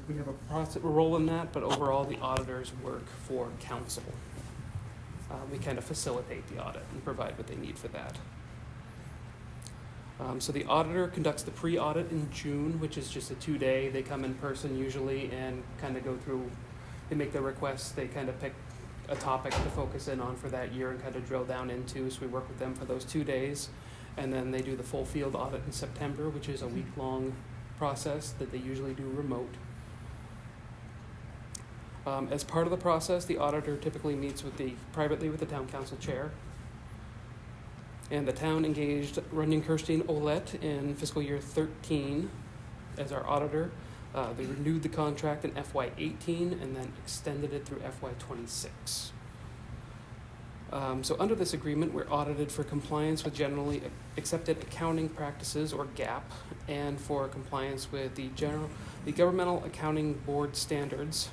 We have a role in that, but overall, the auditors work for council. We kind of facilitate the audit and provide what they need for that. So the auditor conducts the pre-audit in June, which is just a 2-day. They come in person usually and kind of go through, they make their requests, they kind of pick a topic to focus in on for that year and kind of drill down into. So we work with them for those 2 days. And then they do the full field audit in September, which is a week-long process that they usually do remote. As part of the process, the auditor typically meets privately with the town council chair. And the town engaged Runyon Kirstein Olet in fiscal year 13 as our auditor. They renewed the contract in FY18 and then extended it through FY26. So under this agreement, we're audited for compliance with generally accepted accounting practices, or GAAP, and for compliance with the Governmental Accounting Board standards.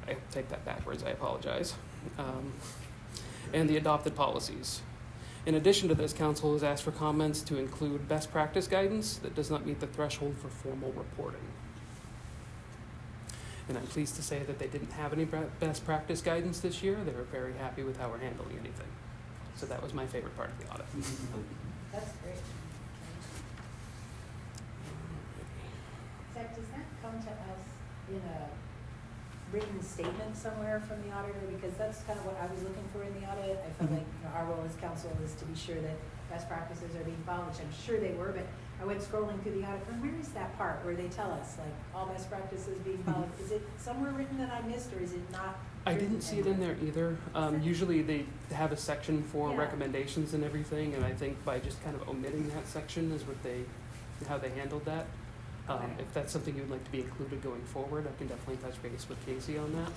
I typed that backwards, I apologize. And the adopted policies. In addition to this, council has asked for comments to include best practice guidance that does not meet the threshold for formal reporting. And I'm pleased to say that they didn't have any best practice guidance this year. They were very happy with how we're handling anything. So that was my favorite part of the audit. That's great. Zach, does that come to us in a written statement somewhere from the auditor? Because that's kind of what I was looking for in the audit. I felt like our role as council is to be sure that best practices are being followed, which I'm sure they were, but I went scrolling through the audit, and where is that part where they tell us, like, all best practices being followed? Is it somewhere written that I missed, or is it not? I didn't see it in there either. Usually they have a section for recommendations and everything, and I think by just kind of omitting that section is how they handled that. If that's something you'd like to be included going forward, I can definitely touch base with Casey on that.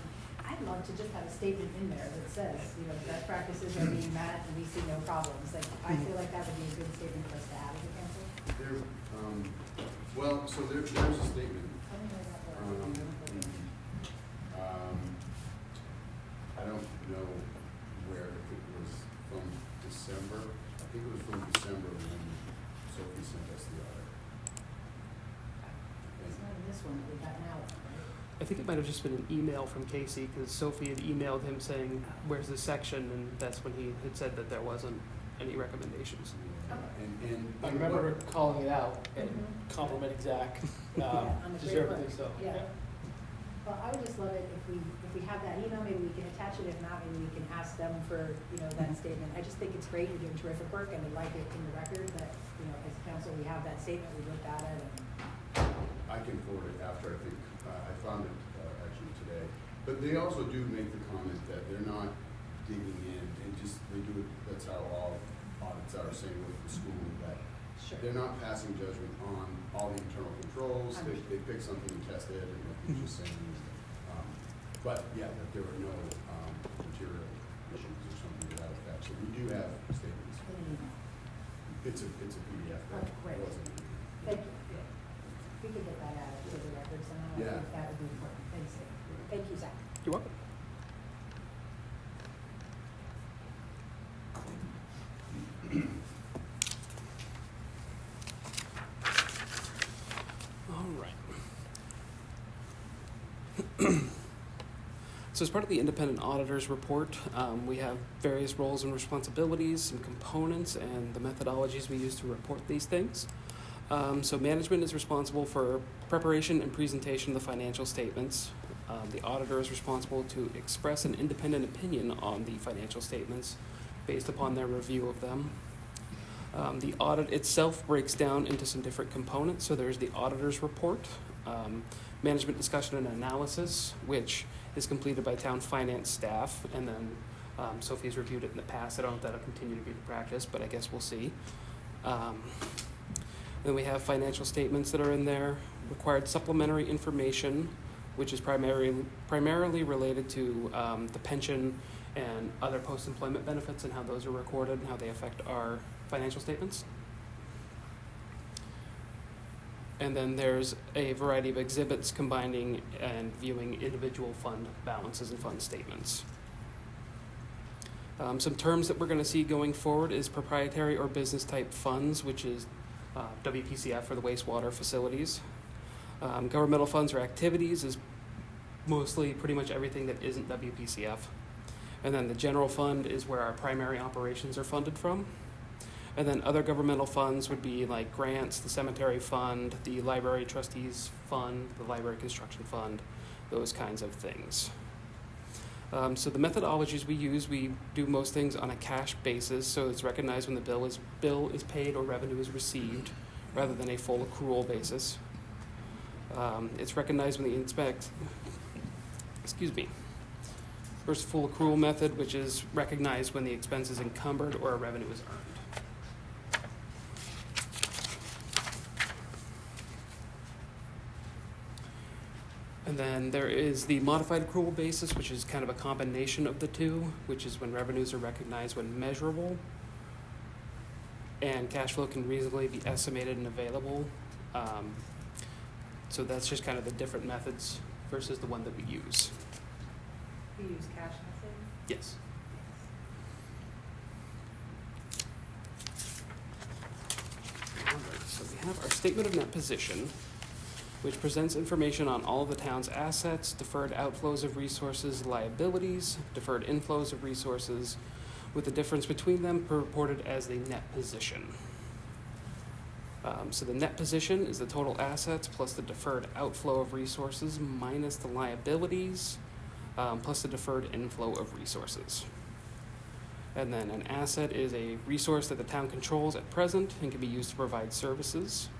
I'd love to just have a statement in there that says, best practices are being met and we see no problems. Like, I feel like that would be a good statement for us to have as a council. There's a statement. I don't know where, if it was from December. I think it was from December when Sophie sent us the audit. It's not in this one that we got now. I think it might have just been an email from Casey, because Sophie had emailed him saying, where's this section? And that's when he had said that there wasn't any recommendations. And I remember calling it out and complimenting Zach. Deservedly so. Yeah. Well, I would just love it if we have that email, maybe we can attach it. If not, maybe we can ask them for, that statement. I just think it's great. You're doing terrific work, and I'd like it in the record that, as council, we have that statement, we looked at it. And I can forward it after. I think I found it actually today. But they also do make the comment that they're not digging in and just, they do it, that's how all audits are, saying with the school, that they're not passing judgment on all the internal controls. They pick something and test it, and what you're just saying is, but yeah, that there were no material issues or something to that effect. So we do have statements. It's a PDF. Oh, great. Wasn't. Thank you. Yeah. We could get that added to the record somehow. Yeah. I think that would be important. Thanks, Dave. Thank you, Zach. You're welcome. So as part of the independent auditor's report, we have various roles and responsibilities, some components, and the methodologies we use to report these things. So management is responsible for preparation and presentation of the financial statements. The auditor is responsible to express an independent opinion on the financial statements based upon their review of them. The audit itself breaks down into some different components. So there's the auditor's report, management discussion and analysis, which is completed by town finance staff, and then Sophie's reviewed it in the past. I don't know if that'll continue to be the practice, but I guess we'll see. Then we have financial statements that are in there, required supplementary information, which is primarily related to the pension and other post-employment benefits and how those are recorded and how they affect our financial statements. And then there's a variety of exhibits combining and viewing individual fund balances and fund statements. Some terms that we're going to see going forward is proprietary or business type funds, which is WPCF for the wastewater facilities. Governmental funds or activities is mostly pretty much everything that isn't WPCF. And then the general fund is where our primary operations are funded from. And then other governmental funds would be like grants, the cemetery fund, the library trustees fund, the library construction fund, those kinds of things. So the methodologies we use, we do most things on a cash basis, so it's recognized when the bill is paid or revenue is received, rather than a full accrual basis. It's recognized when First, full accrual method, which is recognized when the expense is encumbered or a revenue is earned. And then there is the modified accrual basis, which is kind of a combination of the two, which is when revenues are recognized when measurable, and cash flow can reasonably be estimated and available. So that's just kind of the different methods versus the one that we use. We use cash method? Yes. All right, so we have our statement of net position, which presents information on all of the town's assets, deferred outflows of resources, liabilities, deferred inflows of resources, with the difference between them reported as the net position. So the net position is the total assets plus the deferred outflow of resources minus the liabilities plus the deferred inflow of resources. And then an asset is a resource that the town controls at present and can be used to provide services.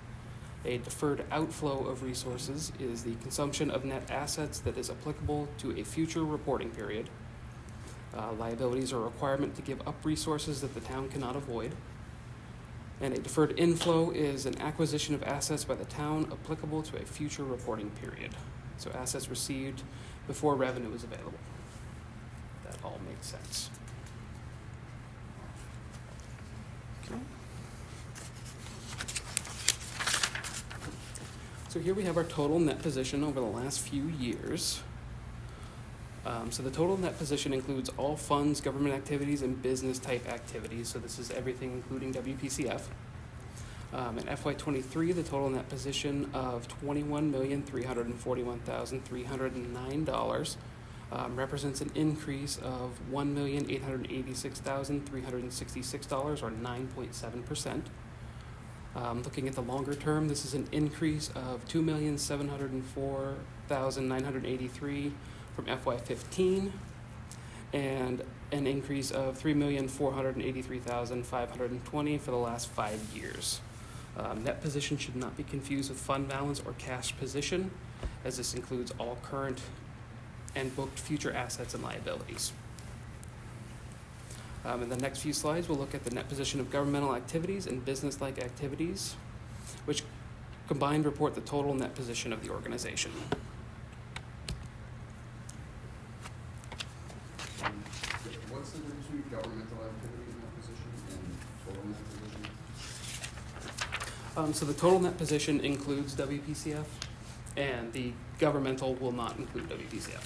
A deferred outflow of resources is the consumption of net assets that is applicable to a future reporting period. Liabilities are a requirement to give up resources that the town cannot avoid. And a deferred inflow is an acquisition of assets by the town applicable to a future reporting period. So assets received before revenue is available. That all makes sense. Okay. So here we have our total net position over the last few years. So the total net position includes all funds, government activities, and business type activities. So this is everything including WPCF. In FY23, the total net position of $21,341,309 represents an increase of $1,886,366, or 9.7%. Looking at the longer term, this is an increase of $2,704,983 from FY15, and an increase of $3,483,520 for the last 5 years. Net position should not be confused with fund balance or cash position, as this includes all current and booked future assets and liabilities. In the next few slides, we'll look at the net position of governmental activities and business-like activities, which combined report the total net position of the organization. What's the difference between governmental activity in that position and total net position? So the total net position includes WPCF, and the governmental will not include WPCF.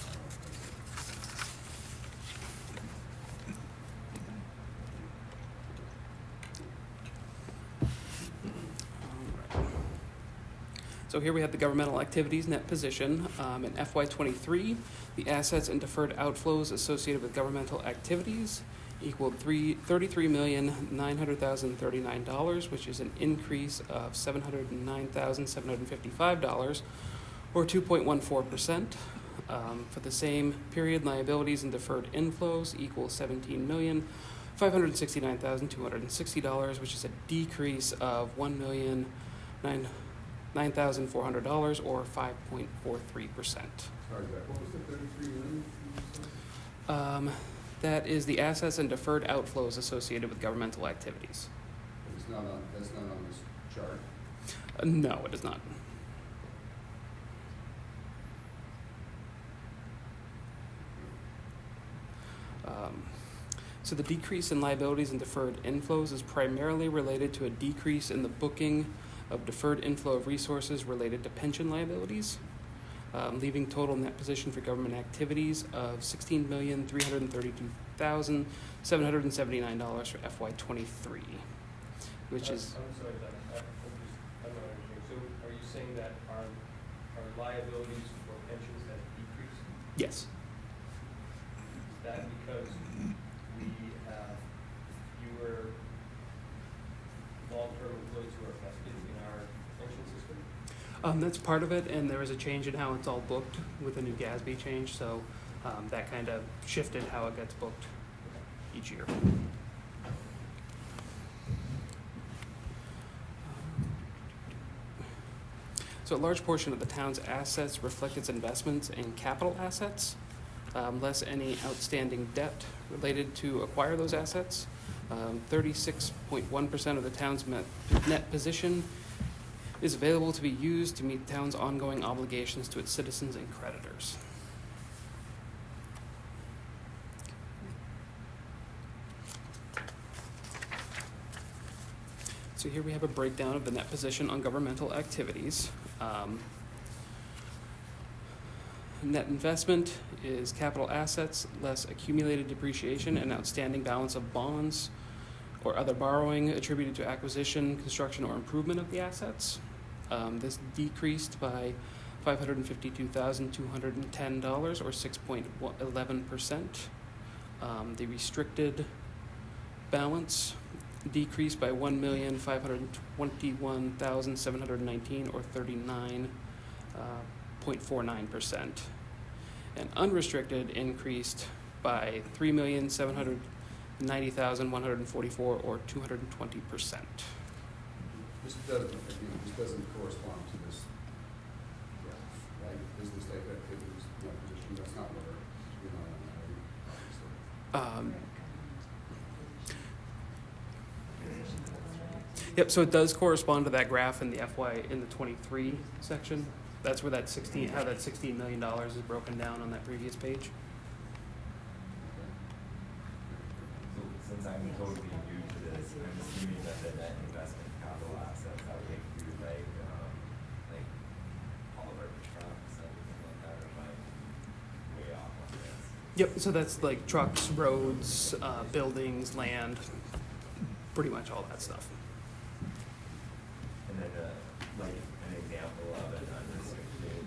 So here we have the governmental activities net position. In FY23, the assets and deferred outflows associated with governmental activities equaled $33,900,039, which is an increase of $709,755, or 2.14%. For the same period, liabilities and deferred inflows equal $17,569,260, which is a decrease of $1,009,400, or 5.43%. Sorry, what was the 33 million? That is the assets and deferred outflows associated with governmental activities. That's not on this chart. No, it is not. So the decrease in liabilities and deferred inflows is primarily related to a decrease in the booking of deferred inflow of resources related to pension liabilities, leaving total net position for government activities of $16,332,779 for FY23, which is... I'm sorry, I'm not understanding. So are you saying that our our liabilities for pensions have decreased. Yes. Is that because we have fewer long-term employees who are vested in our pension system? That's part of it, and there was a change in how it's all booked with the new GASB change, so that kind of shifted how it gets booked each year. So a large portion of the town's assets reflect its investments in capital assets, less any outstanding debt related to acquire those assets. 36.1% of the town's net position is available to be used to meet the town's ongoing obligations to its citizens and creditors. So here we have a breakdown of the net position on governmental activities. Net investment is capital assets less accumulated depreciation and outstanding balance of bonds or other borrowing attributed to acquisition, construction, or improvement of the assets. This decreased by $552,210 or 6.11%. The restricted balance decreased by $1,521,719 or 39.49%. And unrestricted increased by $3,790,144 or 220%. This doesn't correspond to this graph, right? Business type activities, net position, that's not what we're not on, obviously. Yep, so it does correspond to that graph in the in the 23 section. That's where that how that $16 million is broken down on that previous page. So since I'm totally new to this, I'm assuming that the net investment capital assets, that would include like all of our trucks, everything like that, or am I way off on this? Yep, so that's like trucks, roads, buildings, land, pretty much all that stuff. And then like an example of an unrestricted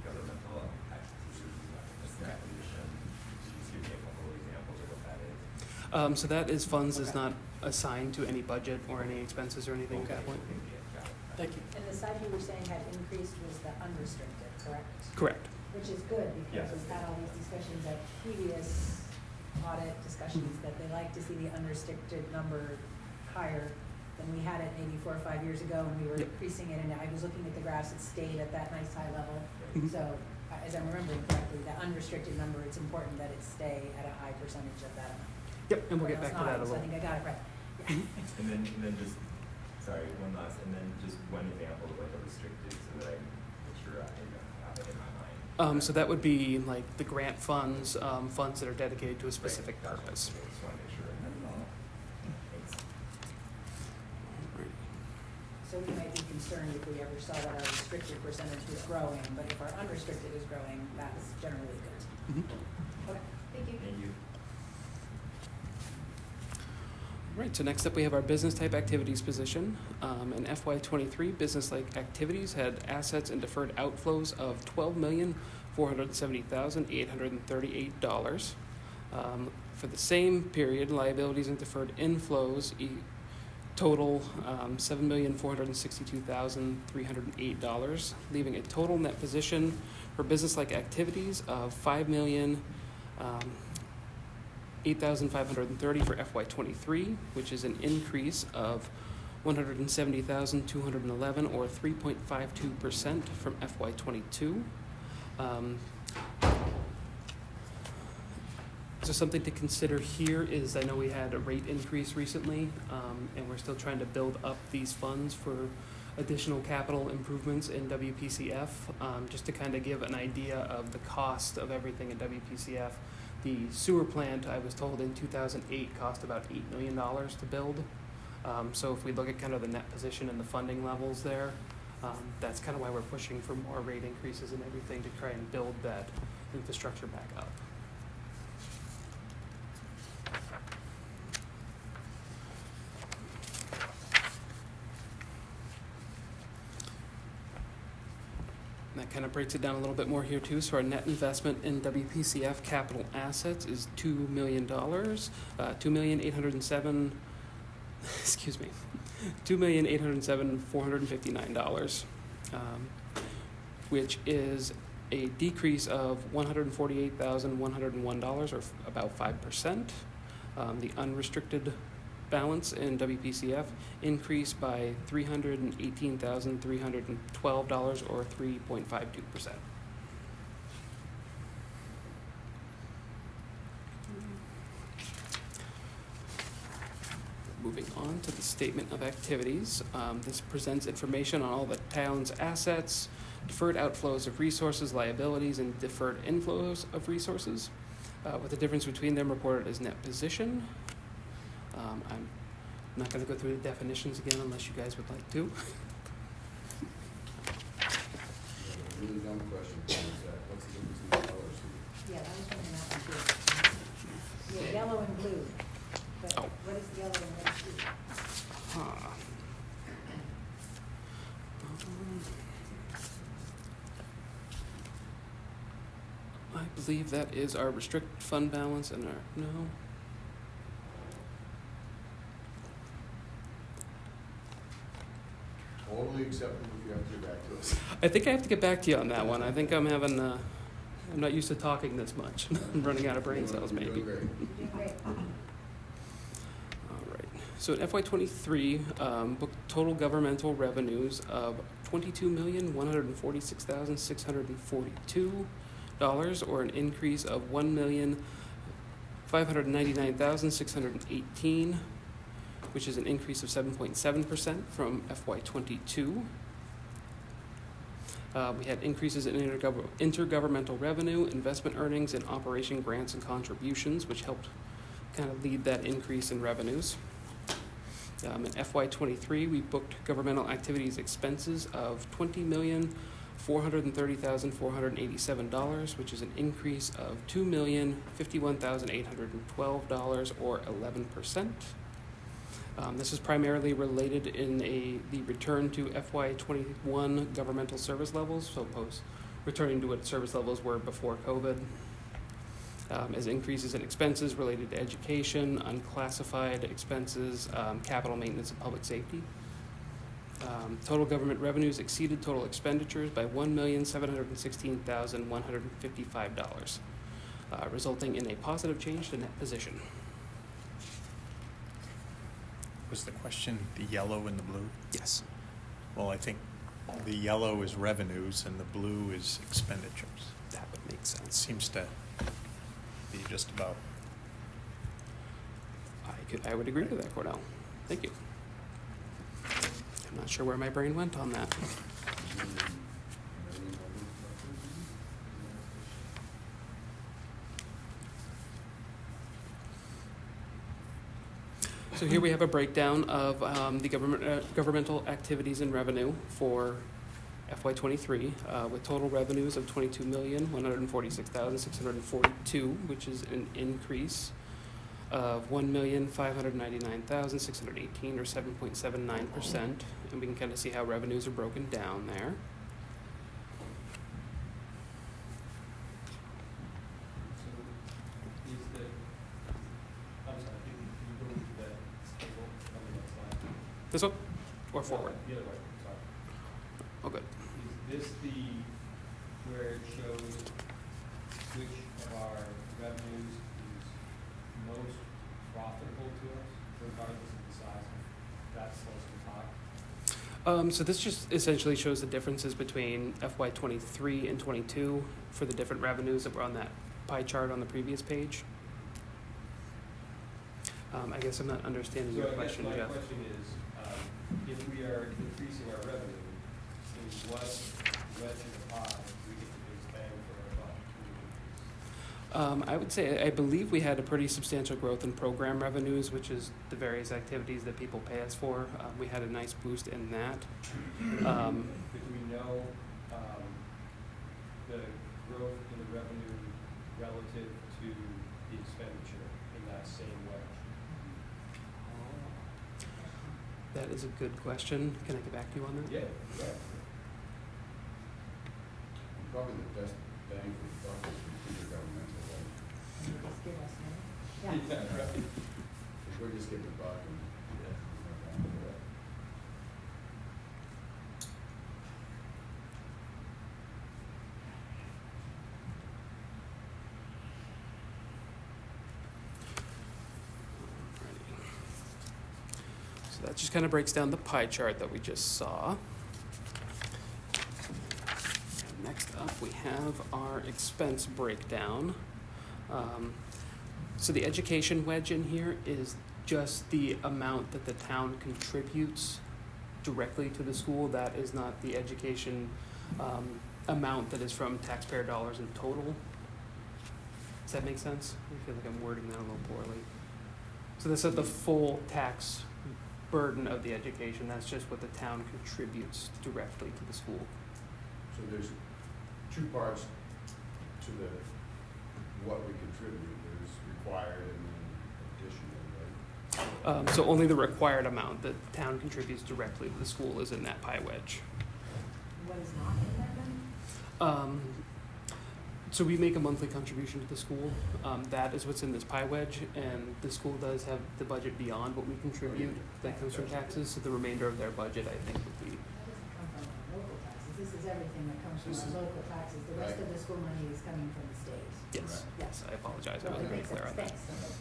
governmental acquisition. Just give me a couple of examples of what that is. So that is funds is not assigned to any budget or any expenses or anything at that point. Thank you. And the side you were saying had increased was the unrestricted, correct? Correct. Which is good, because Yes. we've had all these discussions at previous audit discussions that they like to see the unrestricted number higher than we had it maybe 4 or 5 years ago, and we were Yep. increasing it, and I was looking at the graphs, it stayed at that nice high level. Mhm. So, as I'm remembering correctly, the unrestricted number, it's important that it stay at a high percentage of that amount. Yep, and we'll get Or back else to that a not, so I little. think I got it right. And then just, sorry, one last, and then just one example of like a restricted, so that I make sure I have it in my mind. So that would be like the grant funds, funds that are dedicated to a specific Right, gotcha. purpose. Okay, just want to make sure I have it all. Thanks. So we might be concerned if we ever saw that our restricted percentage was growing, but if our unrestricted is growing, that's generally good. Mhm. Okay, thank you. Thank you. Right, so next up we have our business type activities position. In FY23, business like activities had assets and deferred outflows of $12,470,838. For the same period, liabilities and deferred inflows total $7,462,308, leaving a total net position for business like activities of $5,008,530 for FY23, which is an increase of $170,211 or 3.52% from FY22. So something to consider here is, I know we had a rate increase recently, and we're still trying to build up these funds for additional capital improvements in WPCF, just to kind of give an idea of the cost of everything in WPCF. The sewer plant, I was told in 2008, cost about $8 million to build. So if we look at kind of the net position and the funding levels there, that's kind of why we're pushing for more rate increases and everything to try and build that infrastructure back up. that kind of breaks it down a little bit more here too. So our net investment in WPCF capital assets is $2 million, $2,807,000, excuse me, $2,807,459, which is a decrease of $148,101, or about 5%. The unrestricted balance in WPCF increased by $318,312, or 3.52%. Moving on to the statement of activities. This presents information on all the town's assets, deferred outflows of resources, liabilities, and deferred inflows of resources, with the difference between them reported as net position. I'm not going to go through the definitions again unless you guys would like to. Really dumb question, is that what's the difference in the colors? Yeah, that was one that one too. Yeah, yellow and blue. But Oh. what is yellow and red blue? I believe that is our restricted fund balance and our, no. Totally acceptable if you have to get back to us. I think I have to get back to you on that one. I think I'm having, I'm not used to talking this much. I'm running out of brain cells You're maybe. doing great. You're doing great. All right. So in FY23, booked total governmental revenues of $22,146,642, or an increase of $1,599,618, which is an increase of 7.7% from FY22. We had increases in intergovernmental revenue, investment earnings, and operation grants and contributions, which helped kind of lead that increase in revenues. In FY23, we booked governmental activities expenses of $20,430,487, which is an increase of $2,051,812, or 11%. This is primarily related in the return to FY21 governmental service levels, so returning to what service levels were before COVID, as increases in expenses related to education, unclassified expenses, capital maintenance, and public safety. Total government revenues exceeded total expenditures by $1,716,155, resulting in a positive change to net position. Was the question the yellow and the blue? Yes. Well, I think the yellow is revenues and the blue is expenditures. That would make It sense. seems to be just about. I would agree with that, Cordell. Thank you. I'm not sure where my brain went on that. So here we have a breakdown of the governmental activities and revenue for FY23, with total revenues of $22,146,642, which is an increase of $1,599,618, or 7.79%, and we can kind of see how revenues are broken down there. So is the, I'm sorry, can you go to that table on the next slide? This one, or forward? The other way, sorry. Oh, good. Is this where it shows which of our revenues is most profitable to us, regardless of the size of that slice of the pie? So this just essentially shows the differences between FY23 and 22 for the different revenues that were on that pie chart on the previous page. I guess I'm not understanding your question, So I guess Jeff. my question is, if we are increasing our revenue, in what wedge of the pie we get the biggest bang for our buck? I would say, I believe we had a pretty substantial growth in program revenues, which is the various activities that people pay us for. We had a nice boost in that. But do we know the growth in the revenue relative to the expenditure in that same wedge? That is a good question. Can I get back to you on that? Yeah, yeah. probably the best bang for the buck is intergovernmental, right? And you just give us money. Yeah, right. If we're just getting the buck and, yeah. So that just kind of breaks down the pie chart that we just saw. Next up, we have our expense breakdown. So the education wedge in here is just the amount that the town contributes directly to the school. That is not the education amount that is from taxpayer dollars in total. Does that make sense? I feel like I'm wording that a little poorly. So this is the full tax burden of the education. That's just what the town contributes directly to the school. So there's two parts to the, what we contribute. There's required and then additional, right? So only the required amount that the town contributes directly to the school is in that pie wedge. What is not in there then? So we make a monthly contribution to the school. That is what's in this pie wedge, and the school does have the budget beyond what we contribute that comes from taxes. So the remainder of their budget, I think, would be. That doesn't come from our local taxes. This is everything that comes This from is- our local taxes. The rest right. of the school money is coming from the state. Yes, Correct. yes, I apologize. I Well, wasn't it very makes clear on that. sense. Thanks.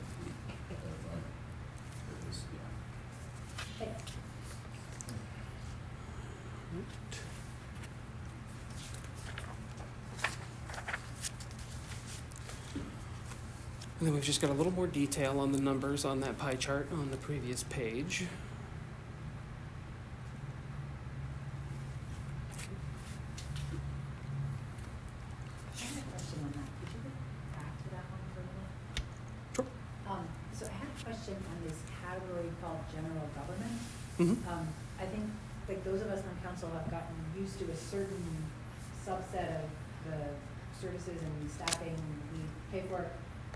It is, yeah. Thanks. And then we've just got a little more detail on the numbers on that pie chart on the previous page. I have a question on that. Could you go back to that one for a minute? Sure. So I had a question on this category called general government. Mm-hmm. I think, like, those of us on council have gotten used to a certain subset of the services and staffing we pay for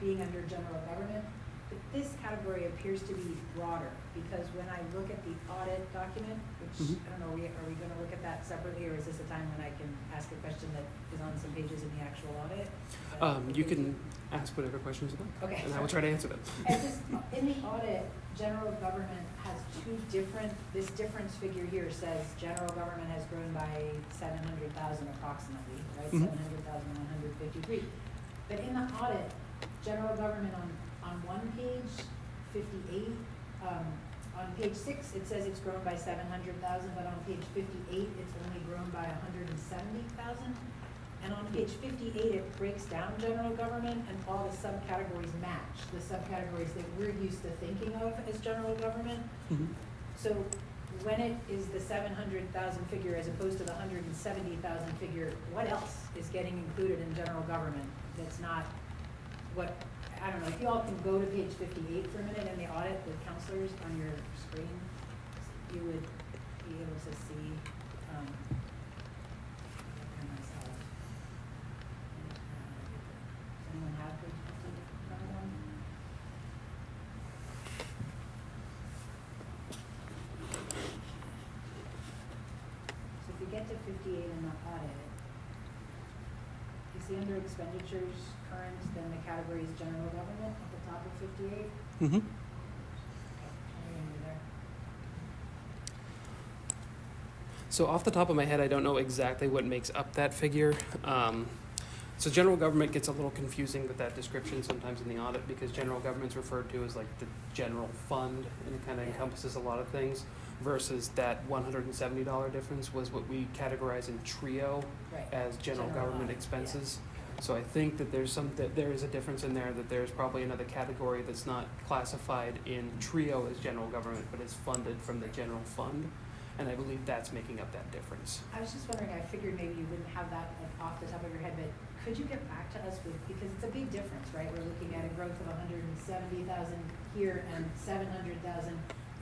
being under general government. But this category appears to be broader, because when I look at the audit document, which, Mhm. I don't know, are we gonna look at that separately, or is this a time when I can ask a question that is on some pages in the actual audit? Is that You okay? can ask whatever questions you like, Okay. and I will try to answer them. And just, in the audit, general government has two different, this difference figure here says general government has grown by 700,000 approximately, right? Mhm. 700,153. But in the audit, general government on one page, 58, on page 6, it says it's grown by 700,000, but on page 58, it's only grown by 170,000. And on page 58, it breaks down general government, and all the subcategories match the subcategories that we're used to thinking of as general government. Mhm. So when it is the 700,000 figure as opposed to the 170,000 figure, what else is getting included in general government that's not what, I don't know, if you all can go to page 58 for a minute in the audit with counselors on your screen, you would be able to see, and myself. Does anyone have page 58 in front of them? So if you get to 58 in the audit, you see under expenditures current, then the category is general government at the top of 58. Mm-hmm. Okay, there. So off the top of my head, I don't know exactly what makes up that figure. So general government gets a little confusing with that description sometimes in the audit, because general government's referred to as like the general fund, and it kind of Yeah. encompasses a lot of things, versus that $170 difference was what we categorize in TRIO Right. as general government audit, expenses. So I think that there is a difference in there, that there's probably another category that's not classified in TRIO as general government, but is funded from the general fund. And I believe that's making up that difference. I was just wondering, I figured maybe you wouldn't have that like off the top of your head, but could you get back to us with, because it's a big difference, right? We're looking at a growth of 170,000 here and 700,000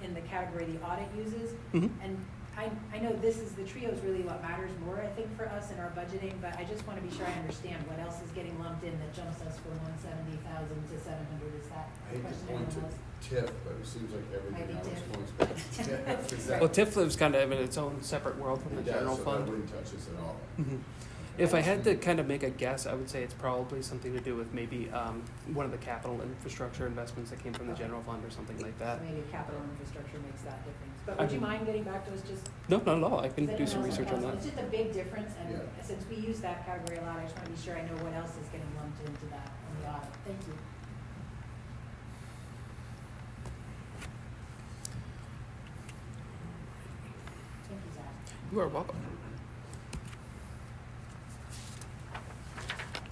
in the category the audit uses. Mhm. And I know this is, the trio is really what matters more, I think, for us in our budgeting, but I just want to be sure I understand what else is getting lumped in that jumps us from 170,000 to 700. Is that I the hate to question point to anyone else? TIF, but it seems like Might everything be else TIF. points back to TIF. Is that- Well, TIF lives kind of in its own separate world from the It does, general so fund. that wouldn't touch us at all. Mhm. If I had to kind of make a guess, I would say it's probably something to do with maybe one of the capital infrastructure investments that came from the general fund or something like that. Maybe capital infrastructure makes that difference. But would you mind getting back to us just? No, not at all. I can Does do some anyone else research on have- that. It's just a big difference, and Yeah. since we use that category a lot, I just want to be sure I know what else is getting lumped into that on the audit. Thank you. Thank you, Zach. You are welcome.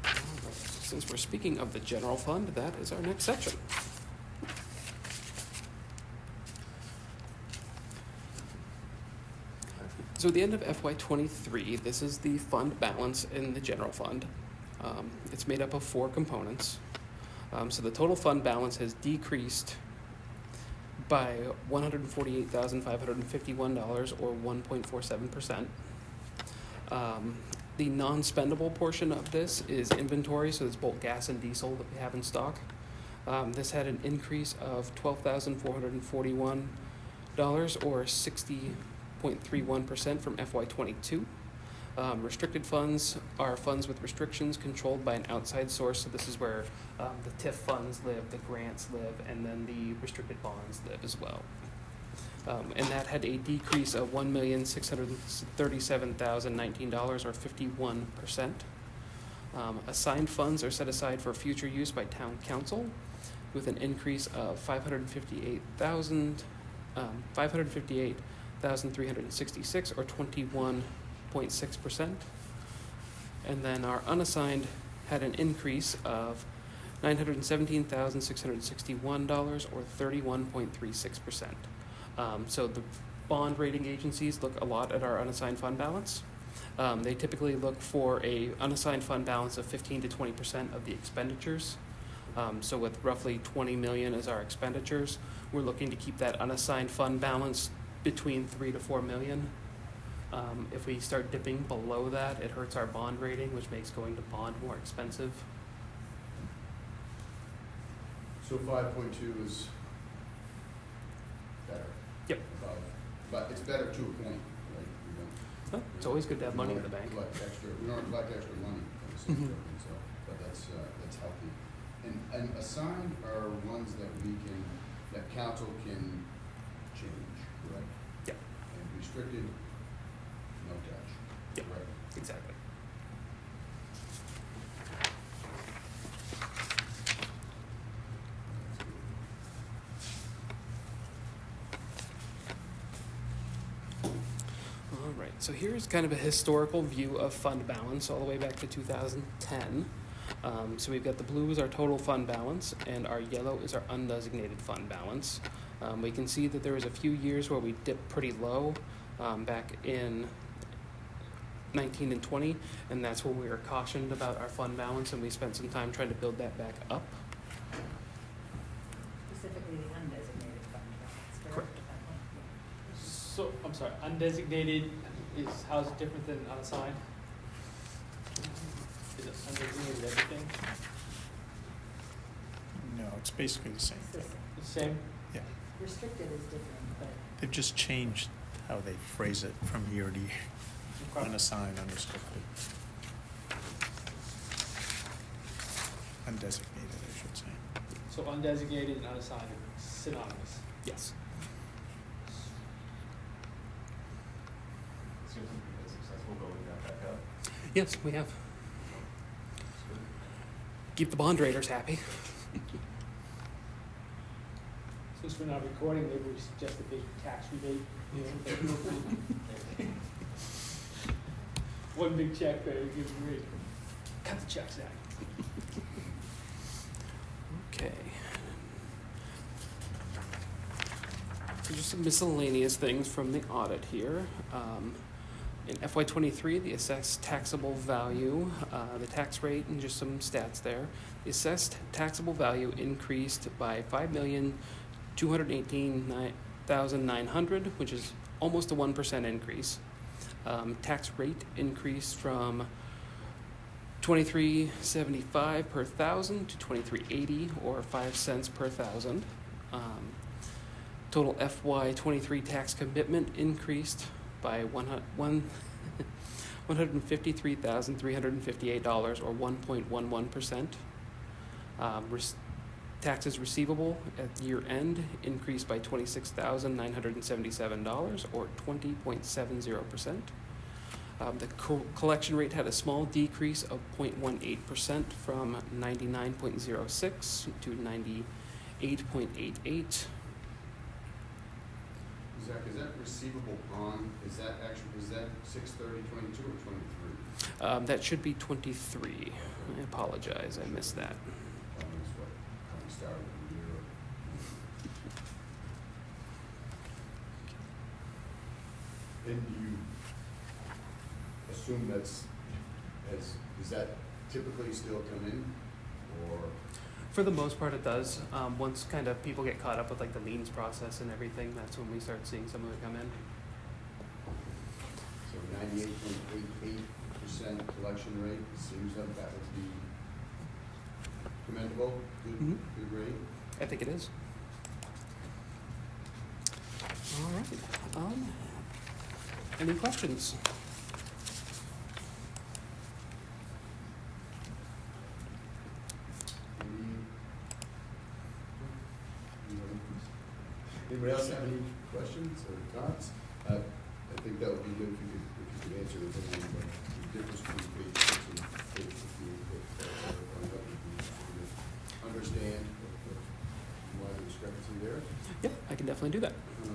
Alright, since we're speaking of the general fund, that is our next section. So at the end of FY23, this is the fund balance in the general fund. It's made up of 4 components. So the total fund balance has decreased by $148,551, or 1.47%. The non-spendable portion of this is inventory, so it's both gas and diesel that we have in stock. This had an increase of $12,441, or 60.31% from FY22. Restricted funds are funds with restrictions controlled by an outside source, so this is where the TIF funds live, the grants live, and then the restricted bonds live as well. And that had a decrease of $1,637,019, or 51%. Assigned funds are set aside for future use by town council, with an increase of $558,366, or 21.6%. And then our unassigned had an increase of $917,661, or 31.36%. So the bond rating agencies look a lot at our unassigned fund balance. They typically look for a unassigned fund balance of 15 to 20% of the expenditures. So with roughly 20 million as our expenditures, we're looking to keep that unassigned fund balance between 3 to 4 million. If we start dipping below that, it hurts our bond rating, which makes going to bond more expensive. So 5.2 is better. Yep. Above. But it's better to a point, right? We don't- Oh, it's always good to have money in the bank. We don't collect extra money from the same token, so, but that's healthy. And assigned are ones that that council can change, correct? Yep. And restricted, no touch. Yep. Right. Exactly. All right, so here's kind of a historical view of fund balance all the way back to 2010. So we've got the blue is our total fund balance, and our yellow is our undesignated fund balance. We can see that there was a few years where we dipped pretty low back in 19 and 20, and that's when we were cautioned about our fund balance, and we spent some time trying to build that back up. Specifically the undesignated fund balance, Correct. So, I'm sorry, undesignated is, how's it different than unassigned? Is it undesignated everything? No, it's basically the same It's the thing. The same? Yeah. restricted is different, but They've just changed how they phrase it from year to year. Okay. Unassigned, unrestricted. Undesignated, I should say. So undesignated and unassigned are synonymous. Yes. Seems like we've been successful building that back up. Yes, we have. Keep the bond raters happy. Since we're not recording, maybe we suggest a big tax rebate. One big check that gives you rate. Cut the checks out. Okay. So just some miscellaneous things from the audit here. In FY23, the assessed taxable value, the tax rate, and just some stats there. The assessed taxable value increased by $5,218,900, which is almost a 1% increase. Tax rate increased from $23.75 per thousand to $23.80, or 5 cents per thousand. Total FY23 tax commitment increased by $153,358, or 1.11%. Taxes receivable at year end increased by $26,977, or 20.70%. The collection rate had a small decrease of 0.18% from 99.06 to 98.88. Zach, is that receivable on, is that 6/30/22 or 23? That should be 23. I apologize, I missed that. That was what, how we started the year. And do you assume does that typically still come in, or? For the most part, it does. Once kind of people get caught up with like the liens process and everything, that's when we start seeing some of it come in. So 98.88% collection rate, seems like that would be commendable, Mhm. good rate. I think it is. All right. Any questions? Anybody else have any questions or thoughts? I think that would be good if you could answer the difference between page 6 and page 15. Understand why the discrepancy there. Yeah, I can definitely do that. That's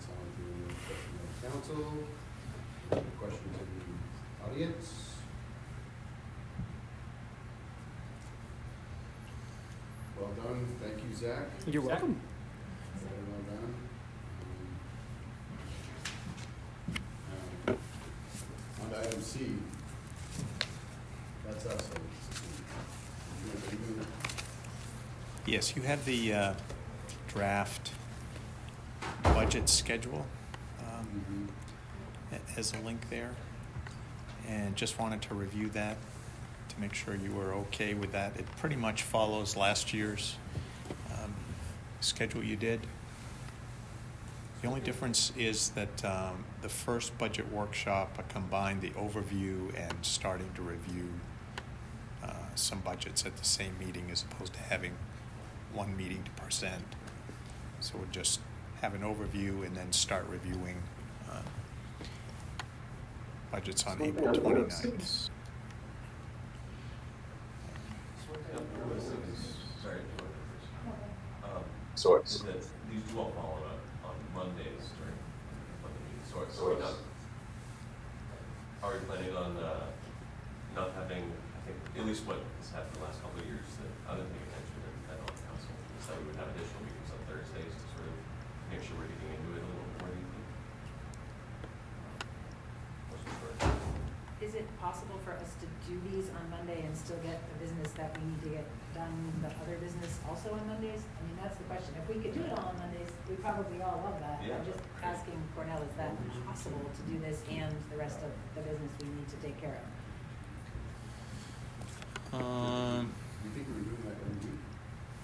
all I'm doing. Council, questions in the audience? Well done, thank you, Zach. You're welcome. Very well done. On to item C. That's us. Yes, you have the draft budget schedule as a link there. And just wanted to review that to make sure you were okay with that. It pretty much follows last year's schedule you did. The only difference is that the first budget workshop combined the overview and starting to review some budgets at the same meeting as opposed to having one meeting to present. So we'll just have an overview and then start reviewing budgets on April 29th. Sorry. Is that these do all fall on Mondays during Monday meetings. So are we not? Are we planning on not having? I think at least what has happened the last couple of years that I didn't think attention at all council is that we would have additional meetings on Thursdays to sort of make sure we're getting into it a little more deeply. Wasn't sure. Is it possible for us to do these on Monday and still get the business that we need to get done, the other business also on Mondays? I mean, that's the question. If we could do it all on Mondays, we probably all love that. Yeah. I'm just asking Cornell, is that possible to do this and the rest of the business we need to take care of? You think we were doing that every week?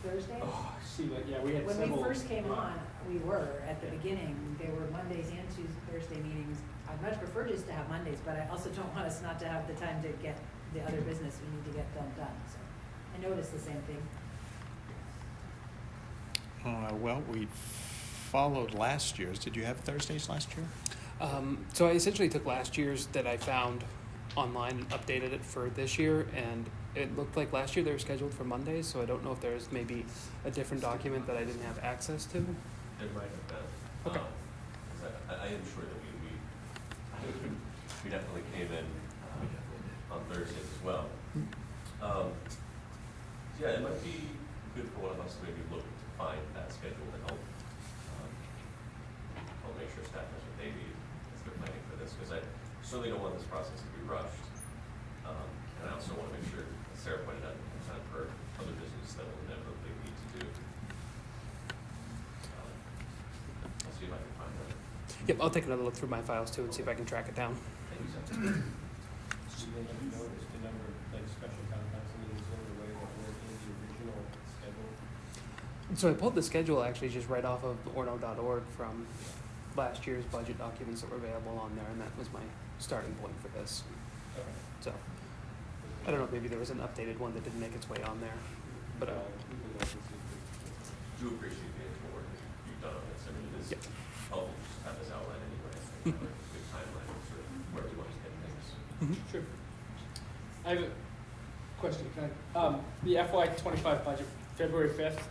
Thursdays? Oh, see, but yeah, we had When several. we first came on, we were, at the beginning, there were Mondays and Thursday meetings. I'd much prefer just to have Mondays, but I also don't want us not to have the time to get the other business we need to get done. So I noticed the same thing. Well, we followed last year's. Did you have Thursdays last year? So I essentially took last year's that I found online and updated it for this year, and it looked like last year they were scheduled for Mondays, so I don't know if there's maybe a different document that I didn't have access to. It might have been. Okay. 'Cause I am sure that we definitely came in on Thursdays as well. Yeah, it might be good for one of us to maybe look to find that schedule to help make sure staff knows what they need as they're planning for this, because I certainly don't want this process to be rushed. And I also want to make sure, as Sarah pointed out, kind of for other business that will inevitably need to do. I'll see if I can find that. Yep, I'll take another look through my files too and see if I can track it down. Thank you, Zach. You may have noticed the number of like special town council meetings in the way that were in the original schedule. So I pulled the schedule actually just right off of orno.org from last year's budget documents that were available on there, and that was my starting point for this. Okay. So, I don't know, maybe there was an updated one that didn't make its way on there, but, We can look and see if we- Do appreciate the extra work that you've done on this. I mean, it is Yep. helpful to just have this outline anyway. And have a good timeline of sort of where we want to get things. Sure. I have a question, can I, the FY '25 budget, February 5th,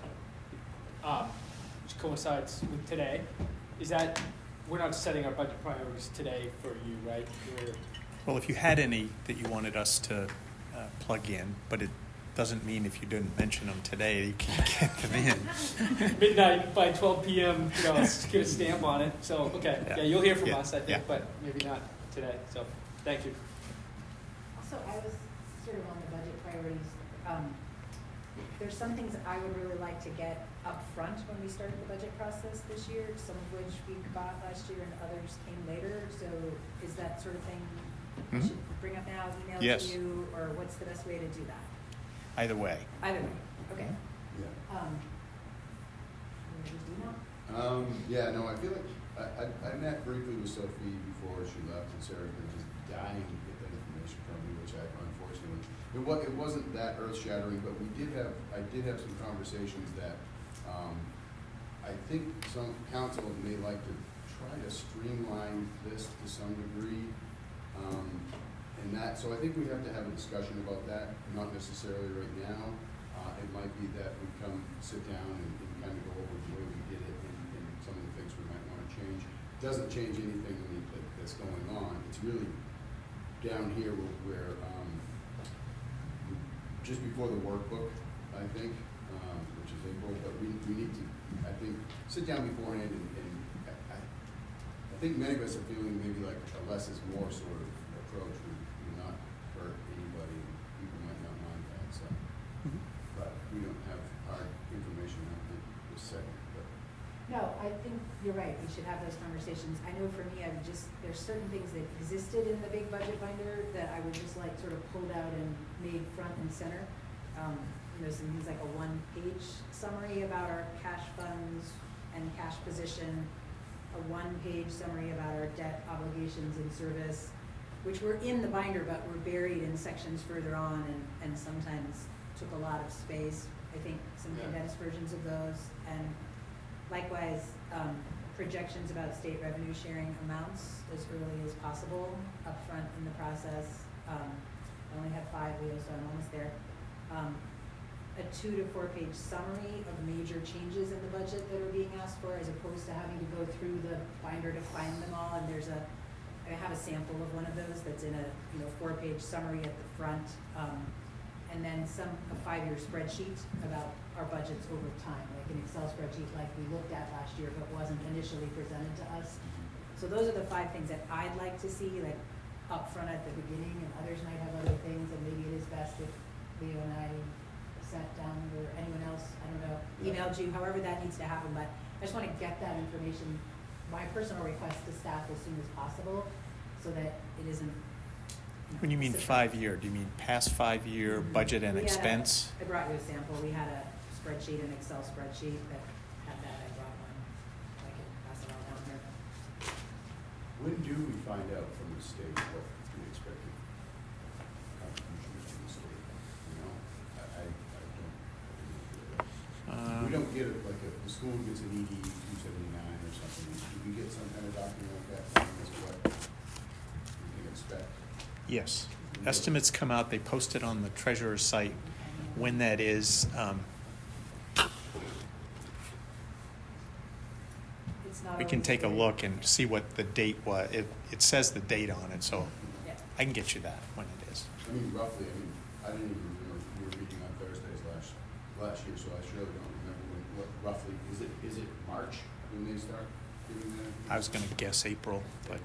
which coincides with today, is that, we're not setting our budget priorities today for you, right? Well, if you had any that you wanted us to plug in, but it doesn't mean if you didn't mention them today, you can't get them in. Midnight by 12 p.m., you know, let's get a stamp on it, so, okay, Yeah. yeah, you'll hear from Yeah. us, I think, Yeah. but maybe not today, so, thank you. Also, I was sort of on the budget priorities. There's some things I would really like to get up front when we started the budget process this year, some of which we got last year and others came later. So is that sort of thing I Mhm. should bring up now, email Yes. to you, or what's the best way to do that? Either way. Either way, okay. Yeah. Wanna use email? Yeah, no, I feel like, I met briefly with Sophie before she left, and Sarah's been just dying to get that information from me, which I unfortunately, it wasn't that earth shattering, but I did have some conversations that, I think some council may like to try to streamline this to some degree. And that, so I think we have to have a discussion about that, not necessarily right now. It might be that we sit down and kind of go over the way we did it and some of the things we might want to change. Doesn't change anything that's going on. It's really down here where just before the workbook, I think, which is April, but we need to, I think, sit down beforehand and I think many of us are feeling maybe like a less is more sort of approach would not hurt anybody. People might not mind that, so. But we don't have hard information on this second, but. No, I think you're right, we should have those conversations. I know for me, there's certain things that existed in the big budget binder that I would just like sort of pulled out and made front and center. Some things like a one-page summary about our cash funds and cash position, a one-page summary about our debt obligations and service, which were in the binder but were buried in sections further on and sometimes took a lot of space. I think some condensed versions of those, and likewise, projections about state revenue sharing amounts as early as possible up front in the process. I only have 5 wheels, so I'm almost there. A 2 to 4 page summary of major changes in the budget that are being asked for, as opposed to having to go through the binder to find them all. And I have a sample of one of those that's in a 4-page summary at the front, and then a 5-year spreadsheet about our budgets over time, like an Excel spreadsheet like we looked at last year but wasn't initially presented to us. So those are the 5 things that I'd like to see, like up front at the beginning, and others might have other things, and maybe it is best if Leo and I sat down, or anyone else, I don't know, emailed you, however that needs to happen, but I just want to get that information, my personal request to staff as soon as possible, so that it isn't. When you mean 5-year, do you mean past 5-year budget and We had expense? I brought you a sample. We had a spreadsheet, an Excel spreadsheet that had that. I brought one. I can pass it all down here. When do we find out from the state what the expected contributions to the state? I don't. We don't get it, like if the school gets an ED 279 or something, do we get some kind of document like that telling us what we can expect? Yes. Estimates come out, they post it on the treasurer's site. When that is, It's not we can always take a clear. look and see what the date was. It says the date on it, so Yeah. I can get you that when it is. I mean, roughly, I didn't even remember, we were meeting on Thursdays last year, so I surely don't remember what roughly, is it March when they start doing that? I was going to guess April, but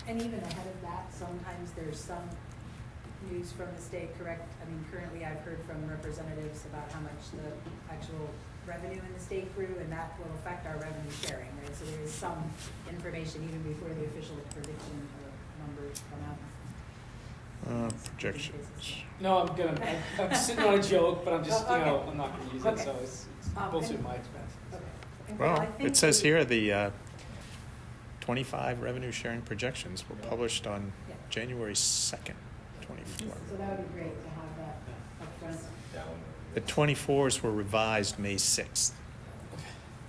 And even ahead of that, sometimes there's some news from the state, correct? I mean, currently I've heard from representatives about how much the actual revenue in the state grew, and that will affect our revenue sharing, right? So there is some information even before the official prediction or numbers come out. projections. No, I'm sitting on a joke, but I'm just, Oh, okay. I'm not gonna use it, Okay. so it's mostly my expense. Okay. And Bill, I Well, think it says we- here the 25 revenue sharing projections were published on Yeah. January 2nd, 24. So that would be great to have that up front. The 24s were revised May 6th.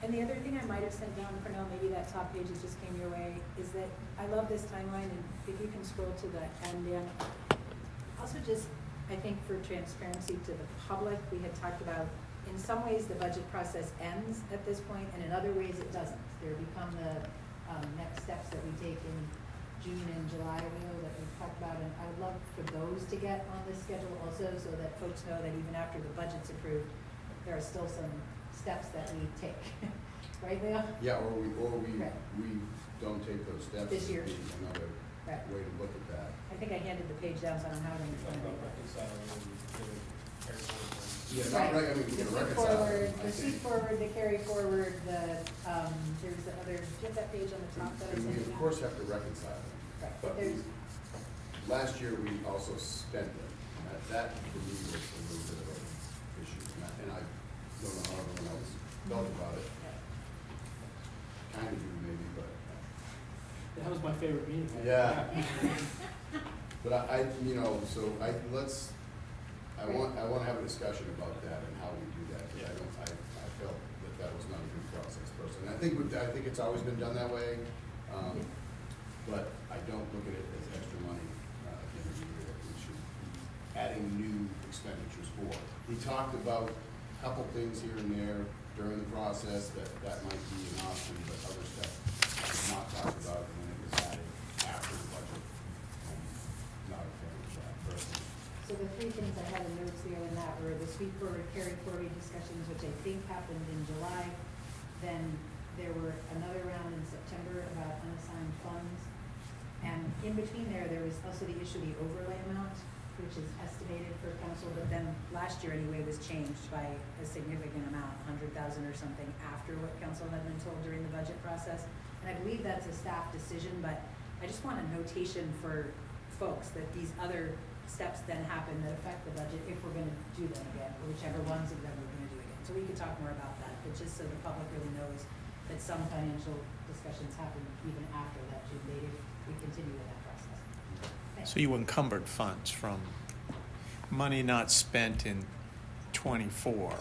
And the other thing I might have sent down, Cornell, maybe that top page that just came your way, is that I love this timeline, and if you can scroll to the end, Dan. Also just, I think for transparency to the public, we had talked about, in some ways, the budget process ends at this point, and in other ways, it doesn't. There become the next steps that we take in June and July, that we've talked about, and I would love for those to get on this schedule also, so that folks know that even after the budget's approved, there are still some steps that we take. Right, Leo? Yeah, or we Right. don't take those steps. This year. Would be another Right. way to look at that. I think I handed the page down, so I don't have it in front of me. Yeah, Right. not right, I mean, we The can seat reconcile. forward, I the seat think. forward, the carry forward, there's the other, do you have that page on the top that I And sent we, you? of course, have to reconcile them. Right, But but there's, last year, we also spent them. That for me was a little bit of an issue. And I don't know how everyone else felt about it. Kind of do maybe, but. That was my favorite meeting. Yeah. But so I want to have a discussion about that and how we do that. Because I felt that was not a good process personally. I think it's always been done that way. But I don't look at it as extra money at the end of the year that we should be adding new expenditures for. He talked about a couple things here and there during the process that might be an option, but other stuff was not talked about, and then it was added after the budget. I'm not a fan of that personally. so the three things I had in notes there in that were the sweep forward, carry forward discussions, which I think happened in July. Then there were another round in September about unassigned funds. And in between there was also the issue of the overlay amount, which is estimated for council, but then last year anyway was changed by a significant amount, 100,000 or something, after what council had been told during the budget process. And I believe that's a staff decision, but I just want a notation for folks that these other steps then happen that affect the budget if we're gonna do them again, or whichever ones of them we're gonna do again. So we can talk more about that, but just so the public really knows that some financial discussions happen even after that June date, if we continue with that process. Thanks. So you encumbered funds from money not spent in '24,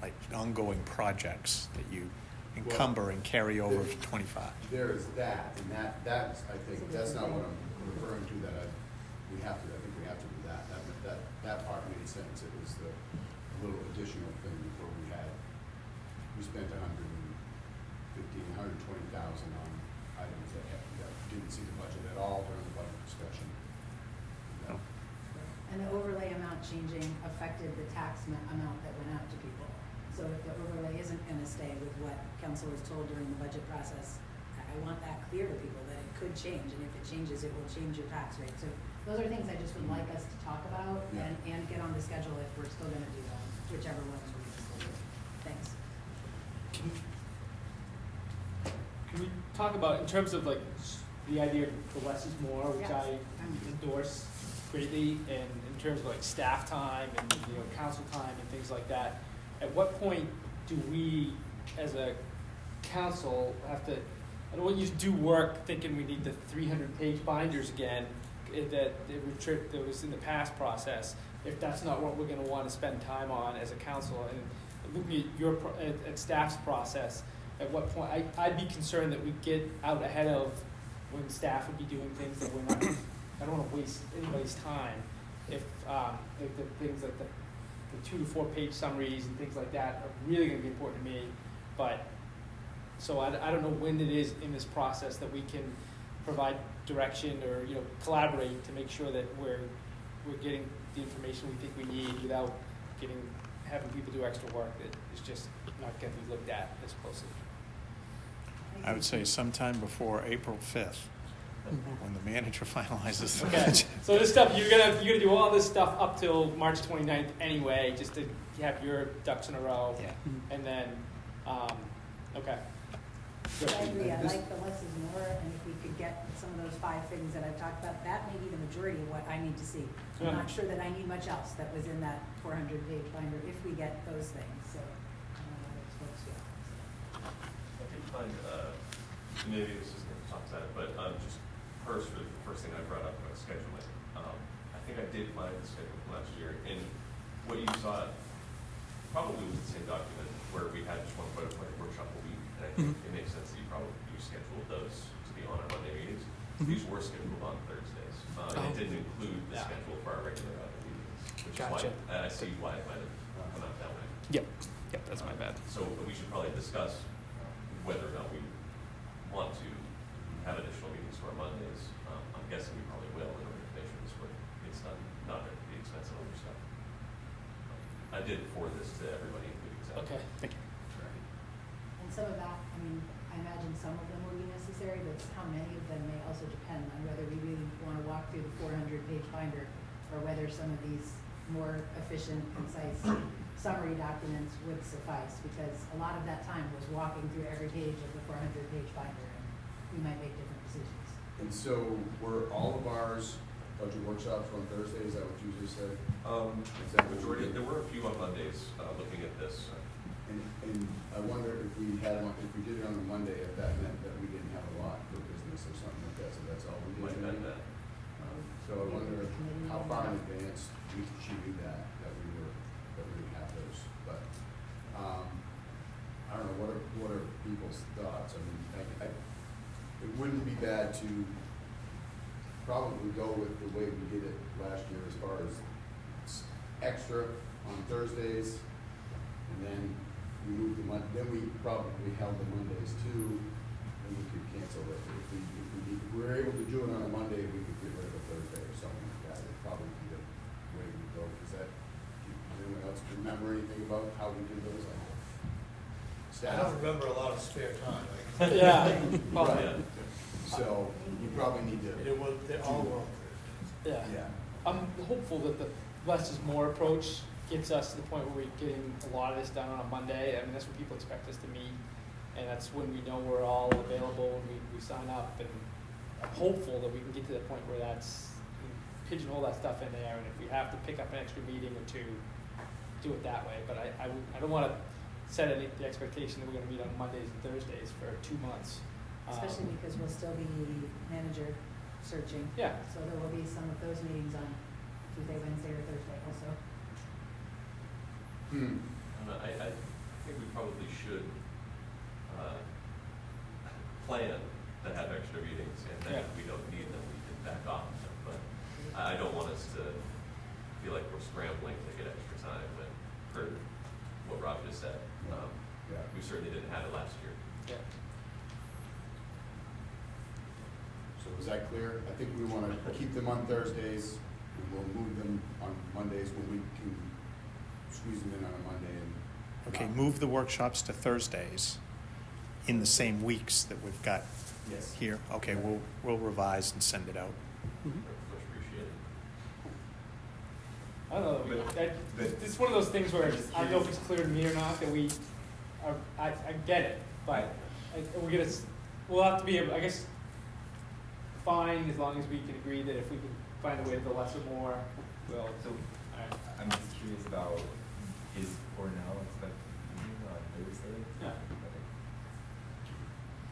like ongoing projects that you encumber and carry over to '25. There is that, and that's, I think, that's not what I'm referring to, that I think we have to do that. That part made sense. It was the little additional thing where we spent 120,000 on items that didn't see the budget at all during the budget discussion. No. And the overlay amount changing affected the tax amount that went out to people. So if the overlay isn't gonna stay with what council was told during the budget process, I want that clear to people that it could change, and if it changes, it will change your tax rate. So those are things I just would like us to talk about Yeah. and get on the schedule if we're still gonna do them, whichever ones we still do. Thanks. Can we talk about, in terms of like the idea of the less is more, which Yes. I endorse greatly, and in terms of like staff time and council time and things like that, at what point do we, as a council, have to? I don't want you to do work thinking we need the 300-page binders again that was in the past process. If that's not what we're going to want to spend time on as a council, and looking at at staff's process. At what point, I'd be concerned that we get out ahead of when staff would be doing things that we're not, I don't want to waste anybody's time. If, like the things like the 2 to 4 page summaries and things like that are really going to be important to me. But, so I don't know when it is in this process that we can provide direction or, collaborate to make sure that we're getting the information we think we need without having people do extra work that is just not going to be looked at as closely. I would say sometime before April 5th, when the manager finalizes the Okay, budget. so this stuff, you're gonna do all this stuff up till March 29th anyway, just to have your ducks in a row. Yeah. And then, okay. Good. I agree, I like the less is more, and if we could get some of those 5 things that I've talked about, that may be the majority of what I need to see. I'm Yeah. not sure that I need much else that was in that 400-page binder if we get those things, so, I don't know what folks feel. maybe this is going to talk about it, but just first, the first thing I brought up about scheduling. I think I did find the schedule from last year, and what you saw probably was the same document where we had just one photo point workshop a week, and I think it makes sense that you scheduled those to be on our Monday meetings. These were scheduled on Thursdays, and it didn't include the schedule for our regular other meetings, which Gotcha. is why I see why it might have come out that way. Yep, that's my bad. So we should probably discuss whether or not we want to have additional meetings for our Mondays. I'm guessing we probably will in order to make sure this work gets done, not at the expense of other stuff. I did forward this to everybody, including Zach. Okay. Thank you. And some of that, I mean, I imagine some of them will be necessary, but how many of them may also depend on whether we really want to walk through the 400-page binder or whether some of these more efficient, concise summary documents would suffice, because a lot of that time was walking through every page of the 400-page binder, and we might make different decisions. And so were all of ours budget workshops on Thursday, is that what you just said? Is that what Majority, you did? there were a few on Mondays, looking at this. And I wonder if we had, if we did it on a Monday, if that meant that we didn't have a lot for business or something like that, so that's all we did. Might have meant that. So I wonder how far in advance she knew that we would have those, but, I don't know, what are people's thoughts? I mean, it wouldn't be bad to probably go with the way we did it last year as far as extra on Thursdays, and then we moved then we probably held the Mondays too, and we could cancel it. If we were able to do it on a Monday, we could get rid of a Thursday or something like that. It'd probably be the way we go. Does anyone else remember anything about how we did those? I don't remember a lot of spare time. Yeah. Right. Yeah. So we probably need to. They all were. Yeah. Yeah. I'm hopeful that the less is more approach gets us to the point where we're getting a lot of this done on a Monday. I mean, that's when people expect us to meet, and that's when we know we're all available when we sign up. And I'm hopeful that we can get to the point where that's, we pigeonhole that stuff in there, and if we have to pick up an extra meeting or two, do it that way. But I don't want to set the expectation that we're going to meet on Mondays and Thursdays for 2 months. Especially because we'll still be manager searching. Yeah. So there will be some of those meetings on Tuesday, Wednesday, or Thursday also. I think we probably should plan to have extra meetings, and then if we don't need them, we can back off them. But I don't want us to feel like we're scrambling to get extra time when, for what Rob just said. Yeah. We certainly didn't have it last year. Yeah. So is that clear? I think we want to keep them on Thursdays, and we'll move them on Mondays when we can squeeze them in on a Monday. And Okay, move the workshops to Thursdays in the same weeks that we've got Yes. here. Okay, we'll revise and send it out. Much appreciated. I don't know. It's one of those things where I don't know if it's clear to me or not that we are. I get it, but we'll have to be able. I guess fine as long as we can agree that if we can find a way of the less or more. Well, so I'm just curious about, is Cornell expected to be on Thursday? Yeah. Okay.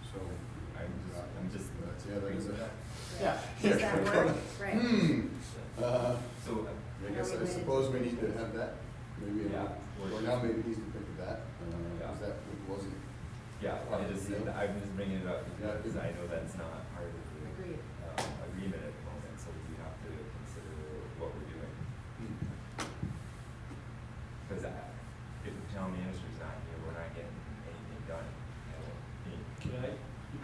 So I'm just. yeah, that is a. Yeah. Does that work? Right. So, I guess I suppose we need to have that. Maybe or now maybe needs to think of that. Because that wasn't. yeah, I'm just bringing it up because I know that's not part of the Agreed. agreement at the moment, so we have to consider what we're doing. Because if the town manager's not here, we're not getting anything done. Can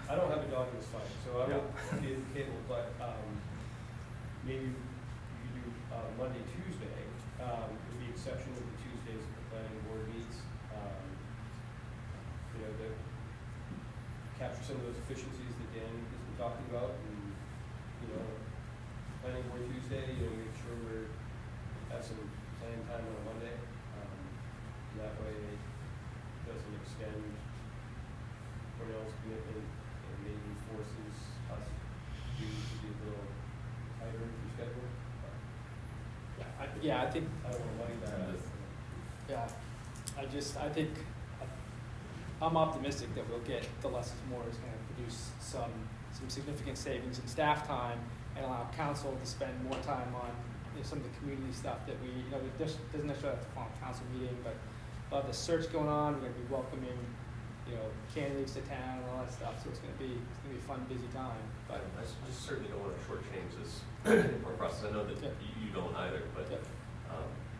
I don't have a dog in this fight, so I won't be the cable, but, maybe you could do, Monday, Tuesday, with the exception of the Tuesdays that the planning board meets. You know, to capture some of those efficiencies that Dan has been talking about, and, you know, planning board Tuesday, you know, make sure have some planning time on a Monday. That way it doesn't extend Cornell's commitment and maybe forces us to be a little tighter to schedule. Yeah, I think. I don't want to muddy that. I'm just- Yeah, I think I'm optimistic that we'll get the less is more is gonna produce some significant savings in staff time and allow council to spend more time on, you know, some of the community stuff that we, you know, it just doesn't necessarily have to fall on council meeting, but we'll have the search going on, we're gonna be welcoming, you know, candidates to town and all that stuff, so it's gonna be a fun, busy time, but. I just certainly don't want to shortchange this more process. I know that Yeah. you don't either, but Yeah.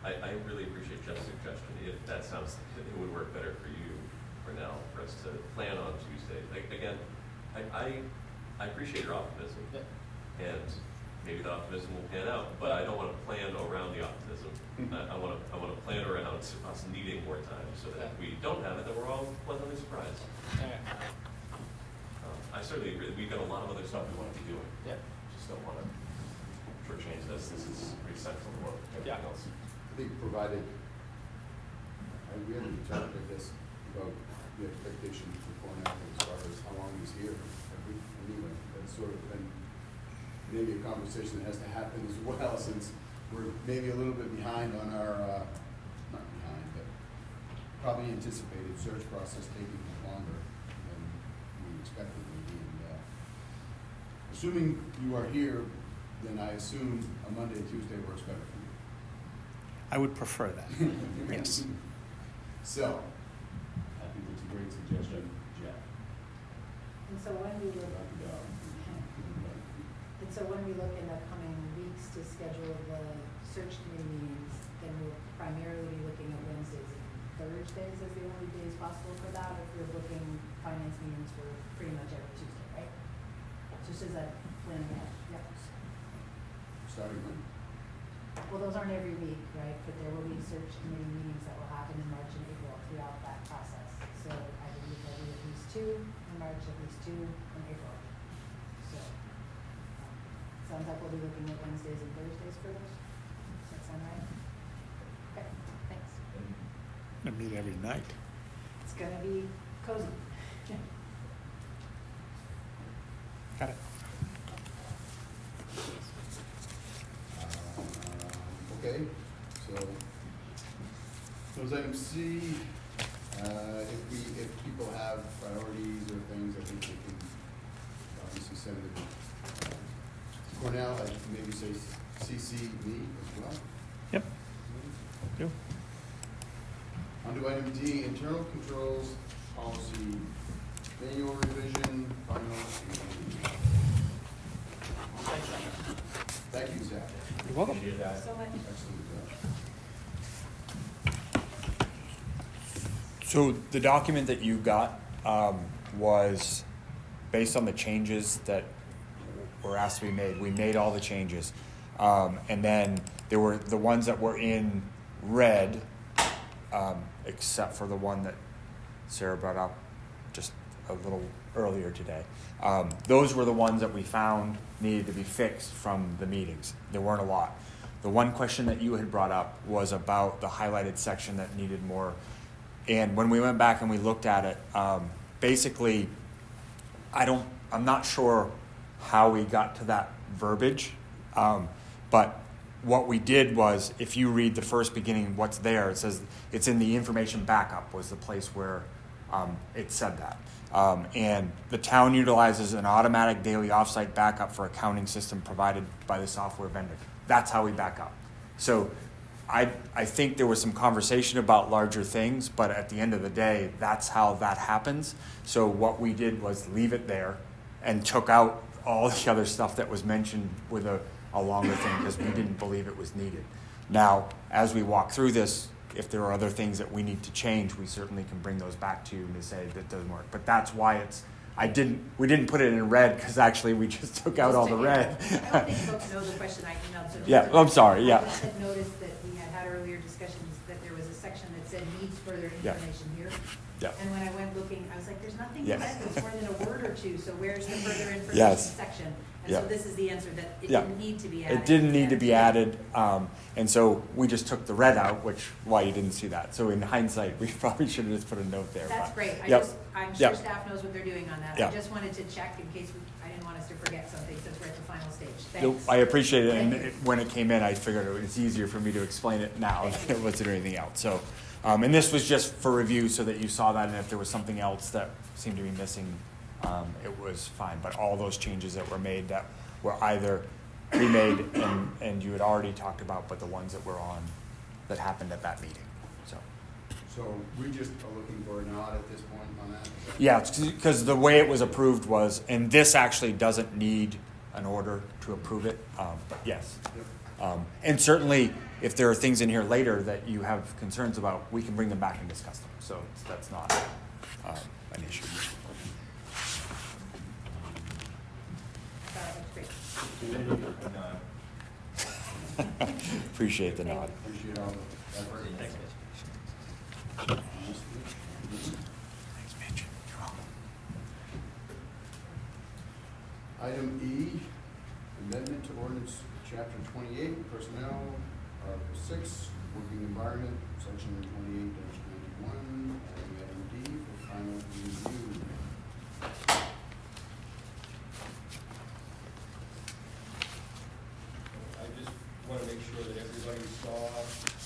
I really appreciate Jeff's suggestion. If that sounds like it would work better for you for now, for us to plan on Tuesday. Like, again, I appreciate your optimism, Yeah. and maybe the optimism will pan out, but I don't want to plan around the optimism. I want to plan around us needing more time, so that if we don't have it, then we're all pleasantly surprised. I certainly agree that we've got a lot of other stuff we want to be doing. Yeah. Just don't want to shortchange this. This is pretty central to what everything Yeah. else. I think provided, we haven't talked, I guess, about the expectations for Cornell as far as how long he's here. Anyway, that's sort of been maybe a conversation that has to happen as well, since we're maybe a little bit behind on our, not behind, but probably anticipated search process taking longer than we expected maybe. And assuming you are here, then I assume a Monday and Tuesday works better for you. I would prefer that. Yes. So, I think it's a great suggestion, Jeff. And so when we look, Dr. Dow. and so when we look in the coming weeks to schedule the search committee meetings, then we'll primarily be looking at Wednesdays and Thursdays as the only days possible for that, if we're booking finance meetings for pretty much every Tuesday, right? Just as a plan ahead, yeah. Starting when? Well, those aren't every week, right, but there will be search committee meetings that will happen in March and April throughout that process. So I believe there'll be at least 2 in March, at least 2 in April. So, sounds like we'll be looking at Wednesdays and Thursdays for those. Does that sound right? Okay, thanks. I meet every night. It's gonna be cozy. Got it. Okay, so those items C, if people have priorities or things, I think they can obviously send it to Cornell, I maybe say CC me as well. Yep. Do. On to item D, internal controls policy, manual revision, final. Thank you, Zach. You're welcome. Appreciate that. So much. Excellent job. So the document that you got was based on the changes that were asked to be made. We made all the changes. And then there were the ones that were in red, except for the one that Sarah brought up just a little earlier today. Those were the ones that we found needed to be fixed from the meetings. There weren't a lot. The one question that you had brought up was about the highlighted section that needed more. And when we went back and we looked at it, basically, I'm not sure how we got to that verbiage, but what we did was, if you read the first beginning, what's there, it says it's in the information backup was the place where it said that. And the town utilizes an automatic daily offsite backup for accounting system provided by the software vendor. That's how we back up. So I think there was some conversation about larger things, but at the end of the day, that's how that happens. So what we did was leave it there and took out all the other stuff that was mentioned with a longer thing because we didn't believe it was needed. Now, as we walk through this, if there are other things that we need to change, we certainly can bring those back to you and to say that doesn't work. But that's why we didn't put it in red because actually we just took out all the red. I don't think folks know the question I emailed. So Yeah, I'm sorry, yeah. I just had noticed that we had earlier discussions that there was a section that said needs further Yeah. information here. Yeah. And when I went looking, I was like, there's nothing Yeah. in red that's more than a word or two, so where's the further information Yes. section? And Yeah. so this is the answer, that it Yeah. didn't need to be added. It didn't need to be Yeah. added, and so we just took the red out, which why you didn't see that. So in hindsight, we probably should have just put a note there. That's but- great. Yep. I'm sure Yep. staff knows what they're doing on that. Yeah. I just wanted to check in case I didn't want us to forget something since we're at the final stage. Nope, Thanks. I appreciate it, and Thank you. when it came in, I figured it's easier for me to explain it now Thank than you. it was to do anything. anything else. So, and this was just for review so that you saw that, and if there was something else that seemed to be missing, it was fine. But all those changes that were made that were either pre-made and you had already talked about, but the ones that were on, that happened at that meeting, so. So we just are looking for a nod at this point on that? Yeah, because the way it was approved was, and this actually doesn't need an order to approve it, but yes. Yep. And certainly, if there are things in here later that you have concerns about, we can bring them back and discuss them. So that's not an issue. That looks great. Appreciate the nod. Appreciate all the effort. Thanks, Mitch. Thanks, Mitch. You're welcome. Item E, amendment to ordinance chapter 28, personnel, article 6, working environment, section 28-91, and item D for final review. I just want to make sure that everybody saw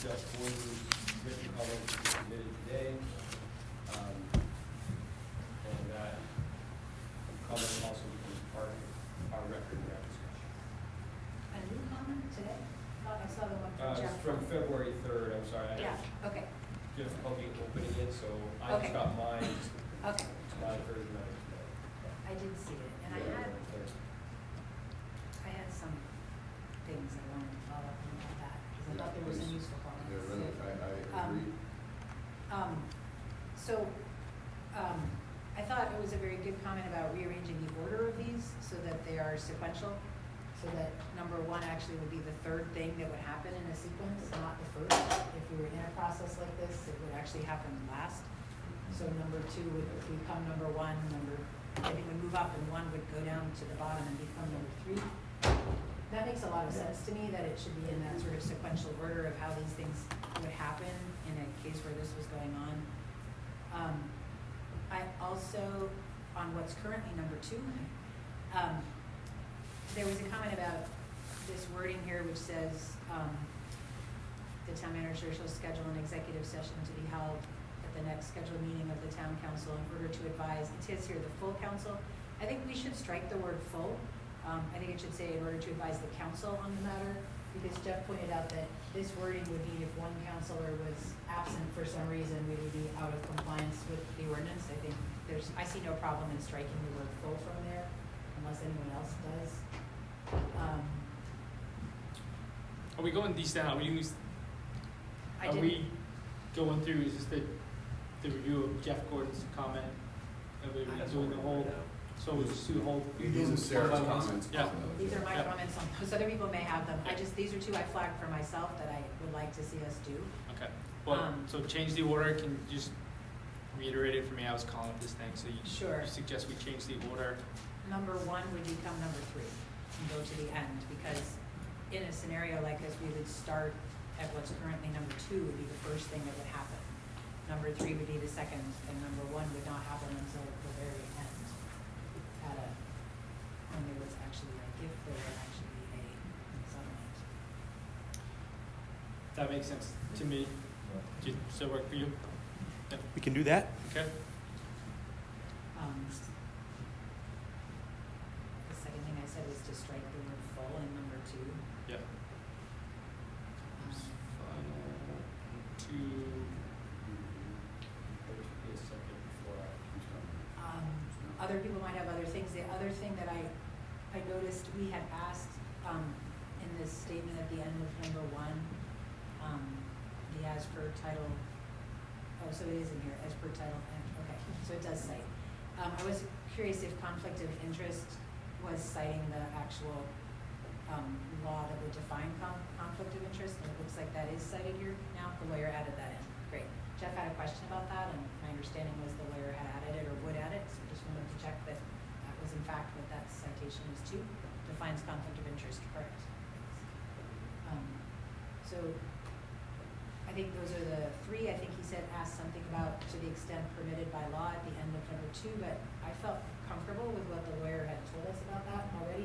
Jeff Gordon's written comments that were submitted today. And that comment also becomes part of our record of our discussion. A new comment today? Thought I saw the one from It's Jeff. from February 3rd, I'm sorry. I Yeah, had okay, difficulty opening it, so I Okay. just got mine, okay. it's my version of it today. I did see it, and I had some things I wanted to follow up on about that, because I thought there were some useful comments. Yeah, really, I Um, agree. So, I thought it was a very good comment about rearranging the order of these so that they are sequential, so that number 1 actually would be the third thing that would happen in a sequence, not the first. If we were in a process like this, it would actually happen last. So number 2 would become number 1, everything would move up, and 1 would go down to the bottom and become number 3. That makes a lot of sense to me, that it should be in that sort of sequential order of how these things would happen in a case where this was going on. I also, on what's currently number 2, there was a comment about this wording here which says, the town manager shall schedule an executive session to be held at the next scheduled meeting of the town council in order to advise, it says here the full council. I think we should strike the word full. I think it should say in order to advise the council on the matter, because Jeff pointed out that this wording would mean if one councilor was absent for some reason, we would be out of compliance with the ordinance. I think I see no problem in striking the word full from there, unless anyone else does. Are we going these down? I Are did. we going through, is this the review of Jeff Gordon's comment? Are we doing the whole, so we'll just do the whole? These are Sarah's one by one? comments. Yeah. These are my Yeah. comments on, because other people may have them. These are 2 I flagged for myself that I would like to see us do. Okay, well, so change the order, can you just reiterate it for me? I was calling this thing, so you Sure. you suggest we change the order? Number 1 would become number 3 and go to the end, because in a scenario like this, we would start at what's currently number 2 would be the first thing that would happen. Number 3 would be the second, and number 1 would not happen until the very end. When there was actually, if there were actually a settlement. That makes sense to me. Does that work for you? Yeah. We can do that. Okay. The second thing I said was to strike the word full in number 2. Yep. Final 2. There should be a second before Other people might have other things. The other thing that I noticed, we had asked, in this statement at the end of number 1, the as per title, so it is in here, as per title, okay, so it does cite. I was curious if conflict of interest was citing the actual, law that would define conflict of interest, and it looks like that is cited here now. The lawyer added that in. Great. Jeff had a question about that, and my understanding was the lawyer had added it or would add it, so just wanted to check that that was in fact what that citation is to. Defines conflict of interest, correct. So I think those are the 3. I think he said, ask something about to the extent permitted by law at the end of number 2, but I felt comfortable with what the lawyer had told us about that already.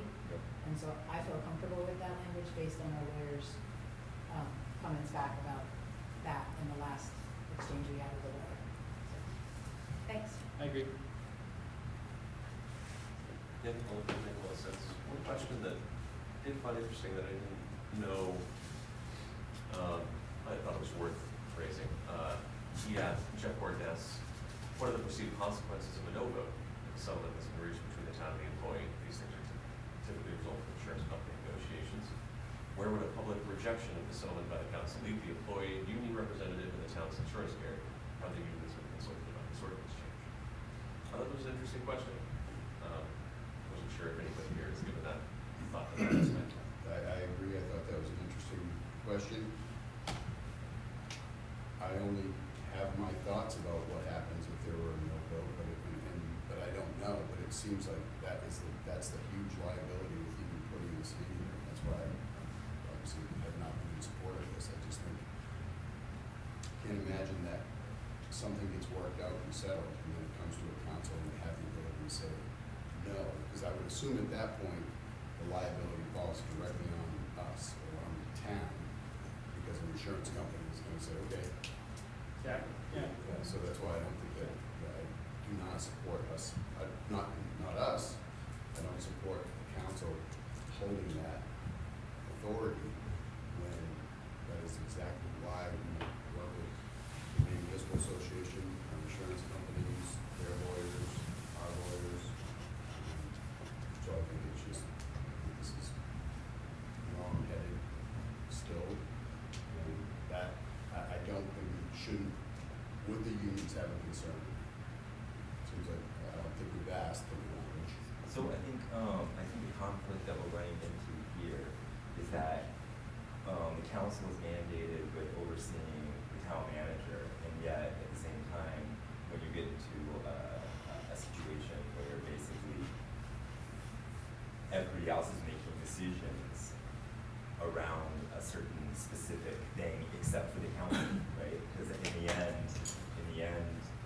And so I feel comfortable with that language based on our lawyer's comments back about that in the last exchange we had with the lawyer. So, thanks. I agree. Yeah, all of that makes a lot of sense. One question that I did find interesting that I didn't know, I thought it was worth raising. He asked, Jeff Gordon asks, what are the perceived consequences of a no vote if a settlement has been reached between the town and the employee? These things are typically result from insurance company negotiations. Where would a public rejection of the settlement by the council leave the employee, union representative, and the town's insurance carrier? Have the unions been consulted about this ordinance change? I thought it was an interesting question. Wasn't sure if anybody here has given that thought to that aspect. I agree, I thought that was an interesting question. I only have my thoughts about what happens if there were a no vote, but I don't know, but it seems like that's the huge liability with even putting this in here. That's why I obviously have not been in support of this. I just think, can't imagine that something gets worked out and settled, and then it comes to a council and they have the ability to say no, because I would assume at that point, the liability falls directly on us or on the town, because an insurance company is gonna say, okay. Exactly. Yeah. So that's why I don't think that I do not support us, not us, I don't support the council holding that authority when that is exactly why we work with the Maine Municipal Association, our insurance companies, their lawyers, our lawyers. So I think it's just, this is wrong-headed still, and that, I don't think we shouldn't, would the unions have a concern? Seems like, I don't think we've asked the language. So I think the conflict that we're running into here is that the council is mandated with overseeing the town manager, and yet at the same time, when you get into a situation where basically everybody else is making decisions around a certain specific thing except for the council, right? Because in the end,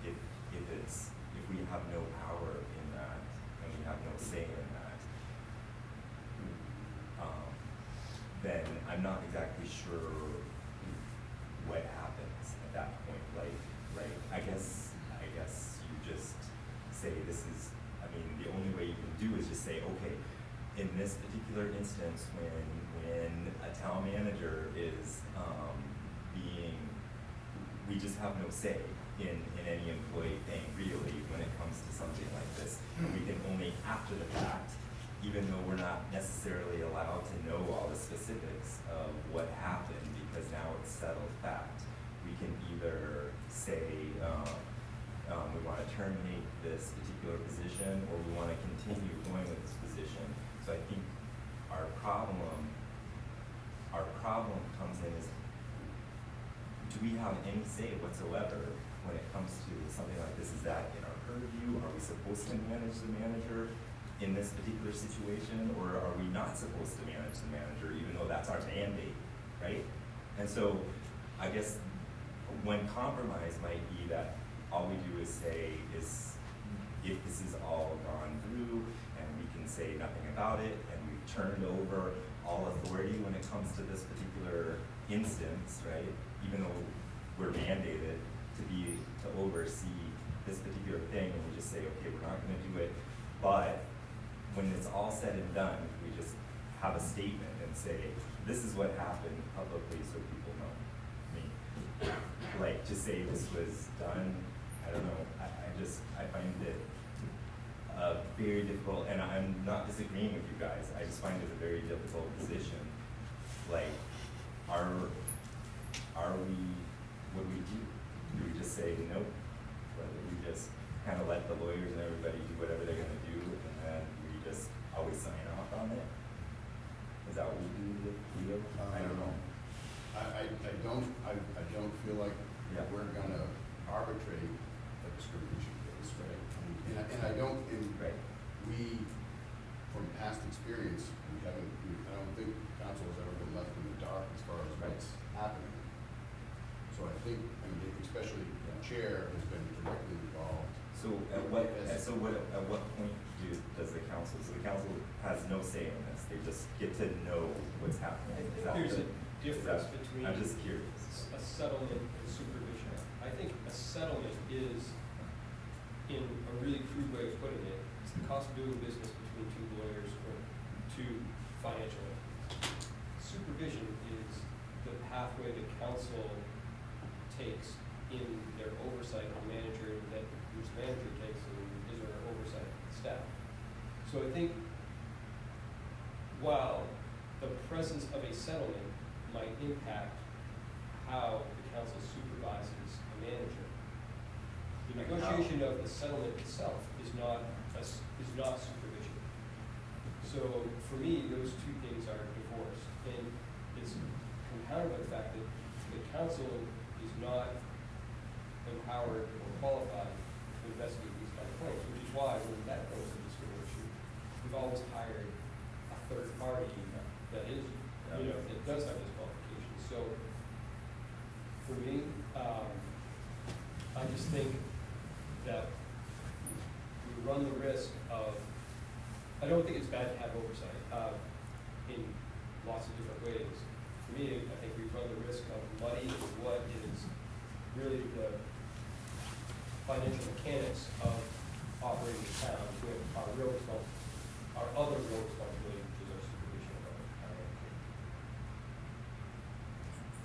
if we have no power in that and we have no say in that, then I'm not exactly sure what happens at that point. Like, right? I guess you just say this is. I mean, the only way you can do is just say, okay, in this particular instance, when a town manager is we just have no say in any employee thing really when it comes to something like this. And we can only after the fact, even though we're not necessarily allowed to know all the specifics of what happened because now it's settled fact, we can either say we want to terminate this particular position or we want to continue going with this position. So I think our problem comes in is, do we have any say whatsoever when it comes to something like this? Is that in our purview? Are we supposed to manage the manager in this particular situation, or are we not supposed to manage the manager even though that's our mandate, right? And so I guess one compromise might be that all we do is say is if this is all gone through and we can say nothing about it and we've turned over all authority when it comes to this particular instance, right? Even though we're mandated to oversee this particular thing, and we just say, okay, we're not going to do it. But when it's all said and done, we just have a statement and say, this is what happened publicly so people know. I mean, like to say this was done, I don't know. I find it very difficult, and I'm not disagreeing with you guys. I just find it a very difficult position. Like, what do we do? Do we just say nope? Or do we just kind of let the lawyers and everybody do whatever they're going to do, and then we just always sign off on it? Is that what we do? I don't know. I don't feel like we're gonna arbitrate a discrimination case, right? And I don't, right. We, from past experience, I don't think council has ever been left in the dark as far as what's happening. So I think, especially the chair has been directly involved. So at what point does the council? So the council has no say in this. They just get to know what's happening. Is that difference Exactly. between I'm just curious. a settlement and supervision. I think a settlement is, in a really crude way of putting it, it's the cost of doing business between two lawyers or two financial entities. Supervision is the pathway that council takes in their oversight of manager, that which the manager takes in his or her oversight of the staff. So I think while the presence of a settlement might impact how the council supervises a manager, the negotiation of the settlement itself is not supervision. So for me, those two things are divorced, and it's compounded by the fact that the council is not empowered or qualified to investigate these kind of claims, which is why when that goes to discrimination, we've always hired a third party that is, that does have those qualifications. So for me, I just think that we run the risk of, I don't think it's bad to have oversight in lots of different ways. For me, I think we run the risk of muddying what is really the financial mechanics of operating the town with our other real responsibility, which is our supervision of our manager.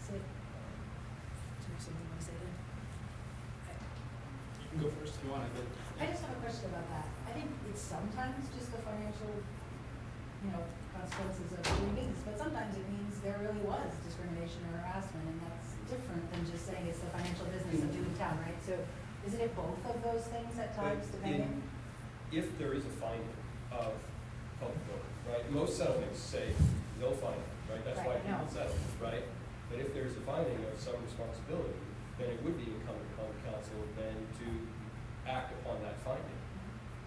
Sid, do you have something you want to say then? You can go first if you want to. I just have a question about that. I think it's sometimes just the financial, consequences of doing business, but sometimes it means there really was discrimination or harassment, and that's different than just saying it's the financial business of doing town, right? So isn't it both of those things at times, depending? If there is a finding of public good, right? Most settlements say no finding, right? That's why Right, people no. settle, right? But if there's a finding of some responsibility, then it would be incumbent upon the council then to act upon that finding.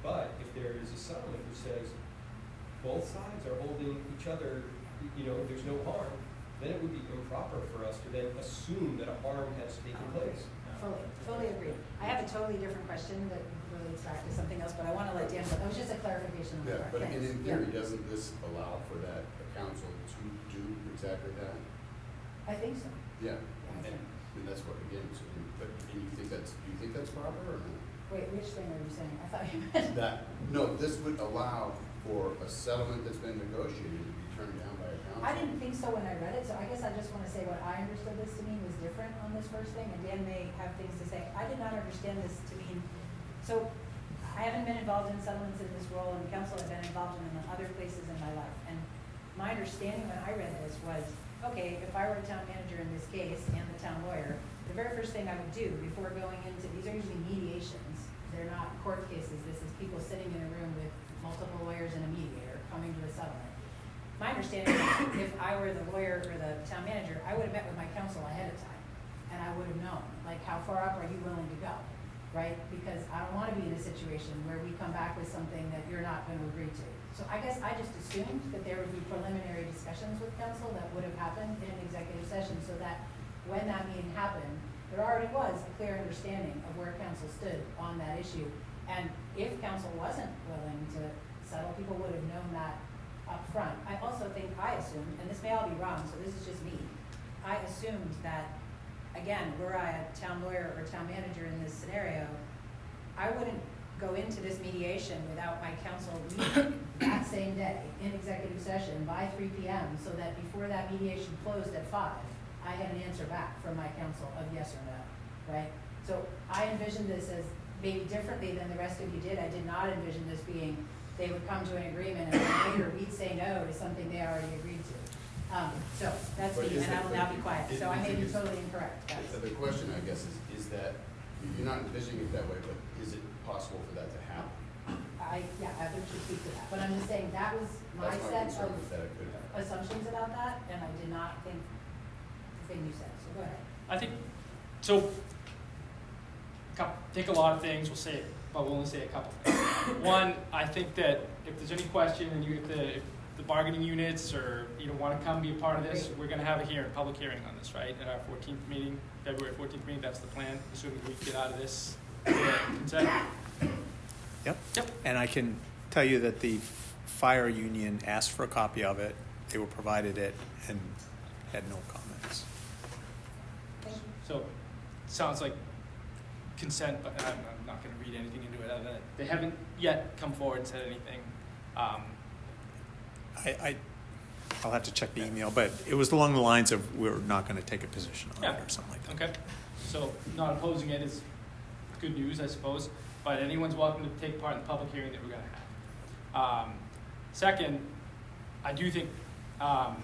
But if there is a settlement which says both sides are holding each other, there's no harm, then it would be improper for us to then assume that a harm has taken place. Fully agree. I have a totally different question that relates back to something else, but I want to let Dan, that was just a clarification on the Yeah, part. but Thanks. in Yeah. theory, doesn't this allow for that council to do exactly that? I think so. Yeah, I and, think. and that's what, again, so, do you think that's proper or not? Wait, which thing are you saying? I thought you meant. No, this would allow for a settlement that's been negotiated to be turned down by a council. I didn't think so when I read it, so I guess I just want to say what I understood this to mean was different on this first thing, and Dan may have things to say. I did not understand this to mean, so I haven't been involved in settlements in this role in the council. I've been involved in them in other places in my life, and my understanding when I read this was, okay, if I were a town manager in this case and the town lawyer, the very first thing I would do before going into, these are usually mediations, they're not court cases, this is people sitting in a room with multiple lawyers and a mediator coming to a settlement. My understanding is if I were the lawyer or the town manager, I would have met with my counsel ahead of time, and I would have known, like, how far up are you willing to go, right? Because I don't want to be in a situation where we come back with something that you're not going to agree to. So I guess I just assumed that there would be preliminary discussions with counsel that would have happened in an executive session, so that when that meeting happened, there already was a clear understanding of where counsel stood on that issue. And if counsel wasn't willing to settle, people would have known that up front. I also think I assumed, and this may all be wrong, so this is just me, I assumed that, again, were I a town lawyer or town manager in this scenario, I wouldn't go into this mediation without my counsel meeting that same day in executive session by 3 p.m. so that before that mediation closed at 5, I had an answer back from my counsel of yes or no, right? So I envisioned this as maybe differently than the rest of you did. I did not envision this being they would come to an agreement and then later we'd say no to something they already agreed to. So that's But me, is and I will it- now be quiet. So I is may it- be totally incorrect. That's- The question, I guess, is that, you're not envisioning it that way, but is it possible for that to happen? Evan should speak to that, but I'm just saying that was my That's my set concern, of is that it could happen. assumptions about that, and I did not think the thing you said, so go ahead. I think, so, take a lot of things, we'll say it, but we'll only say a couple things. One, I think that if there's any question and if the bargaining units or, want to come be a part of this, we're gonna have a hearing, public hearing on this, right? At our 14th meeting, February 14th meeting, that's the plan, assuming we get out of this. Consent. Yep. Yep. And I can tell you that the fire union asked for a copy of it. They were provided it, and had no comments. Thank you. So, sounds like consent, but I'm not gonna read anything into it other than, they haven't yet come forward and said anything. I'll have to check the email, but it was along the lines of we're not going to take a position on it Yeah. or something like that. Okay, so not opposing it is good news, I suppose, but anyone's welcome to take part in the public hearing that we're gonna have. Second, I do think, I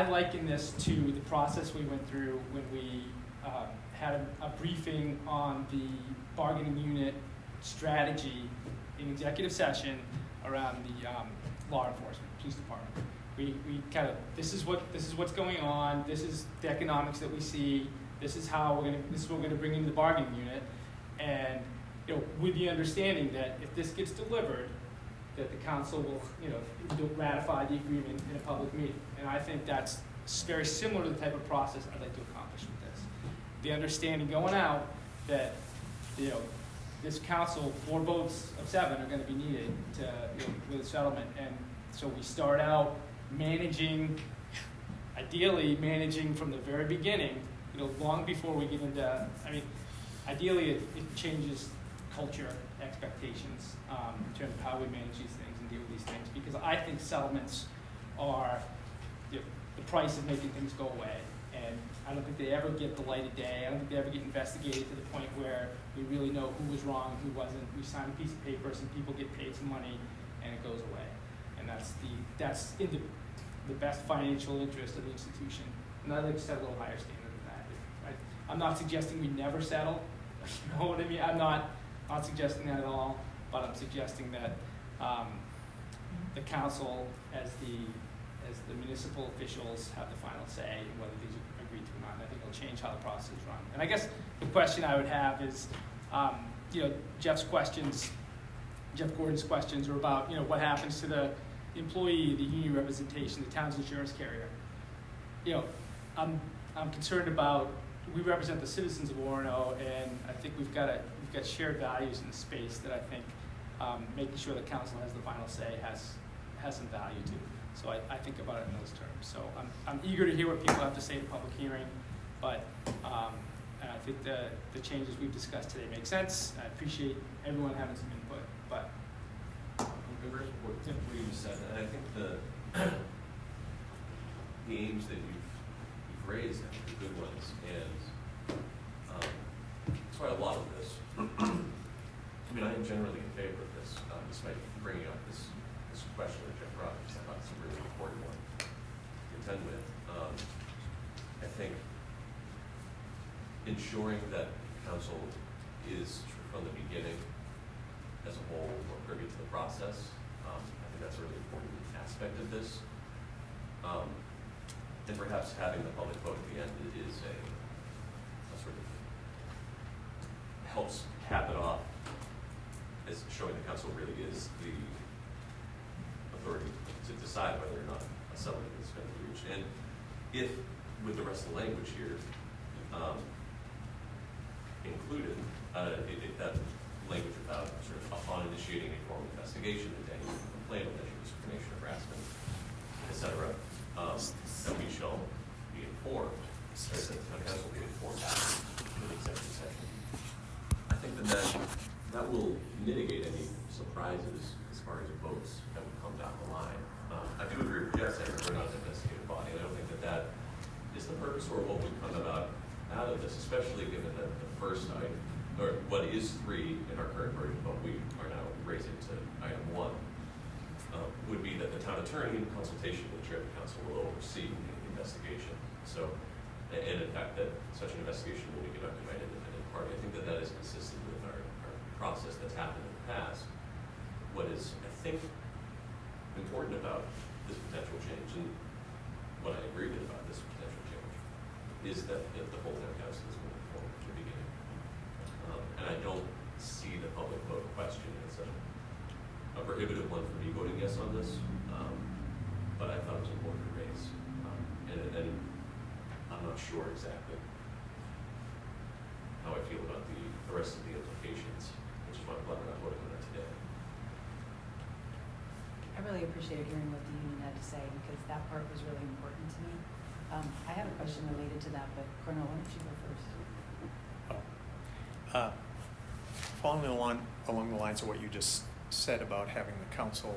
liken this to the process we went through when we had a briefing on the bargaining unit strategy in executive session around the law enforcement, police department. We kind of, this is what's going on, this is the economics that we see, this is what we're gonna bring into the bargaining unit, and, you know, with the understanding that if this gets delivered, that the council will, you know, ratify the agreement in a public meeting. And I think that's very similar to the type of process I'd like to accomplish with this. The understanding going out that, you know, this council, 4 votes of 7 are gonna be needed to, you know, with a settlement. And so we start out ideally managing from the very beginning, you know, long before we get into, I mean, ideally it changes culture, expectations, in terms of how we manage these things and deal with these things, because I think settlements are, you know, the price of making things go away. And I don't think they ever get the light of day. I don't think they ever get investigated to the point where we really know who was wrong and who wasn't. We sign a piece of paper, some people get paid some money, and it goes away. And that's in the best financial interest of the institution. And I'd like to set a little higher standard than that. I'm not suggesting we never settle. You know what I mean? I'm not suggesting that at all. But I'm suggesting that the council, as the municipal officials, have the final say in whether these are agreed to or not. And I think it'll change how the process is run. And I guess the question I would have is, you know, Jeff Gordon's questions are about, you know, what happens to the employee, the union representation, the town's insurance carrier. You know, I'm concerned about, we represent the citizens of Orono, and I think we've got shared values in the space that I think making sure the council has the final say has some value to. So I think about it in those terms. So I'm eager to hear what people have to say at the public hearing, but and I think the changes we've discussed today make sense. I appreciate everyone having some input, but What you just said, and I think the aims that you've raised are good ones, and that's why a lot of this, I mean, I am generally in favor of this, despite bringing up this question that Jeff brought, because I thought it's a really important one to contend with. I think ensuring that council is, from the beginning, as a whole, more privy to the process. I think that's a really important aspect of this. And perhaps having the public vote at the end is a sort of helps cap it off as showing the council really is the authority to decide whether or not a settlement is going to be reached. And if, with the rest of the language here, included, if that language about sort of upon initiating a formal investigation into any complaint, alleged discrimination, harassment, etc., that we shall be informed, or that the town council will be informed after the executive session. I think that will mitigate any surprises as far as votes that would come down the line. I do agree with Jeff saying we're not an investigative body, and I don't think that is the purpose or what would come about of this, especially given that the first item, or what is 3 in our current version, but we are now raising to item 1, would be that the town attorney, in consultation with the chair of the council, will oversee the investigation. So, and in fact, that such an investigation will be conducted by an independent party. I think that is consistent with our process that's happened in the past. What is, I think, important about this potential change, and what I agree with about this potential change, is that the whole town council is moving forward from the beginning. And I don't see the public vote question as a prohibitive one for me voting yes on this, but I thought it was important to raise. And I'm not sure exactly how I feel about the rest of the implications, which is why I'm glad we're not voting on that today. I really appreciated hearing what the union had to say, because that part was really important to me. I have a question related to that, but Cornell, why don't you go first? Following along the lines of what you just said about having the council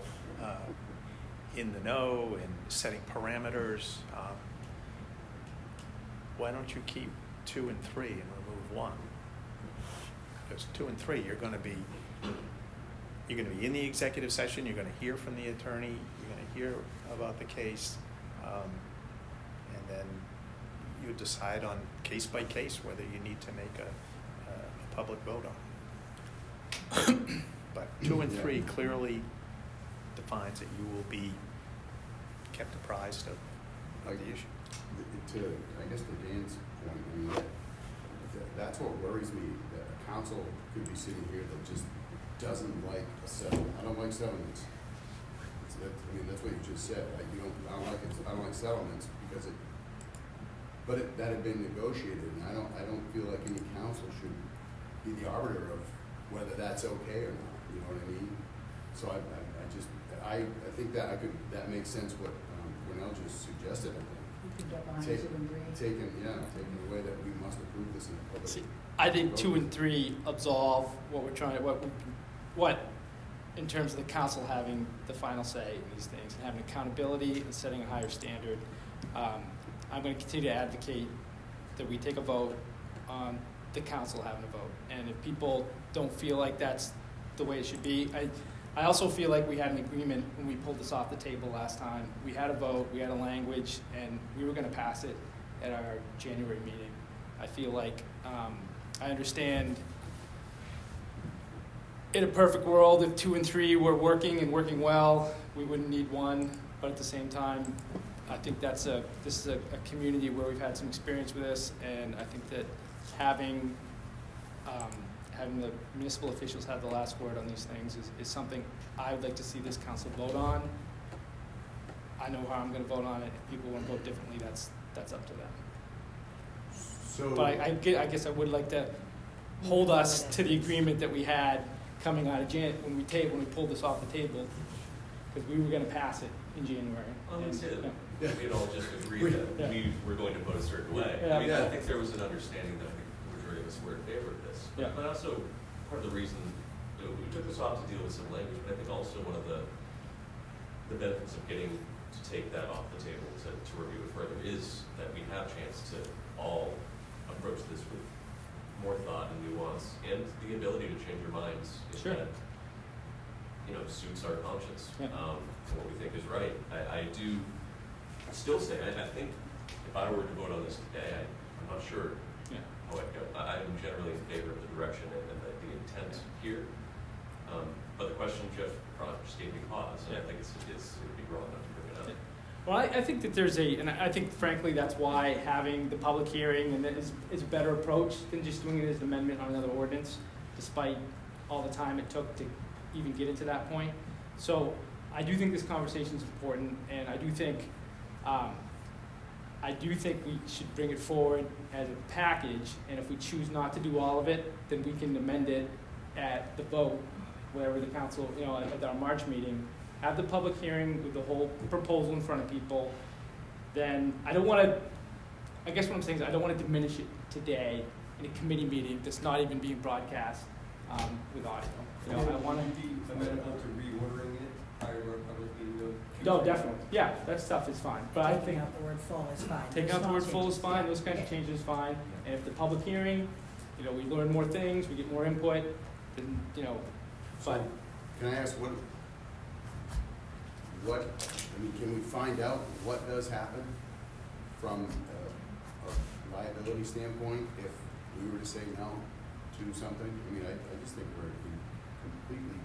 in the know and setting parameters, why don't you keep 2 and 3 and remove 1? Because 2 and 3, you're going to be in the executive session. You're going to hear from the attorney. You're going to hear about the case, and then you decide on case by case whether you need to make a public vote on it. But 2 and 3 clearly defines that you will be kept apprised of the issue. I guess to Dan's point, I mean, that's what worries me, that a council could be sitting here that just doesn't like a settlement. I don't like settlements. That's what you just said. I don't like settlements because that had been negotiated, and I don't feel like any council should be the arbiter of whether that's okay or not. You know what I mean? So I think that makes sense what Cornell just suggested. I think. You could get behind 2 and 3. Taking away that we must approve this in a public. See, I think 2 and 3 absolve what we're trying to, what in terms of the council having the final say in these things and having accountability and setting a higher standard. I'm going to continue to advocate that we take a vote on the council having a vote. And if people don't feel like that's the way it should be, I also feel like we had an agreement when we pulled this off the table last time. We had a vote, we had a language, and we were going to pass it at our January meeting. I feel like I understand in a perfect world, if 2 and 3 were working and working well, we wouldn't need 1. But at the same time, I think this is a community where we've had some experience with this, and I think that having the municipal officials have the last word on these things is something I would like to see this council vote on. I know how I'm going to vote on it. If people want to vote differently, that's up to them. So, But I guess I would like to hold us to the agreement that we had coming out of when we pulled this off the table, because we were going to pass it in January. I would say that Yeah. we had all just agreed that Yeah. we were going to vote a certain way. Yeah. I mean, Yeah. I think there was an understanding that I think the majority of us were in favor of this. Yeah. But also, part of the reason we took this off to deal with some language, but I think also one of the benefits of getting to take that off the table to review it further is that we have a chance to all approach this with more thought and nuance and the ability to change your minds if Sure. that suits our conscience, Yeah. what we think is right. I do still say, I think if I were to vote on this today, I'm not sure Yeah. how I'd go. I'm generally in favor of the direction and the intent here. But the question Jeff just gave me pause, and I think it would be wrong not to bring it up. Well, I think that and I think frankly that's why having the public hearing and that is a better approach than just doing it as an amendment on another ordinance, despite all the time it took to even get it to that point. So I do think this conversation is important, and I do think we should bring it forward as a package, and if we choose not to do all of it, then we can amend it at the vote, wherever the council, at our March meeting, have the public hearing with the whole proposal in front of people. Then I guess what I'm saying is I don't want to diminish it today in a committee meeting that's not even being broadcast with audio. I want Would you be amenable to reordering it prior to our public meeting? No, definitely. Yeah, that stuff is fine. But I Taking think out the word full is fine. taking out the Small word full is changes, fine, yeah. those kinds of changes is fine. And if the public hearing, we learn more things, we get more input, then, but. can I ask can we find out what does happen from a liability standpoint if we were to say no to something? I mean, I just think we're completely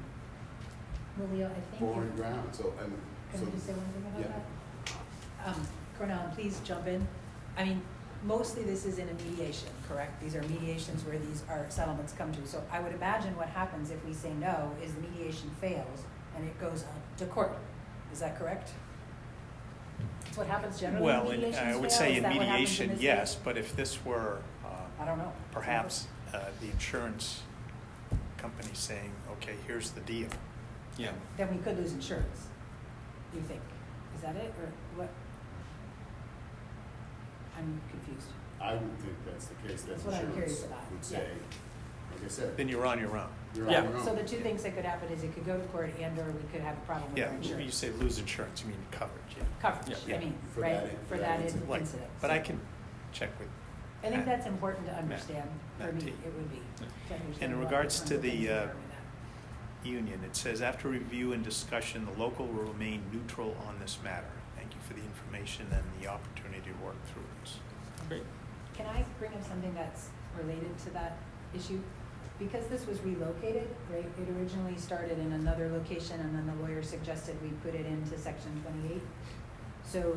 Well, Leo, I think. foreign ground, so, Can I just say one thing about Yeah. that? Cornell, please jump in. I mean, mostly this is in a mediation, correct? These are mediations where these are settlements come to. So I would imagine what happens if we say no is the mediation fails and it goes up to court. Is that correct? That's what happens generally Well, when mediations I would fail? say Is in that what happens mediation, this yes, case? but if this were I don't know. perhaps the insurance company saying, okay, here's the deal. Yeah. Then we could lose insurance, you think? Is that it, or what? I'm confused. I would think that's the case, that That's what I'm curious insurance about, would yeah. say, like I said, Then you're on your own. you're Yeah. on your own. So the two things that could happen is it could go to court and or we could have a problem with Yeah, our when you insurance. say lose insurance, you mean coverage, yeah. Coverage, Yeah. I mean, For right, that- for that that incident. Like, incident. but I can check with. I think Matt. that's important to understand, for Matt me, T. it would be, to understand In what regards some to of the things the, that are in that. Union, it says, after review and discussion, the local will remain neutral on this matter. Thank you for the information and the opportunity to work through this. Great. Can I bring up something that's related to that issue? Because this was relocated, right, it originally started in another location and then the lawyer suggested we put it into section 28. So,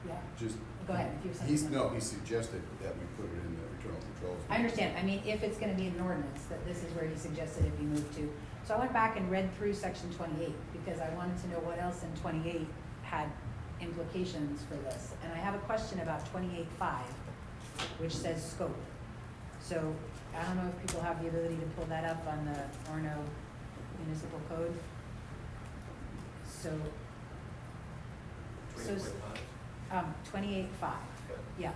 yeah, Just. go ahead, if you have something. He suggested that we put it in the internal controls. I understand, I mean, if it's gonna be an ordinance, that this is where he suggested it be moved to. So I went back and read through section 28, because I wanted to know what else in 28 had implications for this. And I have a question about 28.5, which says scope. So I don't know if people have the ability to pull that up on the Orono municipal code. So, 28.5, yeah.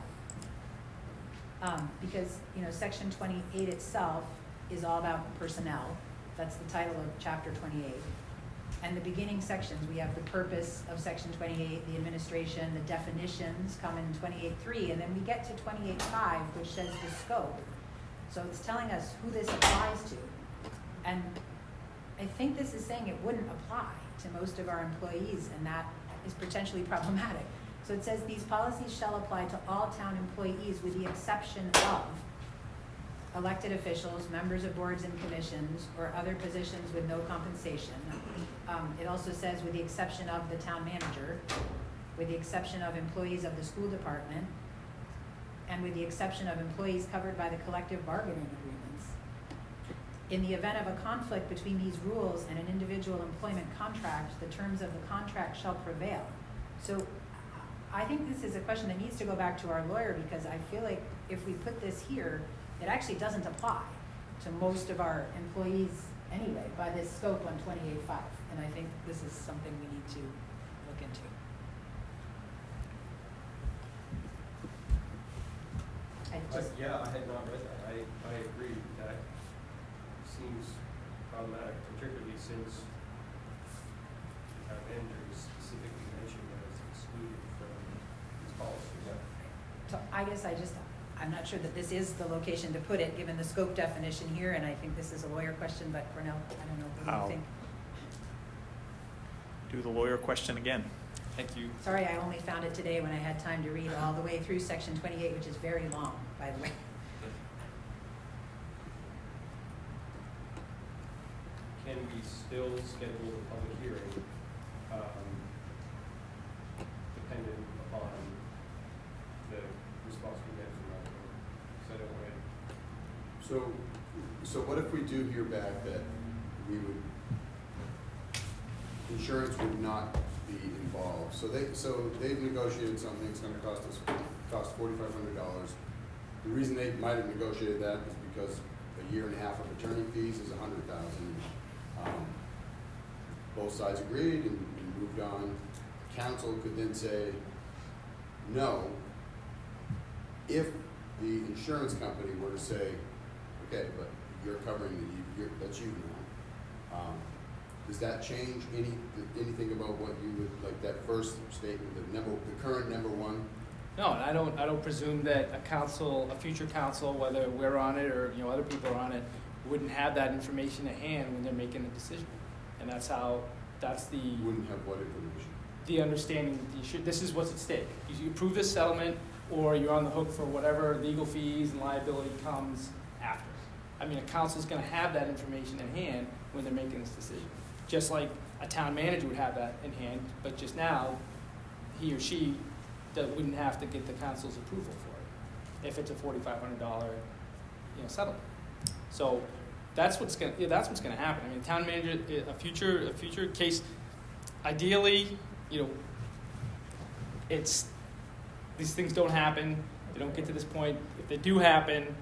Because, section 28 itself is all about personnel. That's the title of chapter 28. And the beginning sections, we have the purpose of section 28, the administration, the definitions come in 28.3, and then we get to 28.5, which says the scope. So it's telling us who this applies to. And I think this is saying it wouldn't apply to most of our employees, and that is potentially problematic. So it says these policies shall apply to all town employees with the exception of elected officials, members of boards and commissions, or other positions with no compensation. It also says with the exception of the town manager, with the exception of employees of the school department, and with the exception of employees covered by the collective bargaining agreements. In the event of a conflict between these rules and an individual employment contract, the terms of the contract shall prevail. So I think this is a question that needs to go back to our lawyer, because I feel like if we put this here, it actually doesn't apply to most of our employees anyway by this scope on 28.5. And I think this is something we need to look into. Yeah, I had not read that. I agree. That seems problematic, particularly since our manager is specifically mentioned as excluded from these policies. So I guess I'm not sure that this is the location to put it, given the scope definition here, and I think this is a lawyer question, but Cornell, I don't know, what do you I'll think? do the lawyer question again. Thank you. Sorry, I only found it today when I had time to read all the way through section 28, which is very long, by the way. Can we still schedule a public hearing, dependent upon the response we get from our board? So that way, So what if we do hear back that insurance would not be involved? So they've negotiated something, it's gonna cost $4,500. The reason they might have negotiated that is because a year and a half of attorney fees is $100,000. Both sides agreed and moved on. Council could then say, no, if the insurance company were to say, okay, but you're covering that's you now. Does that change anything about what you would, like that first statement, the current number one? No, and I don't presume that a future council, whether we're on it or, other people are on it, wouldn't have that information at hand when they're making a decision. And that's the Wouldn't have what information? the understanding that this is what's at stake. You approve this settlement, or you're on the hook for whatever legal fees and liability comes after. I mean, a council's gonna have that information in hand when they're making this decision. Just like a town manager would have that in hand, but just now, he or she wouldn't have to get the council's approval for it, if it's a $4,500, settlement. So that's what's gonna happen. I mean, town manager, a future case, ideally, these things don't happen. They don't get to this point. If they do happen,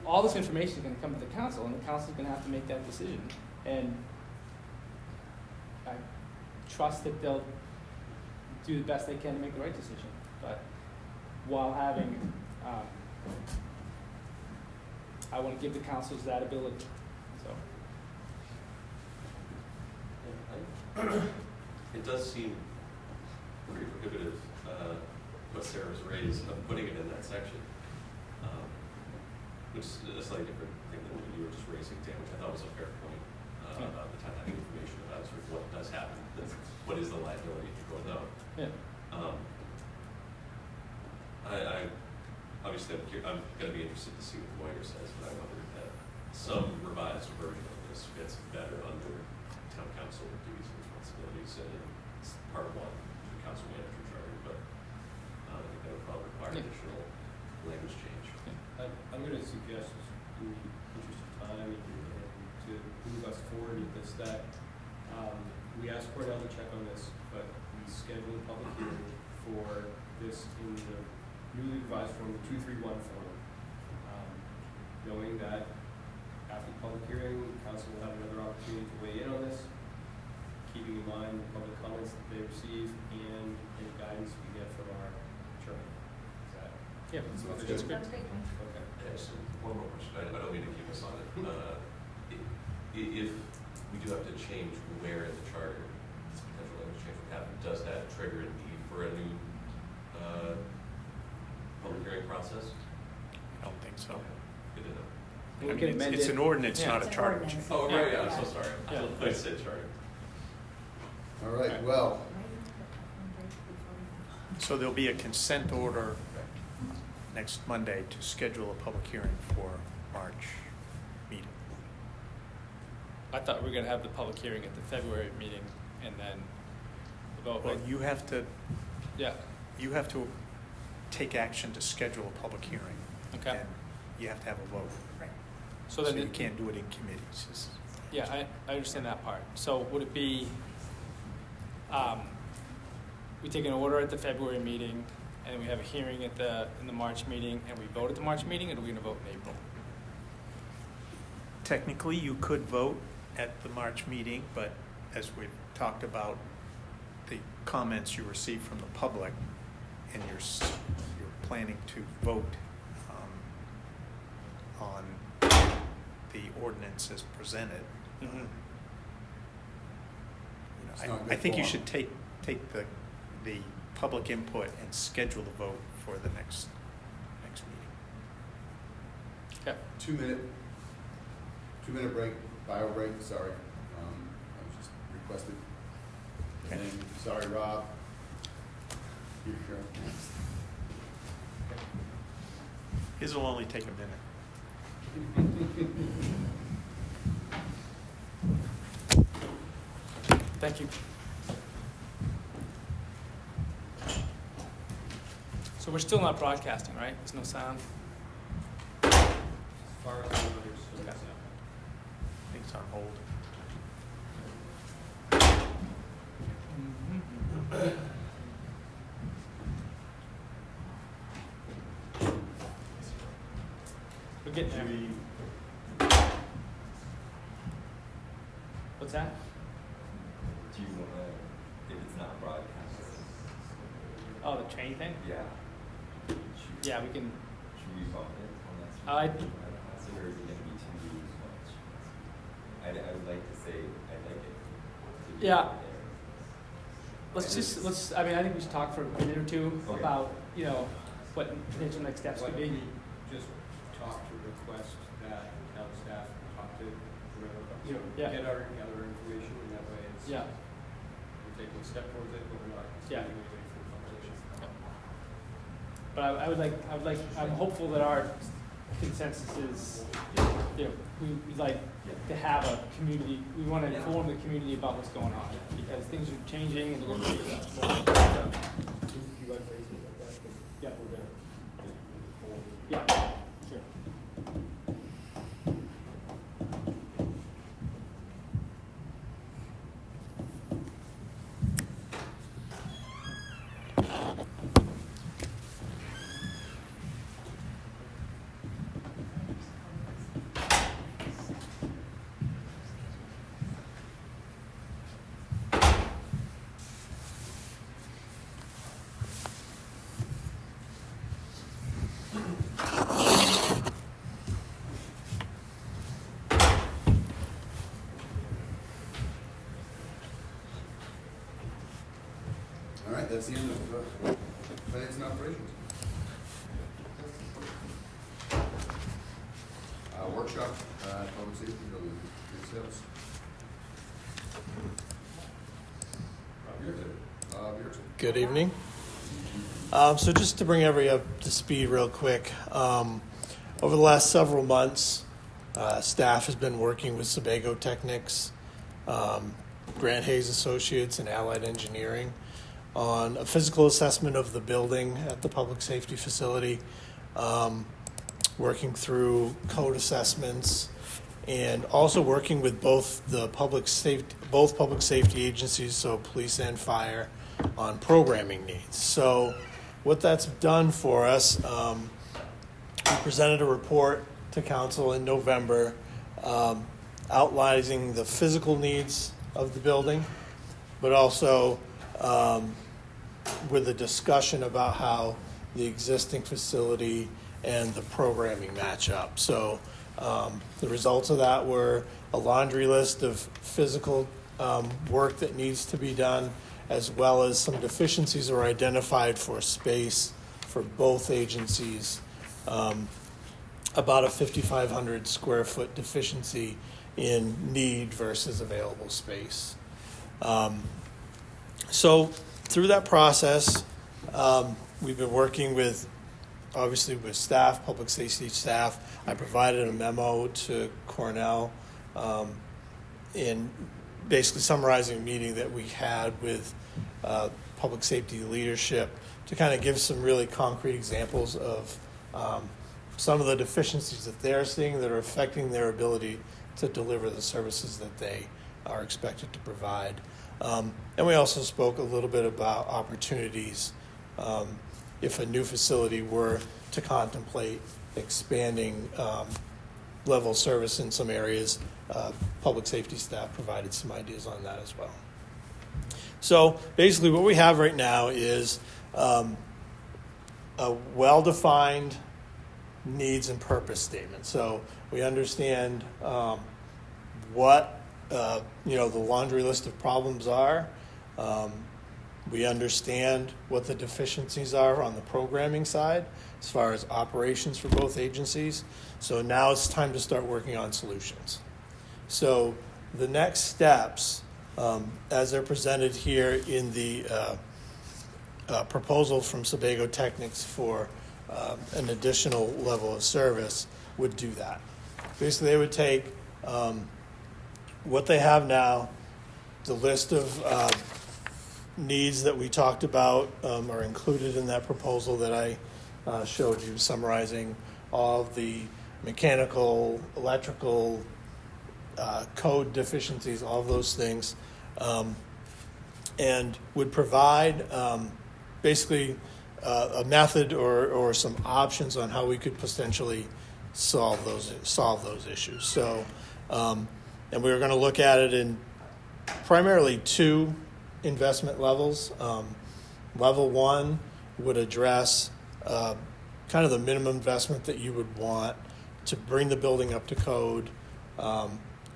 all this information is going to come to the council, and the council is going to have to make that decision. And I trust that they'll do the best they can to make the right decision. But while having, I want to give the councils that ability, so. It does seem pretty prohibitive, what Sarah's raised of putting it in that section. Which is a slightly different thing than what you were just raising, Dan, which I thought was a fair point, about the time having information about sort of what does happen, what is the liability if you go no. Yeah. I obviously I'm going to be interested to see what the lawyer says, but I wonder that some revised version of this fits better under town council duties and responsibilities, and it's part one, the council manager charter, but I think that would probably require additional language change. I'm going to suggest, in the interest of time and to move us forward with this, that we ask Cornell to check on this, but we schedule a public hearing for this in the newly revised form, the 231 form, knowing that after the public hearing, the council will have another opportunity to weigh in on this, keeping in mind the public comments that they receive and any guidance we get from our attorney. Is that? Yeah, Sounds that's good. good. Sounds great. Okay. Just one more question. I don't mean to keep us on it. If we do have to change where in the charter this potential language change would happen, does that trigger a need for a new public hearing process? I don't think so. Good to know. We I can mean, amend it's it. an ordinance, Yeah. not a It's an charter ordinance. change. Oh, right, yeah, I'm so sorry. Yeah. I said charter. All right, well, So there'll be a consent order next Monday to schedule a public hearing for March meeting. I thought we were gonna have the public hearing at the February meeting and then the vote. Well, you have to Yeah, take action to schedule a public hearing. okay. And you have to have a vote. So So then, you can't do it in committees. yeah, I understand that part. So would it be, we take an order at the February meeting and we have a hearing in the March meeting and we vote at the March meeting, or are we gonna vote in April? Technically, you could vote at the March meeting, but as we've talked about, the comments you received from the public, and you're planning to vote on the ordinance as presented. Mhm. It's You not know, good I think you form. should take the public input and schedule the vote for the next meeting. Okay. 2-minute break, bio break, sorry. I was just requested. Okay. And sorry, Rob. You're sure? His will only take a minute. Thank you. So we're still not broadcasting, right? There's no sound? As far as I know, there's still Okay. I think it's on hold. We're getting there. What's that? Do you wanna, if it's not broadcast, Oh, the train thing? yeah. Yeah, we can, Should we bump it on that? I- Or is it gonna be too much? I would like to say, I like it. to be Yeah. there. I mean, I think we should talk for a minute or two Okay. about, what potential next steps Why could don't be. we just talk to request that town staff talk to whoever, Yeah. get our information, and that way it's, Yeah, we're taking a step towards it, but we're not Yeah. standing away from the conversation. but I'm hopeful that our consensus is, we'd like to have a community, we want to inform the community about what's going on, because things are changing and they're going to be Yeah, we're good. Yeah, sure. All right, that's the end of finance and operations. Workshop, public safety building, sales. Good evening. So just to bring everybody up to speed real quick, over the last several months, staff has been working with Sebago Technics, Grant Hayes Associates, and Allied Engineering on a physical assessment of the building at the public safety facility, working through code assessments, and also working with both public safety agencies, so police and fire, on programming needs. So what that's done for us, we presented a report to council in November outlining the physical needs of the building, but also with a discussion about how the existing facility and the programming match up. So the results of that were a laundry list of physical work that needs to be done, as well as some deficiencies are identified for space for both agencies. About a 5,500 square foot deficiency in need versus available space. So through that process, we've been working with staff, public safety staff. I provided a memo to Cornell in basically summarizing a meeting that we had with public safety leadership to kind of give some really concrete examples of some of the deficiencies that they're seeing that are affecting their ability to deliver the services that they are expected to provide. And we also spoke a little bit about opportunities if a new facility were to contemplate expanding level of service in some areas. Public safety staff provided some ideas on that as well. So basically what we have right now is a well-defined needs and purpose statement. So we understand what the laundry list of problems are. We understand what the deficiencies are on the programming side as far as operations for both agencies. So now it's time to start working on solutions. So the next steps, as they're presented here in the proposal from Sebago Technics for an additional level of service, would do that. Basically, they would take what they have now, the list of needs that we talked about are included in that proposal that I showed you, summarizing all of the mechanical, electrical, code deficiencies, all of those things, and would provide basically a method or some options on how we could potentially solve those issues. So, and we were going to look at it in primarily two investment levels. Level one would address kind of the minimum investment that you would want to bring the building up to code,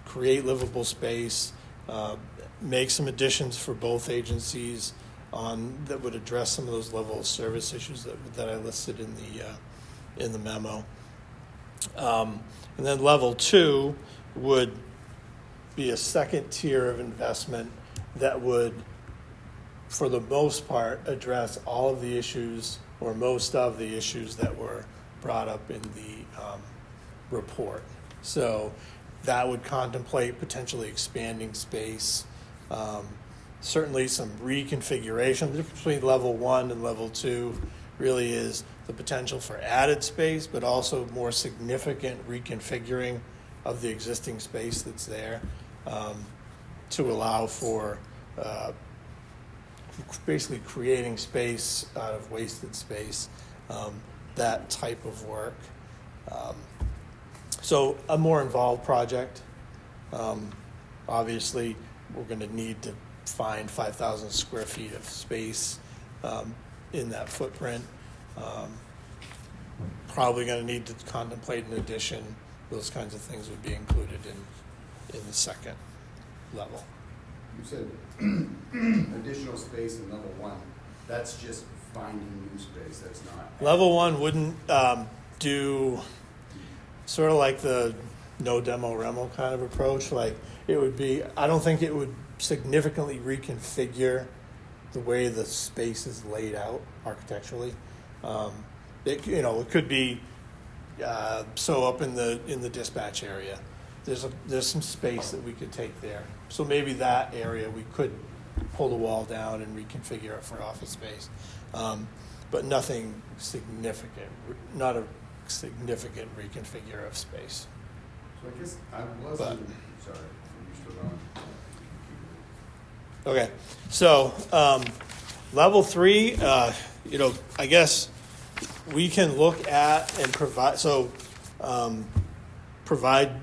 create livable space, make some additions for both agencies that would address some of those level of service issues that I listed in the memo. And then level two would be a second tier of investment that would, for the most part, address all of the issues or most of the issues that were brought up in the report. So that would contemplate potentially expanding space, certainly some reconfiguration. The difference between level one and level two really is the potential for added space, but also more significant reconfiguring of the existing space that's there to allow for basically creating space out of wasted space, that type of work. So a more involved project. Obviously, we're going to need to find 5,000 square feet of space in that footprint. Probably going to need to contemplate an addition. Those kinds of things would be included in the second level. You said additional space in level one. That's just finding new space, that's not. Level one wouldn't do sort of like the no demo remo kind of approach. Like it would be, I don't think it would significantly reconfigure the way the space is laid out architecturally. It could be so up in the dispatch area, there's some space that we could take there. So maybe that area we could pull the wall down and reconfigure it for office space, but nothing significant, not a significant reconfigure of space. So I guess I wasn't, sorry, you still on. Okay, so level three, I guess we can look at and provide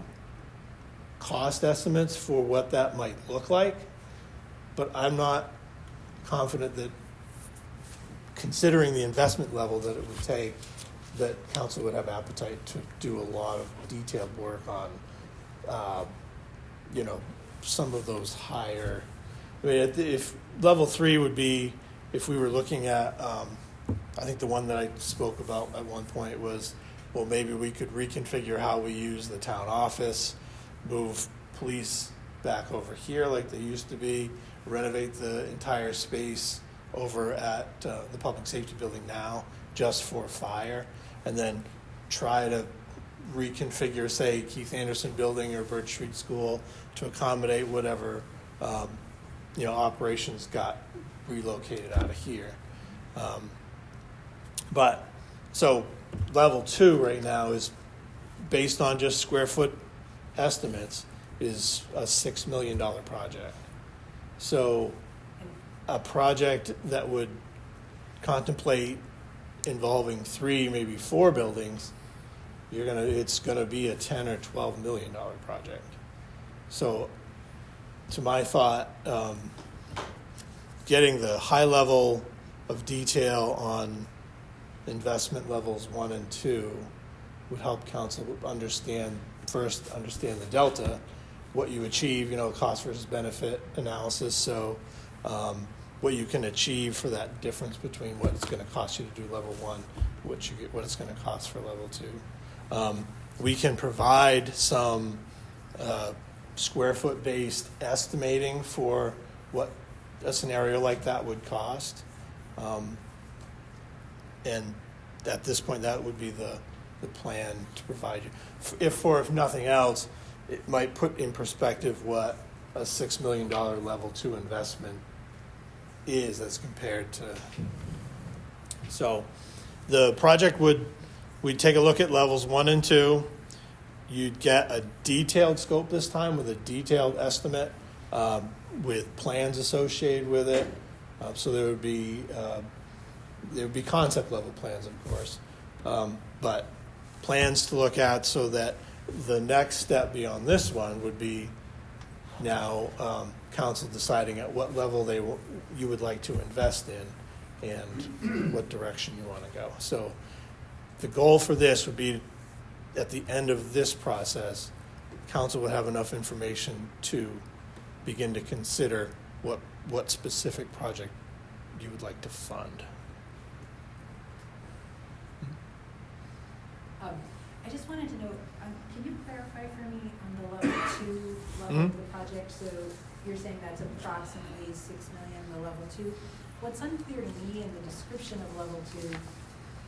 cost estimates for what that might look like, but I'm not confident that, considering the investment level that it would take, that council would have appetite to do a lot of detailed work on, some of those higher. I mean, if level three would be, if we were looking at, I think the one that I spoke about at one point was, well, maybe we could reconfigure how we use the town office, move police back over here like they used to be, renovate the entire space over at the public safety building now just for fire, and then try to reconfigure, say, Keith Anderson building or Birch Street School to accommodate whatever operations got relocated out of here. But so level two right now is based on just square foot estimates is a $6 million project. So a project that would contemplate involving 3, maybe 4 buildings, it's gonna be a $10 or $12 million project. So to my thought, getting the high level of detail on investment levels 1 and 2 would help council understand the delta, what you achieve, cost versus benefit analysis. So what you can achieve for that difference between what it's going to cost you to do level 1, what it's going to cost for level 2. We can provide some square foot based estimating for what a scenario like that would cost. And at this point, that would be the plan to provide you. If nothing else, it might put in perspective what a $6 million level 2 investment is as compared to. So the project we'd take a look at levels 1 and 2. You'd get a detailed scope this time with a detailed estimate with plans associated with it. So there would be concept level plans, of course, but plans to look at, so that the next step beyond this one would be now council deciding at what level you would like to invest in and what direction you want to go. So the goal for this would be, at the end of this process, council would have enough information to begin to consider what specific project you would like to fund. I just wanted to know, can you clarify for me on the level 2 level of the project? So you're saying that's approximately $6 million, the level 2. What's unclear to me in the description of level 2,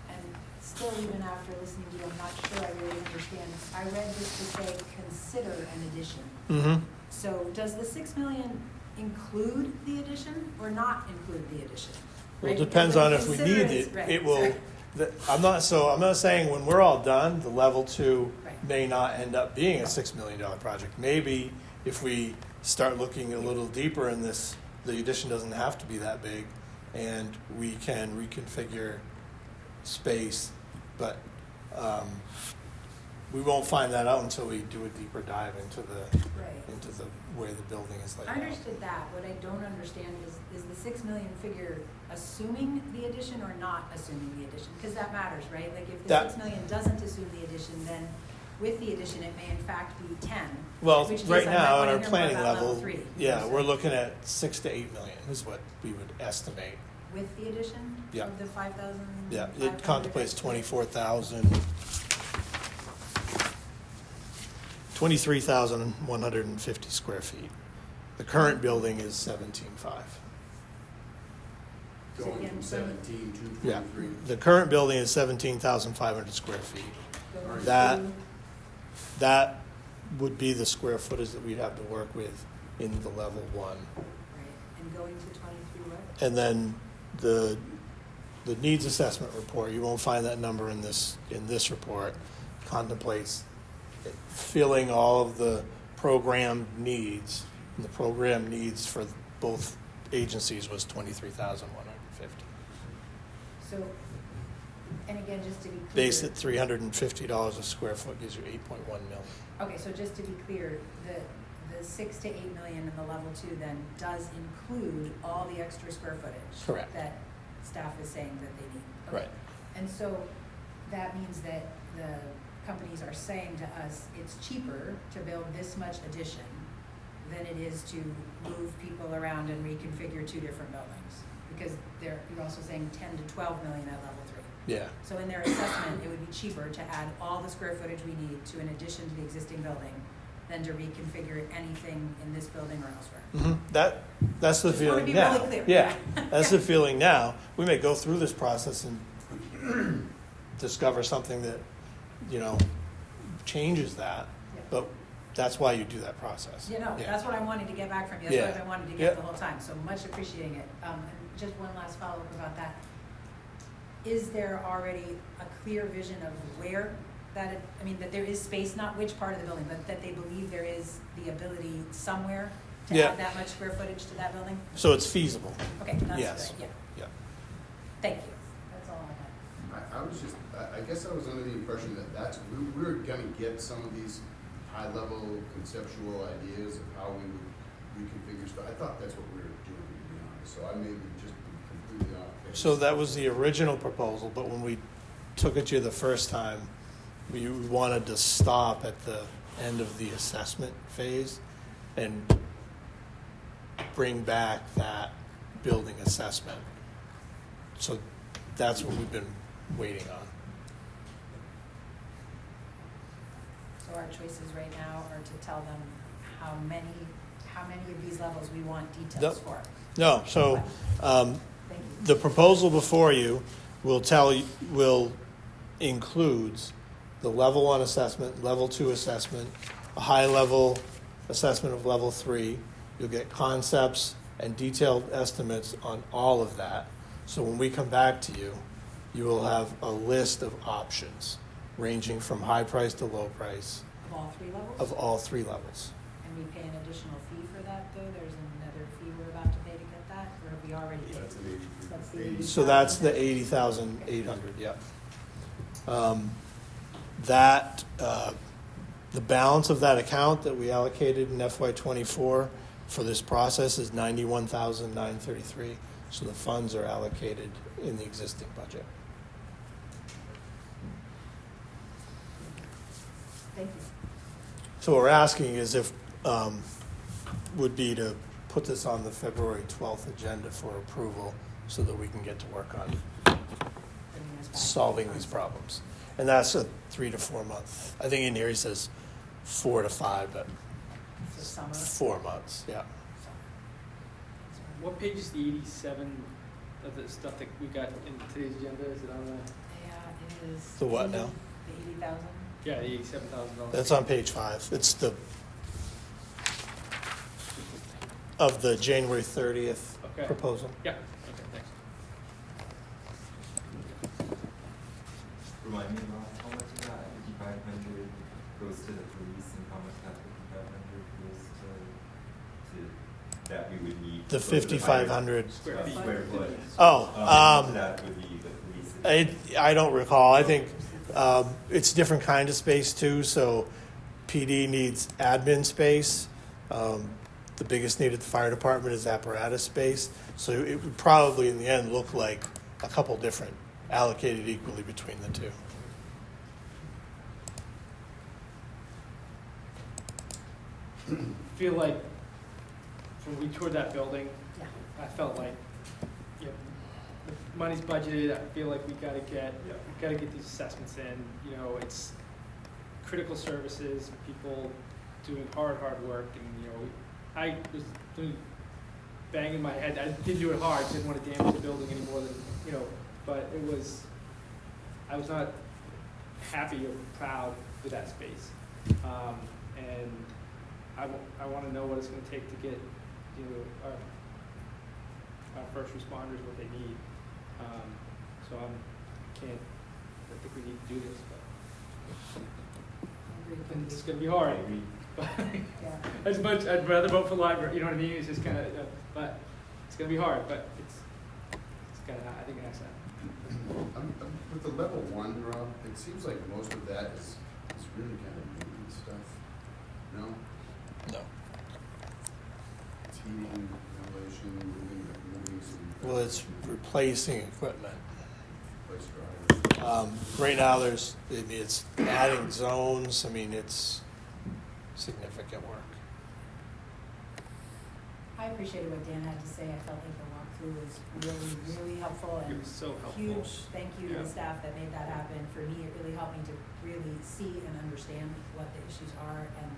and still even after listening to you, I'm not sure I really understand. I read this to say consider an addition. Mm-hmm. So does the $6 million include the addition or not include the addition? Well, it Right? depends Because on if we need it. right, It will. sorry. I'm not saying when we're all done, the level 2 Right. may not end up being a $6 million project. Maybe if we start looking a little deeper in this, the addition doesn't have to be that big, and we can reconfigure space. But we won't find that out until we do a deeper dive into the way the building is laid I out. understood that. What I don't understand is the $6 million figure assuming the addition or not assuming the addition? Because that matters, right? Like if the $6 million doesn't assume the addition, then with the addition, it may in fact be 10. Well, which is, right I now might at our wanna hear more planning about level, three. yeah, we're looking at 6 to 8 million is what we would estimate with the addition Yeah. of the 5,000? Yeah, it contemplates 23,150 square feet. The current building is 17.5. Going again, from 17 to Yeah, 23. the current building is 17,500 square feet. Going That, to- that would be the square footage that we'd have to work with in the level one. Right, and going to 23 what? And then the needs assessment report, you won't find that number in this report, contemplates filling all of the program needs. And the program needs for both agencies was 23,150. So, and again, just to be clear. Based at $350 a square foot gives you 8.1 million. Okay, so just to be clear, the 6 to 8 million in the level 2 then does include all the extra square footage? Correct. That staff is saying that they need? Okay. Right. And so that means that the companies are saying to us, it's cheaper to build this much addition than it is to move people around and reconfigure 2 different buildings? Because you're also saying 10 to 12 million at level 3. Yeah. So in their assessment, it would be cheaper to add all the square footage we need to an addition to the existing building than to reconfigure anything in this building or elsewhere. That's the Just wanna feeling be now. really clear. Yeah, that's Yeah. the feeling now. We may go through this process and discover something that, changes that, Yeah. but that's why you do that process. You know, Yeah. that's what I wanted to get back from you. That's Yeah. what I've been wanting to Yeah. get the whole time. So much appreciating it. And just one last follow-up about that. Is there already a clear vision of where that there is space, not which part of the building, but that they believe there is the ability somewhere to Yeah. add that much square footage to that building? So it's feasible. Okay, that's Yes. great, yeah. Yeah. Thank you. That's all I had. I guess I was under the impression that we were gonna get some of these high-level conceptual ideas of how we would reconfigure stuff. I thought that's what we were doing, to be honest, so I may be just completely off base. So that was the original proposal, but when we took it to you the first time, we wanted to stop at the end of the assessment phase and bring back that building assessment. So that's what we've been waiting on. So our choices right now are to tell them how many of these levels we want details Nope. for. No, so Thank you. the proposal before you will includes the level 1 assessment, level 2 assessment, a high level assessment of level 3. You'll get concepts and detailed estimates on all of that. So when we come back to you, you will have a list of options ranging from high price to low price Of all 3 levels? of all 3 levels. And we pay an additional fee for that, though? There's another fee we're about to pay to get that? Or have we already paid? That's an That's the 80. So that's the 80,800, yep. The balance of that account that we allocated in FY24 for this process is 91,933. So the funds are allocated in the existing budget. Thank you. So what we're asking is if, would be to put this on the February 12th agenda for approval so that we can get to work on Bringing us back. solving these problems. And that's a 3 to 4 month. I think in here he says 4 to 5, but So summer. 4 months, yeah. What page is the 87 of the stuff that we got in today's agenda? Is it on the? Yeah, it is. The what now? The 80,000? Yeah, the $87,000. That's on page 5. It's of the January 30th Okay. proposal. Yeah. Okay. Thanks. Remind me, Rob, how much of that 5,500 goes to the police and how much that 5,500 goes to that we would need? The for the 5,500. Square feet. Square foot. Oh, How much of that would be the police? I don't recall. I think it's different kind of space too. So PD needs admin space. The biggest need at the fire department is apparatus space. So it would probably in the end look like a couple different allocated equally between the two. Feel like when we toured that building, Yeah. I felt like money's budgeted, I feel like we gotta get Yeah. these assessments in, you know, it's critical services, people doing hard work, and, you know, I was banging my head, I didn't do it hard, didn't wanna damage the building any more than, you know, but I was not happy or proud with that space. And I wanna know what it's gonna take to get, you know, our first responders what they need. So I think we need to do this, but and it's gonna be hard. But Yeah. as much, I'd rather vote for library, you know what I mean? It's just kinda, but it's gonna be hard, but it's gonna, I think it has to happen. With the level 1, Rob, it seems like most of that is really kind of maintenance stuff. No? No. It's heating, ventilation, moving some. Well, it's replacing equipment. Place dryers. Right now, it's adding zones. I mean, it's significant work. I appreciated what Dan had to say. I felt like the walkthrough was really helpful, It and was so helpful. huge thank you to Yeah. the staff that made that happen. For me, it really helped me to really see and understand what the issues are, and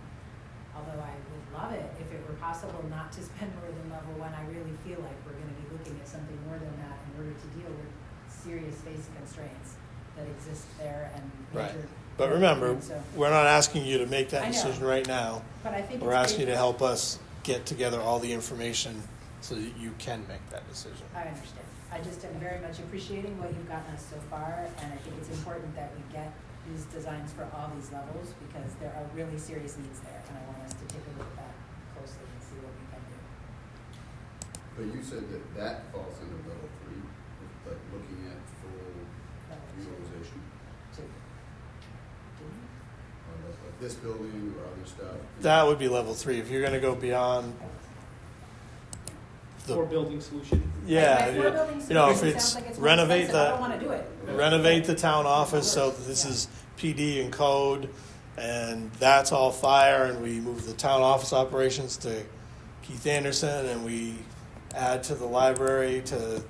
although I would love it if it were possible not to spend more than level 1, I really feel like we're gonna be looking at something more than that in order to deal with serious space constraints that exist there and Right. major. But remember, So- we're not asking you to make that I know. decision right now. But I think We're it's asking you great- to help us get together all the information so that you can make that decision. I understand. I just am very much appreciating what you've gotten us so far, and I think it's important that we get these designs for all these levels, because there are really serious needs there, and I want us to take a look at that closely and see what we can do. But you said that falls under level 3, like looking at full Level two. utilization Two. Didn't you? of this building or other stuff. That would be level 3. If you're going to go beyond Four building solution. yeah, Like, four buildings you know, if sounds it's like more renovate expensive. I don't the wanna do it. renovate the town office, so this is PD and code, and that's all fire, and we move the town office operations to Keith Anderson, and we add to the library to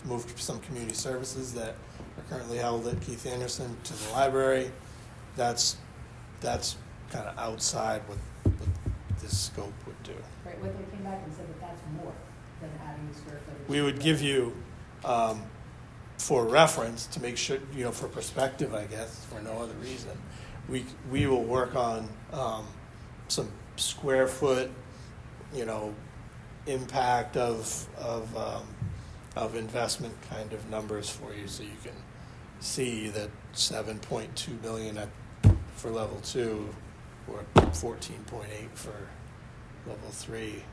move some community services that are currently held at Keith Anderson to the library. That's kind of outside what this scope would do. Right, what they came back and said that that's more than adding the square footage. We would give you, for reference, to make sure, you know, for perspective, I guess, for no other reason, we will work on some square foot, you know, impact of investment kind of numbers for you, so you can see that 7.2 million for level 2, or 14.8 for level 3.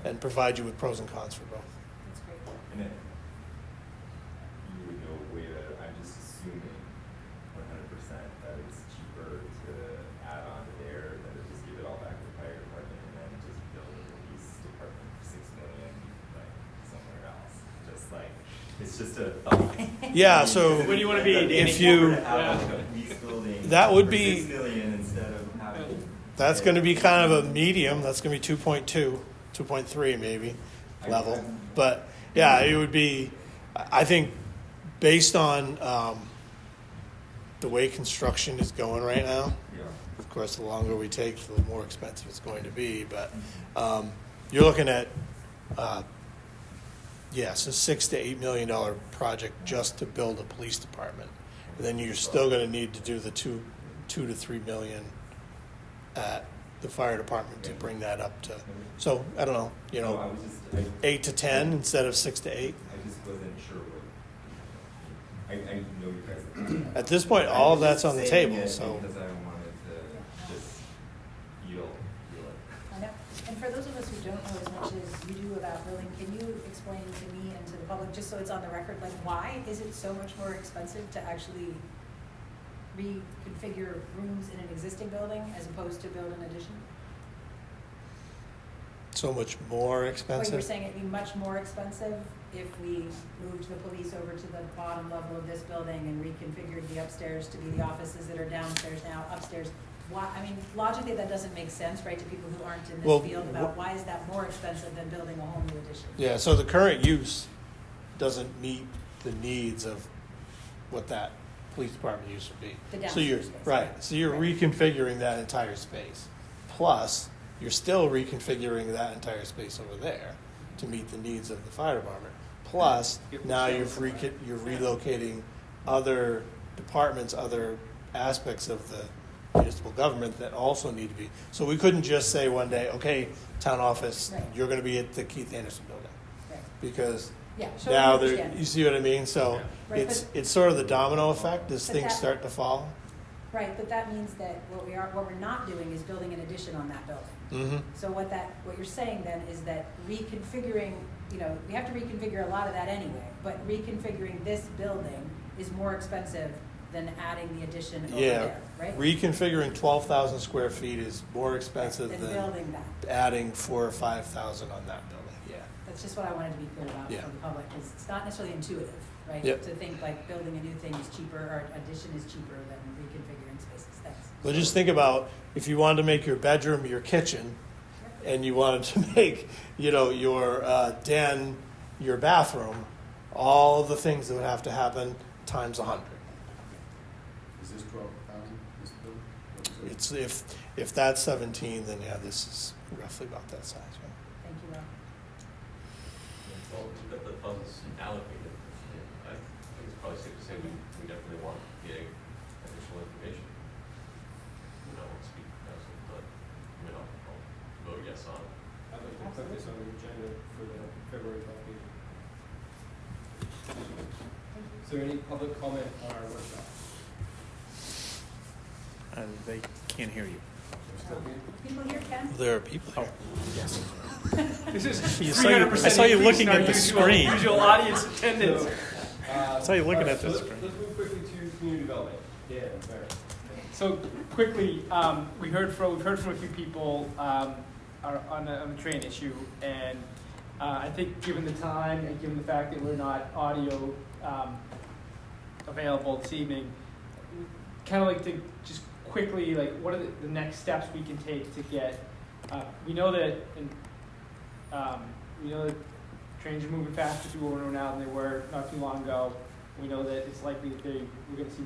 And provide you with pros and cons for both. That's great. And then you would know way better. I'm just assuming 100% that it's cheaper to add on to there than to just give it all back to the fire department and then just build a police department for $6 million like somewhere else. Just like it's just a thought. Yeah, so Where do you wanna be, Danny? if you, Have like a police building That would for be- $6 million instead of having. that's going to be kind of a medium. That's going to be 2.2, 2.3 maybe level. But yeah, it would be, I think, based on the way construction is going right now. Yeah. Of course, the longer we take, the more expensive it's going to be. But you're looking at, so $6 to $8 million project just to build a police department. And then you're still going to need to do the $2 to $3 million at the fire department to bring that up to. So I don't know, you No, I know, was just, 8 to 10 instead of 6 to 8. I just wasn't sure what. I know you guys. At this point, all of that's on the Saying table. it So because I wanted to just feel it. I know. And for those of us who don't know as much as you do about building, can you explain to me and to the public, just so it's on the record, like why is it so much more expensive to actually reconfigure rooms in an existing building as opposed to build an addition? so much more Well, you were expensive. saying it'd be much more expensive if we moved the police over to the bottom level of this building and reconfigured the upstairs to be the offices that are downstairs now, upstairs. Why, I mean, logically, that doesn't make sense, right, to people who aren't in Well, this field about why is that more expensive than building a whole new addition? Yeah. So the current use doesn't meet the needs of what that police department used to be. The So you're, downstairs space. right, so you're Right. reconfiguring that entire space. Plus, you're still reconfiguring that entire space over there to meet the needs of the fire department. Plus, now you're relocating other departments, other aspects of the municipal government that also need to be. So we couldn't just say one day, okay, town office, Right. you're gonna be at the Keith Anderson building. Right. Because Yeah, so now I there, understand. you see what I mean? So Right, it's sort of the domino effect as But things that- start to fall. Right, but that means that what we're not doing is building an addition on that building. Mm-hmm. So what you're saying then is that reconfiguring, we have to reconfigure a lot of that anyway, but reconfiguring this building is more expensive than adding the addition over Yeah, there, right? reconfiguring 12,000 square feet is more expensive Than than building that. adding 4,000 or 5,000 on that building. Yeah. That's just what I wanted to be clear about Yeah. for the public, because it's not necessarily intuitive, right? Yep. To think like building a new thing is cheaper or addition is cheaper than reconfiguring spaces. Thanks. But just think about if you wanted to make your bedroom your kitchen, and you wanted to make, your den your bathroom, all of the things that would have to happen times 100. Is this 12,000, this bill? What is it? It's if that's 17, then yeah, this is roughly about that size, right? Thank you, Rob. Well, we've got the funds allocated. I think it's probably safe to say we definitely want getting additional information. I won't speak for council, but, I'll vote yes on. I'd like to put this on the agenda for the February 12th meeting. Is there any public comment on our workshop? They can't hear you. People here, Ken? There are people here. This is You saw you- 300% I saw you increase looking in our at the usual- screen. Usual audience attendance. I saw you looking at the Let's screen. move quickly to community development. Dan, Barry. So quickly, we've heard from a few people on the train issue, and I think given the time and given the fact that we're not audio available this evening, kind of like to just quickly, like, what are the next steps we can take to get? We know that trains are moving faster through Orono now than they were not too long ago. We know that it's likely that we're going to see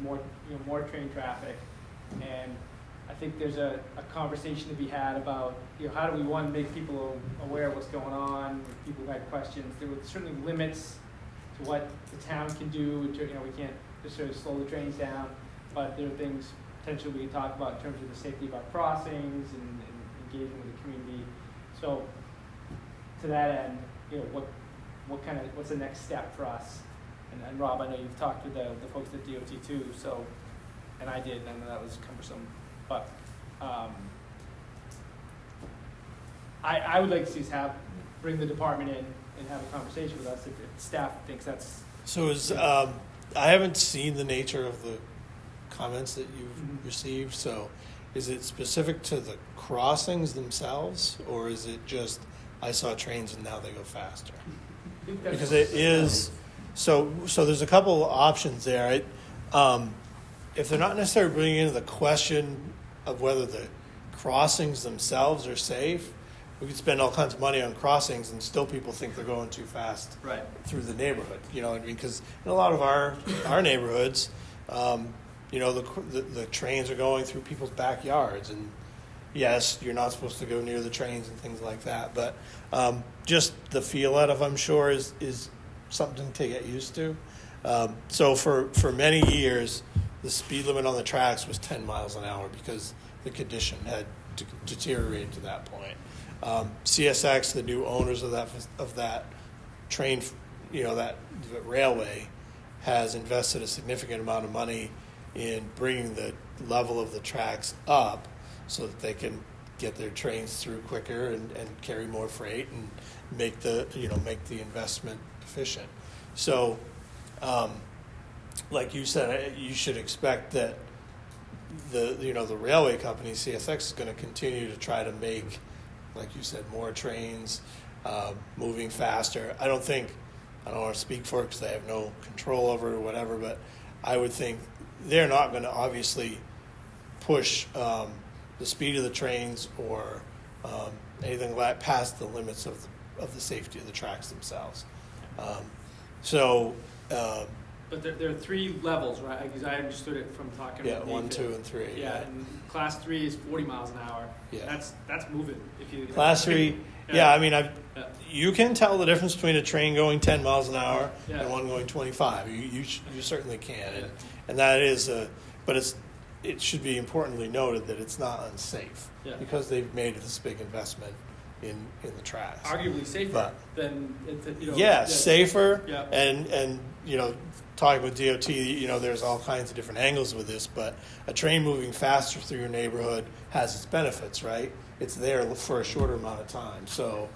more train traffic, and I think there's a conversation to be had about how do we make people aware of what's going on. If people had questions, there were certainly limits to what the town can do. We can't just sort of slow the trains down, but there are things potentially we can talk about in terms of the safety of our crossings and engaging with the community. So to that end, what's the next step for us? And Rob, I know you've talked with the folks at DOT too, so, and I did, and I know that was cumbersome, but I would like to see us bring the department in and have a conversation with us if staff thinks that's. So I haven't seen the nature of the comments that you've received. So is it specific to the crossings themselves, or is it just I saw trains and now they go faster? Because it is. So there's a couple of options there. If they're not necessarily bringing into the question of whether the crossings themselves are safe, we could spend all kinds of money on crossings and still people think they're going too fast Right. through the neighborhood. You know what I mean? Because in a lot of our neighborhoods, the trains are going through people's backyards, and yes, you're not supposed to go near the trains and things like that. But just the feel out of, I'm sure, is something to get used to. So for many years, the speed limit on the tracks was 10 miles an hour because the condition had deteriorated to that point. CSX, the new owners of that train, that railway, has invested a significant amount of money in bringing the level of the tracks up so that they can get their trains through quicker and carry more freight and make the investment efficient. So, like you said, you should expect that the railway company, CSX, is going to continue to try to make, like you said, more trains moving faster. I don't want to speak for it because I have no control over it or whatever, but I would think they're not going to obviously push the speed of the trains or anything like past the limits of the safety of the tracks themselves. So, But there are 3 levels, right? Because I understood it from talking. yeah, with 1, Nathan. 2, and 3. Yeah, and class 3 is 40 miles an hour. Yeah. That's moving. If you Class 3, yeah, I mean, you can tell the difference between a train going 10 miles an hour Yeah. and one going 25. You certainly can, Yeah. and that is but it should be importantly noted that it's not unsafe Yeah. because they've made this big investment in the tracks. arguably safer But- than Yeah, safer, Yeah. and talking with DOT, there's all kinds of different angles with this, but a train moving faster through your neighborhood has its benefits, right? It's there for a shorter amount of time, so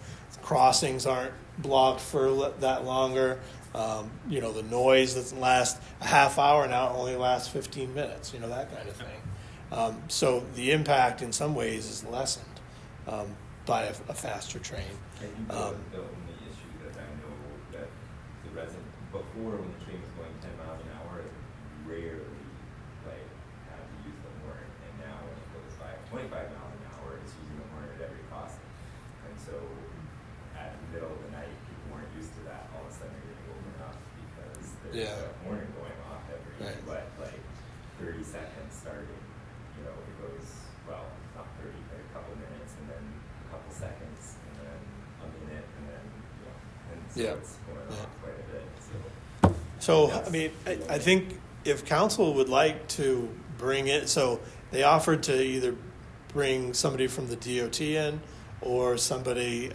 crossings aren't blocked for that longer. The noise doesn't last a half hour now; it only lasts 15 minutes. That kind of thing. So the impact, in some ways, is lessened by a faster train. I think the only issue that I know that the resident, before when the train was going 10 miles an hour, it rarely had to use the horn, and now when it goes by 25 miles an hour, it's using the horn at every crossing. And so at the middle of the night, people weren't used to that. All of a sudden they're getting woken up because there's a horn going off every, Right. 30 seconds starting. It goes, well, not 30, but a couple minutes, and then a couple seconds, and then a minute, and then, and so Yeah. it's going off quite a bit. So, Yes. I mean, I think if council would like to bring it, so they offered to either bring somebody from the DOT in or somebody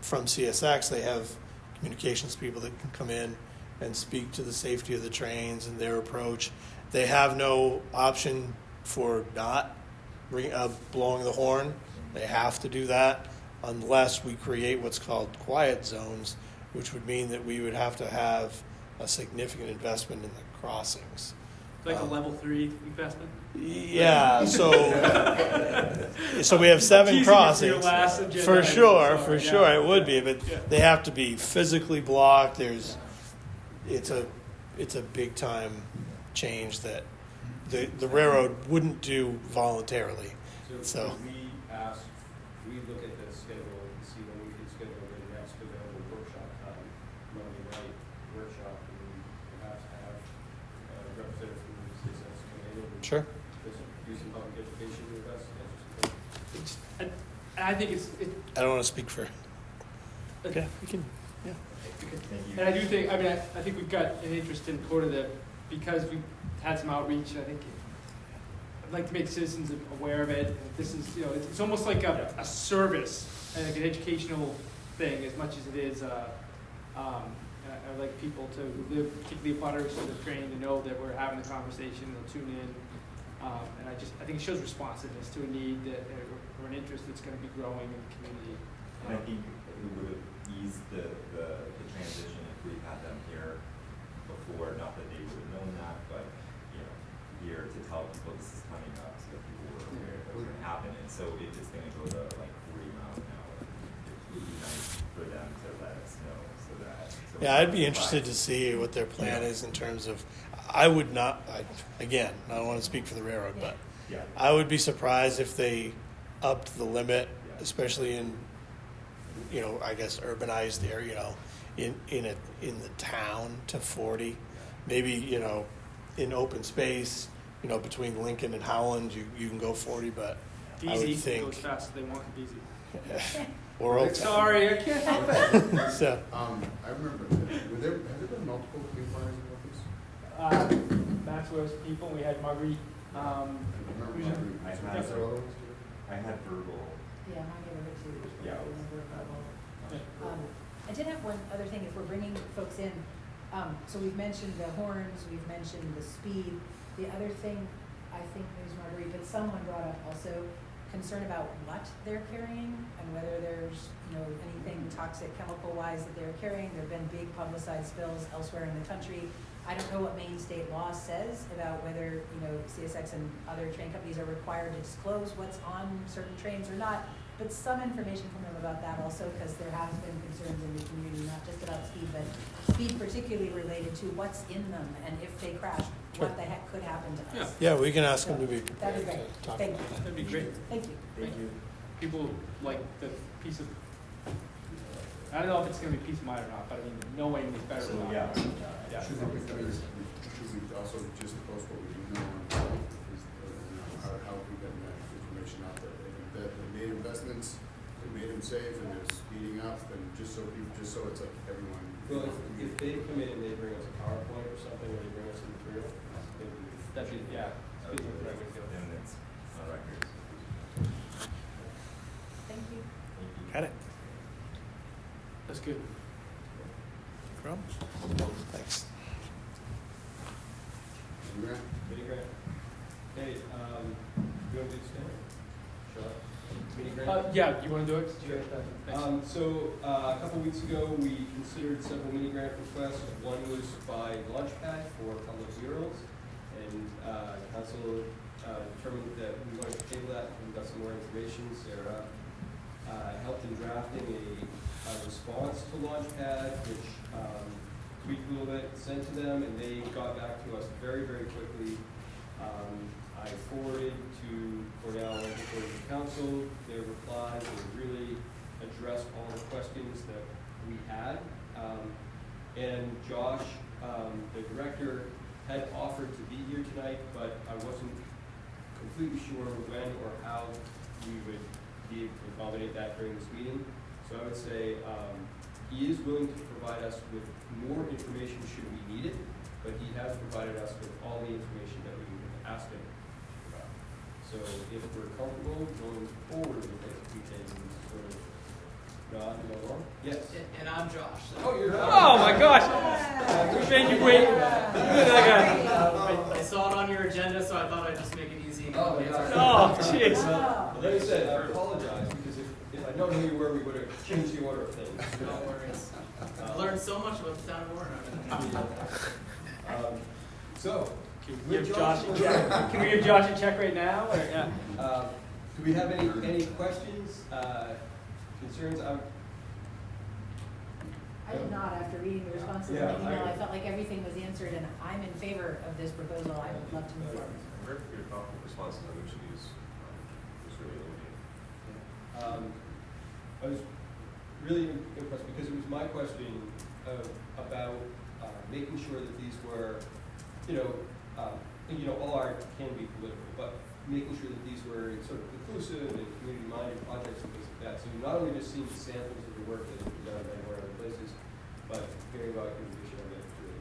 from CSX. They have communications people that can come in and speak to the safety of the trains and their approach. They have no option for not blowing the horn. They have to do that unless we create what's called quiet zones, which would mean that we would have to have a significant investment in the crossings. Like a level 3 investment. Yeah, so we have 7 Teasing you for your crossings. last agenda For item, sure, so, for yeah. sure it would be, but Yeah. they have to be physically blocked. It's a big time change that the railroad wouldn't do voluntarily. So- could we look at the schedule and see when we can schedule the next available workshop time, Monday night workshop, and perhaps have a representative from the CSX come in and Sure. do some public education with us, answer some questions. And I think it's I don't want to speak for. Okay, we can. Yeah. Thank you. and I do think, I think we've got an interest in Coda that because we've had some outreach, I think I'd like to make citizens aware of it. This is, it's almost like a service, and like an educational thing as much as it is, I'd like people to live, particularly butters to the train, to know that we're having the conversation, they'll tune in. And I think it shows responsiveness to a need that, or an interest that's gonna be growing in the community. And I think it would have eased the transition if we had them here before, not that they would have known that, but, here to tell people this is coming up so that people were aware that it was gonna happen. And so if it's gonna go to 40 miles an hour, it would be nice for them to let us know so that. Yeah, I'd be interested to see what their plan is in terms of. I would not. Again, I don't want to speak for the railroad, but Yeah. I would be surprised if they upped the limit, especially in, I guess urbanized area, in the town to 40. Maybe in open space, between Lincoln and Howland, you can go 40, but I would Easy, think go as fast as they want, easy. or Oak Town. Sorry, I can't help it. So I remember, have there been multiple clean fires in Memphis? Maxwell's people, we had Marguerite, I remember Who's- Marguerite. I Was had- there other ones too? I had verbal. Yeah, mine get over too. Yeah. I did have one other thing, if we're bringing folks in, so we've mentioned the horns, we've mentioned the speed. The other thing, I think it was Marguerite, but someone brought up also concern about what they're carrying and whether there's, anything toxic chemical-wise that they're carrying. There've been big publicized spills elsewhere in the country. I don't know what Maine state law says about whether, CSX and other train companies are required to disclose what's on certain trains or not, but some information from them about that also, because there has been concerns in the community, not just about speed, but speed particularly related to what's in them, and if they crash, Sure. what the heck could happen to us. yeah, we can ask them to be That'd prepared be great. to talk Thank about you. that. That'd be great. Thank you. Thank you. People like the piece of I don't know if it's gonna be peace of mind or not, but I mean, knowing is better So, than not. yeah. Yeah. Should we also just post what we do know on, how we get that information out there? That they made investments, they made them safe, and they're speeding up, and just so it's like everyone. Well, if they come in and they bring us a PowerPoint or something, or they bring us some material, That'd be, yeah. Speaking of the right way to go. And it's on record. Thank you. Got it. That's good. Rob? Thanks. Grant? Mini grant. Hey, you want to do standard? Shall I? Mini grant? Yeah, you wanna do it? Sure. Thanks. So, a couple weeks ago, we considered several mini grant requests. One was by Launchpad for public murals, and council determined that we wanted to table that. We got some more information. Sarah helped in drafting a response to Launchpad, which tweaked a little bit, sent to them, and they got back to us very, very quickly. I forwarded to Cornell, and forwarded to council their replies. They really addressed all the questions that we had. And Josh, the director, had offered to be here tonight, but I wasn't completely sure when or how we would be able to accommodate that during this meeting. So I would say he is willing to provide us with more information should we need it, but he has provided us with all the information that we asked him about. So if we're comfortable going forward with it, we can sort of nod and go on. Yes. And I'm Josh. So. Oh, you're Josh. Oh my gosh! We made you wait. I saw it on your agenda, so I thought I'd just make it easy. And Oh, answer. yeah. Oh, jeez. Well, like I said, I apologize because if I'd known who you were, we would have changed the order of things. No worries. I learned so much about the town of Orono. So, Can with we give Josh a Josh's- check? Can we give Josh a check right now? Or, yeah. Do we have any questions, concerns? I did not, after reading the responses in Yeah, the email, I- I felt like everything was answered, and I'm in favor of this proposal. I would love to move forward. Very good thoughtful responses on each of these. Was really illuminating. I was really impressed because it was my question about making sure that these were, all art can be political, but making sure that these were sort of inclusive and community-minded projects and things like that. So not only just seeing samples of the work that has been done by other places, but hearing about your vision of it really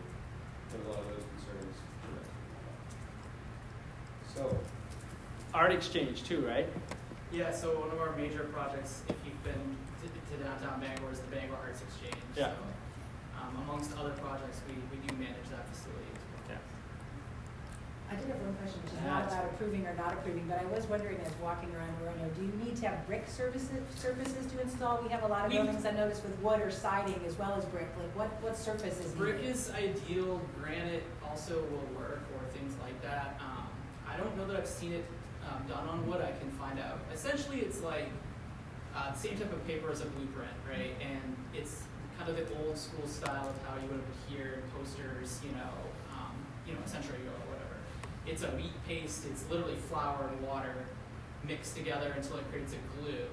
put a lot of those concerns to rest. So, Art exchange too, right? Yeah, so one of our major projects, if you've been to downtown Bangor, is the Bangor Arts Exchange. Yeah. So, amongst other projects, we do manage that facility as well. Yeah. I did have one question, which is not about approving or not approving, but I was wondering, as walking around Orono, do you need to have brick surfaces to install? We have a lot of We- buildings I noticed with wood or siding as well as brick. Like, what surface is Brick needed? is ideal. Granite also will work, or things like that. I don't know that I've seen it done on wood. I can find out. Essentially, it's like the same type of paper as a blueprint, right? And it's kind of the old school style of how you would have adhered posters, a century ago or whatever. It's a wheat paste. It's literally flour and water mixed together until it creates a glue.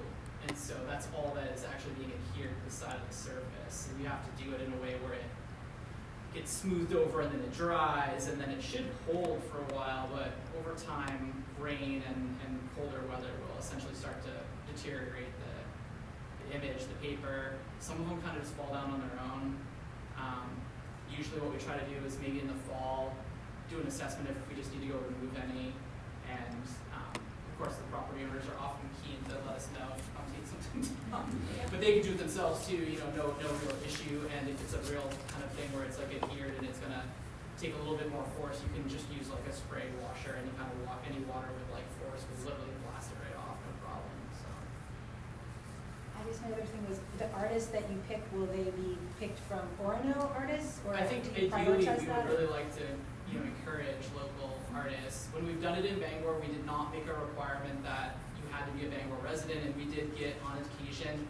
And so that's all that is actually being adhered to the side of the surface. And you have to do it in a way where it gets smoothed over and then it dries, and then it should hold for a while, but over time, rain and colder weather will essentially start to deteriorate the image, the paper. Some of them kind of just fall down on their own. Usually what we try to do is maybe in the fall, do an assessment if we just need to go remove any, and of course the property owners are often keen to let us know if come take something down. But they can do it themselves too, no real issue, and if it's a real kind of thing where it's like adhered and it's gonna take a little bit more force, you can just use like a spray washer, any kind of any water with like force will literally blast it right off, no problem. So I guess my other thing was, the artists that you pick, will they be picked from Orono artists, or I think do you ideally prioritize we that? would really like to encourage local artists. When we've done it in Bangor, we did not make a requirement that you had to be a Bangor resident, and we did get on occasion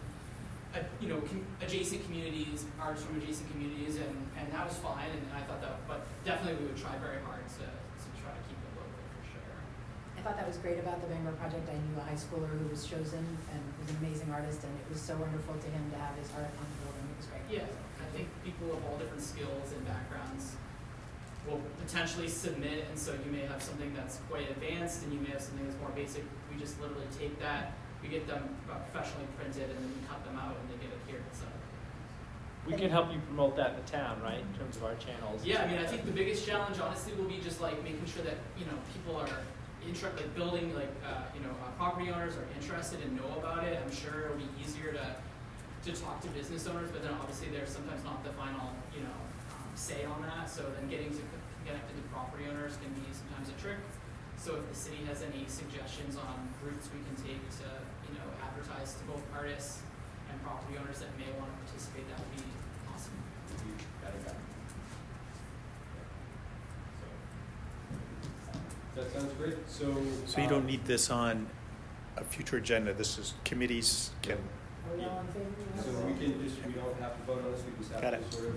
adjacent communities, artists from adjacent communities, and that was fine, and I thought that, but definitely we would try very hard to try to keep it local for sure. I thought that was great about the Bangor project. I knew a high schooler who was chosen and was an amazing artist, and it was so wonderful to him to have his art on the building. It was great. Yeah, I think people of all different skills and backgrounds will potentially submit, and so you may have something that's quite advanced, and you may have something that's more basic. We just literally take that, we get them professionally printed, and then we cut them out, and they get adhered. So. We can help you promote that in the town, right, in terms of our channels. Yeah, I mean, I think the biggest challenge, honestly, will be just like making sure that people are like building, like property owners are interested and know about it. I'm sure it'll be easier to talk to business owners, but then obviously they're sometimes not the final say on that. So then getting to connected to property owners can be sometimes a trick. So if the city has any suggestions on routes we can take to advertise to both artists and property owners that may want to participate, that would be awesome. That sounds great. So So you don't need this on a future agenda, this is committees can, Are we all in favor? So we don't have to vote on this, we just have Got to it. sort of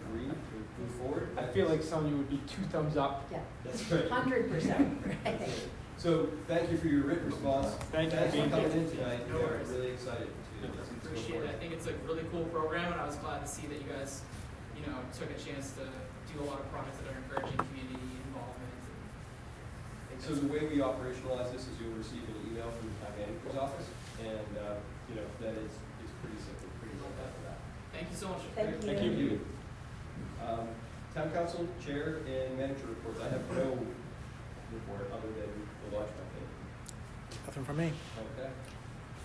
agree to move forward? I feel like some of you would be 2 thumbs up. Yeah, That's great. 100%. Right. So thank you for your written response. Thank you Thanks for for being coming here. in tonight. No We're worries. really excited to go Appreciate it. forward. I think it's a really cool program, and I was glad to see that you guys, took a chance to do a lot of projects that are encouraging community involvement. I think So the way we operationalize this is you'll receive an email from the town manager's office, and, that is pretty simple, pretty well done for that. Thank you so much. Thank Thank you. Town council, chair, and manager reports. I have no report other than the launch campaign. nothing from me. Okay.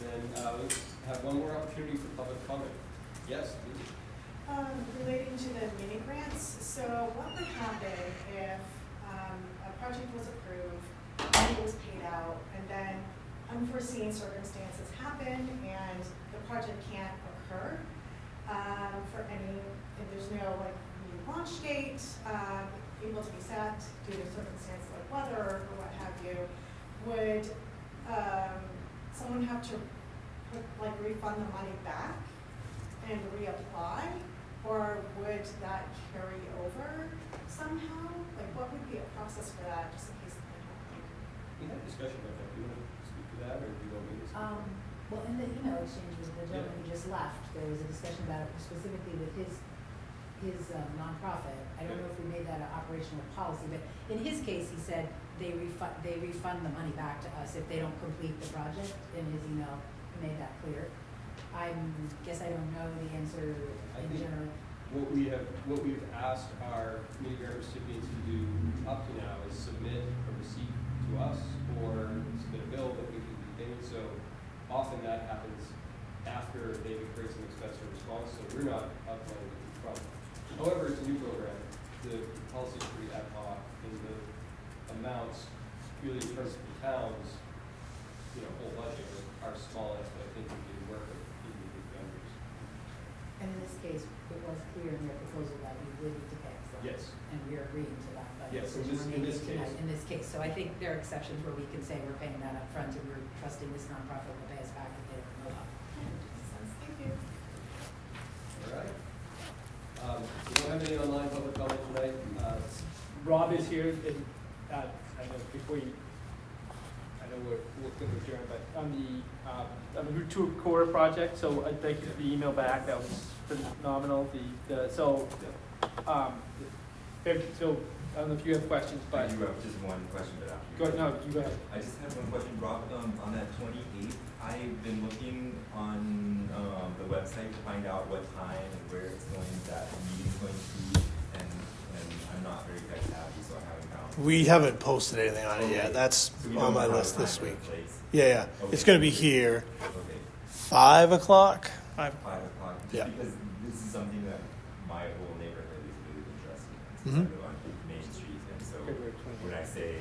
Then let's have one more opportunity for public comment. Yes, please. Relating to the mini grants, so what would happen if a project was approved, money was paid out, and then unforeseen circumstances happen and the project can't occur if there's no new launch date, able to be set due to circumstances like weather or what have you, would someone have to refund the money back and reapply? Or would that carry over somehow? What would be a process for that, just in case something happened? We had a discussion about that. Do you want to speak to that, or do you want me to speak? Well, in the email exchange with the gentleman who just left, there was a discussion about it specifically with his nonprofit. I don't know if we made that an operational policy, but in his case, he said they refund the money back to us if they don't complete the project. In his email, he made that clear. I guess I don't know the answer in general. What we've asked our community grant recipients to do up to now is submit a receipt to us or submit a bill that we can be paid. So often that happens after they've incurred some expense or response, so we're not uploading it from. However, it's a new program. The policy is pretty ad hoc, and the amounts really in terms of the town's whole budget are small enough that I think we can work with individual vendors. And in this case, it was clear in their proposal that we would need to pay upfront. Yes. And we are agreeing to that. But Yes, the in decision we're this making case. tonight, in this case. So I think there are exceptions where we can say we're paying that upfront and we're trusting this nonprofit will pay us back if they don't know about it. Thank you. All right. We don't have any online public comment tonight. Rob is here, and I know before you, I know we're going to adjourn, but on the Route 2 Corridor project, so I thank you for the email back, that was phenomenal. So I don't know if you have questions, I but do have just one question, but after. go ahead, no, you go ahead. I just have one question, Rob, on that 28th, I've been looking on the website to find out what time and where it's going, that meeting's going to be, and I'm not very tech savvy, so I haven't found. We haven't posted anything on it yet. That's So we on don't my know list how this time or week. place. Yeah. Okay. It's going to be here, Okay, 5 o'clock. 5. 5 o'clock, just Yeah. because this is something that my whole neighborhood is really interested in, since Mhm. I live on Main Street, and so February 28th. when I say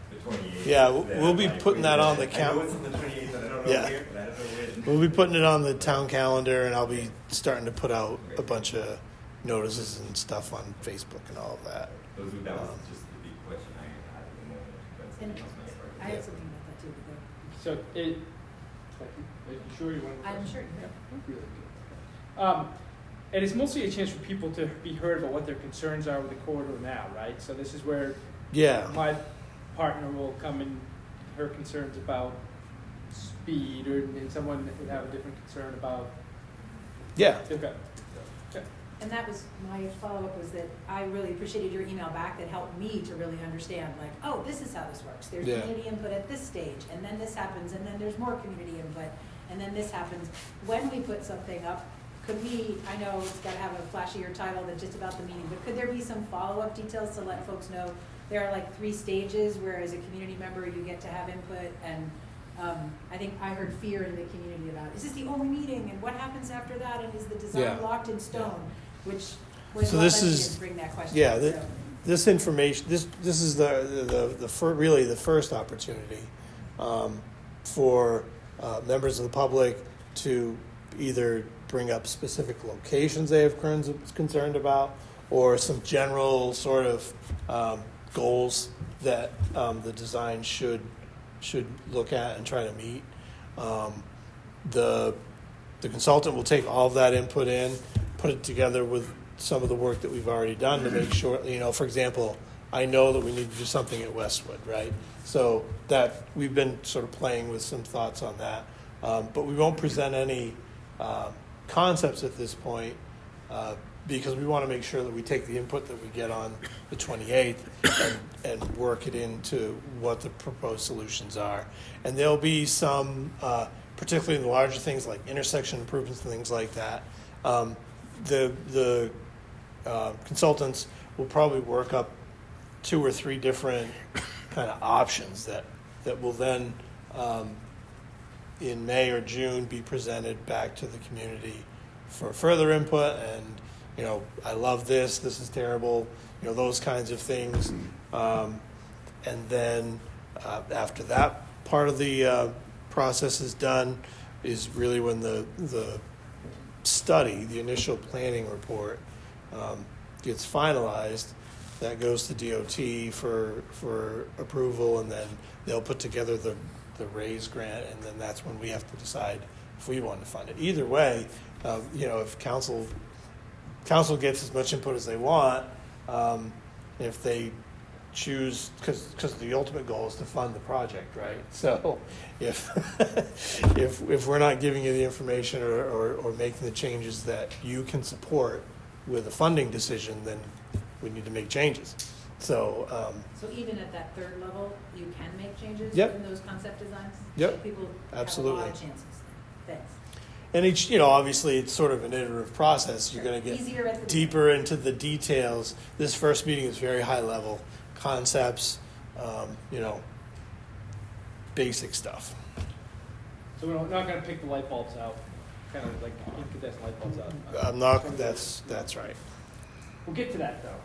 the 28th. Yeah, then we'll I'm be like, putting wait a that on minute, the I know count. it's on the 28th, but I don't know Yeah. where, but I don't know when. We'll be putting it on the town calendar, and I'll be starting to put out a bunch of notices and stuff on Facebook and all of that. That was just the big question I had at the moment, but And something else might start. I had something about that too, but go. So are you sure you want to? I'm sure. Yeah, really good. And it's mostly a chance for people to be heard about what their concerns are with the corridor now, right? So this is where Yeah. my partner will come in, her concerns about speed, or and someone would have a different concern about. Yeah. Okay. Okay. And that was, my follow-up was that I really appreciated your email back that helped me to really understand, like, oh, this is how this works. There's Yeah. community input at this stage, and then this happens, and then there's more community input, and then this happens. When we put something up, could we, I know it's gotta have a flashier title than just about the meeting, but could there be some follow-up details to let folks know there are like 3 stages where as a community member you get to have input, and I think I heard fear in the community about, is this the only meeting, and what happens after that, and is the design Yeah. locked in stone? Which was So what this led me is- to bring that question. Yeah, up, so. this information, this is really the first opportunity for members of the public to either bring up specific locations they have concerned about, or some general sort of goals that the design should look at and try to meet. The consultant will take all of that input in, put it together with some of the work that we've already done to make sure, for example, I know that we need to do something at Westwood, right? So that we've been sort of playing with some thoughts on that. But we won't present any concepts at this point because we want to make sure that we take the input that we get on the 28th and work it into what the proposed solutions are. And there'll be some, particularly in the larger things like intersection improvements and things like that. The consultants will probably work up 2 or 3 different kind of options that will then in May or June be presented back to the community for further input. And I love this is terrible, those kinds of things. And then after that part of the process is done is really when the study, the initial planning report, gets finalized. That goes to DOT for approval, and then they'll put together the RAISE grant, and then that's when we have to decide if we want to fund it. Either way, if council gets as much input as they want, if they choose, because the ultimate goal is to fund the project, right? So if we're not giving you the information or making the changes that you can support with a funding decision, then we need to make changes. So So even at that 3rd level, you can make changes Yep. in those concept designs? Yep. So people Absolutely. have a lot of chances. Thanks. and each, obviously it's sort of an iterative process. You're going to get Easier at the deeper into the details. This first meeting is very high level concepts, basic stuff. So we're not going to pick the light bulbs out, kind of like incandescent light bulbs out. I'm not. That's right. We'll get to that though.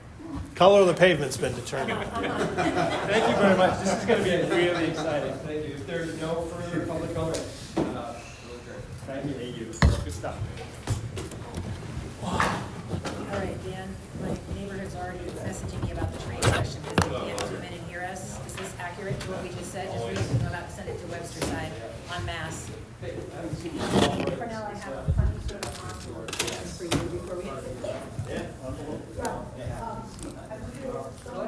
Color of the pavement's been determined. Thank you very much. This is going to be really exciting. Thank you. If there's no further public comment, Thank you. Good stuff. All right, Dan, my neighborhood's already messaging me about the train section because they can't zoom in and hear us. Is this accurate to what we just said? Just read, I'm about to send it to Webster side en masse. For now, I have a funny sort of envelope For you before we hit it. Well, I believe it's still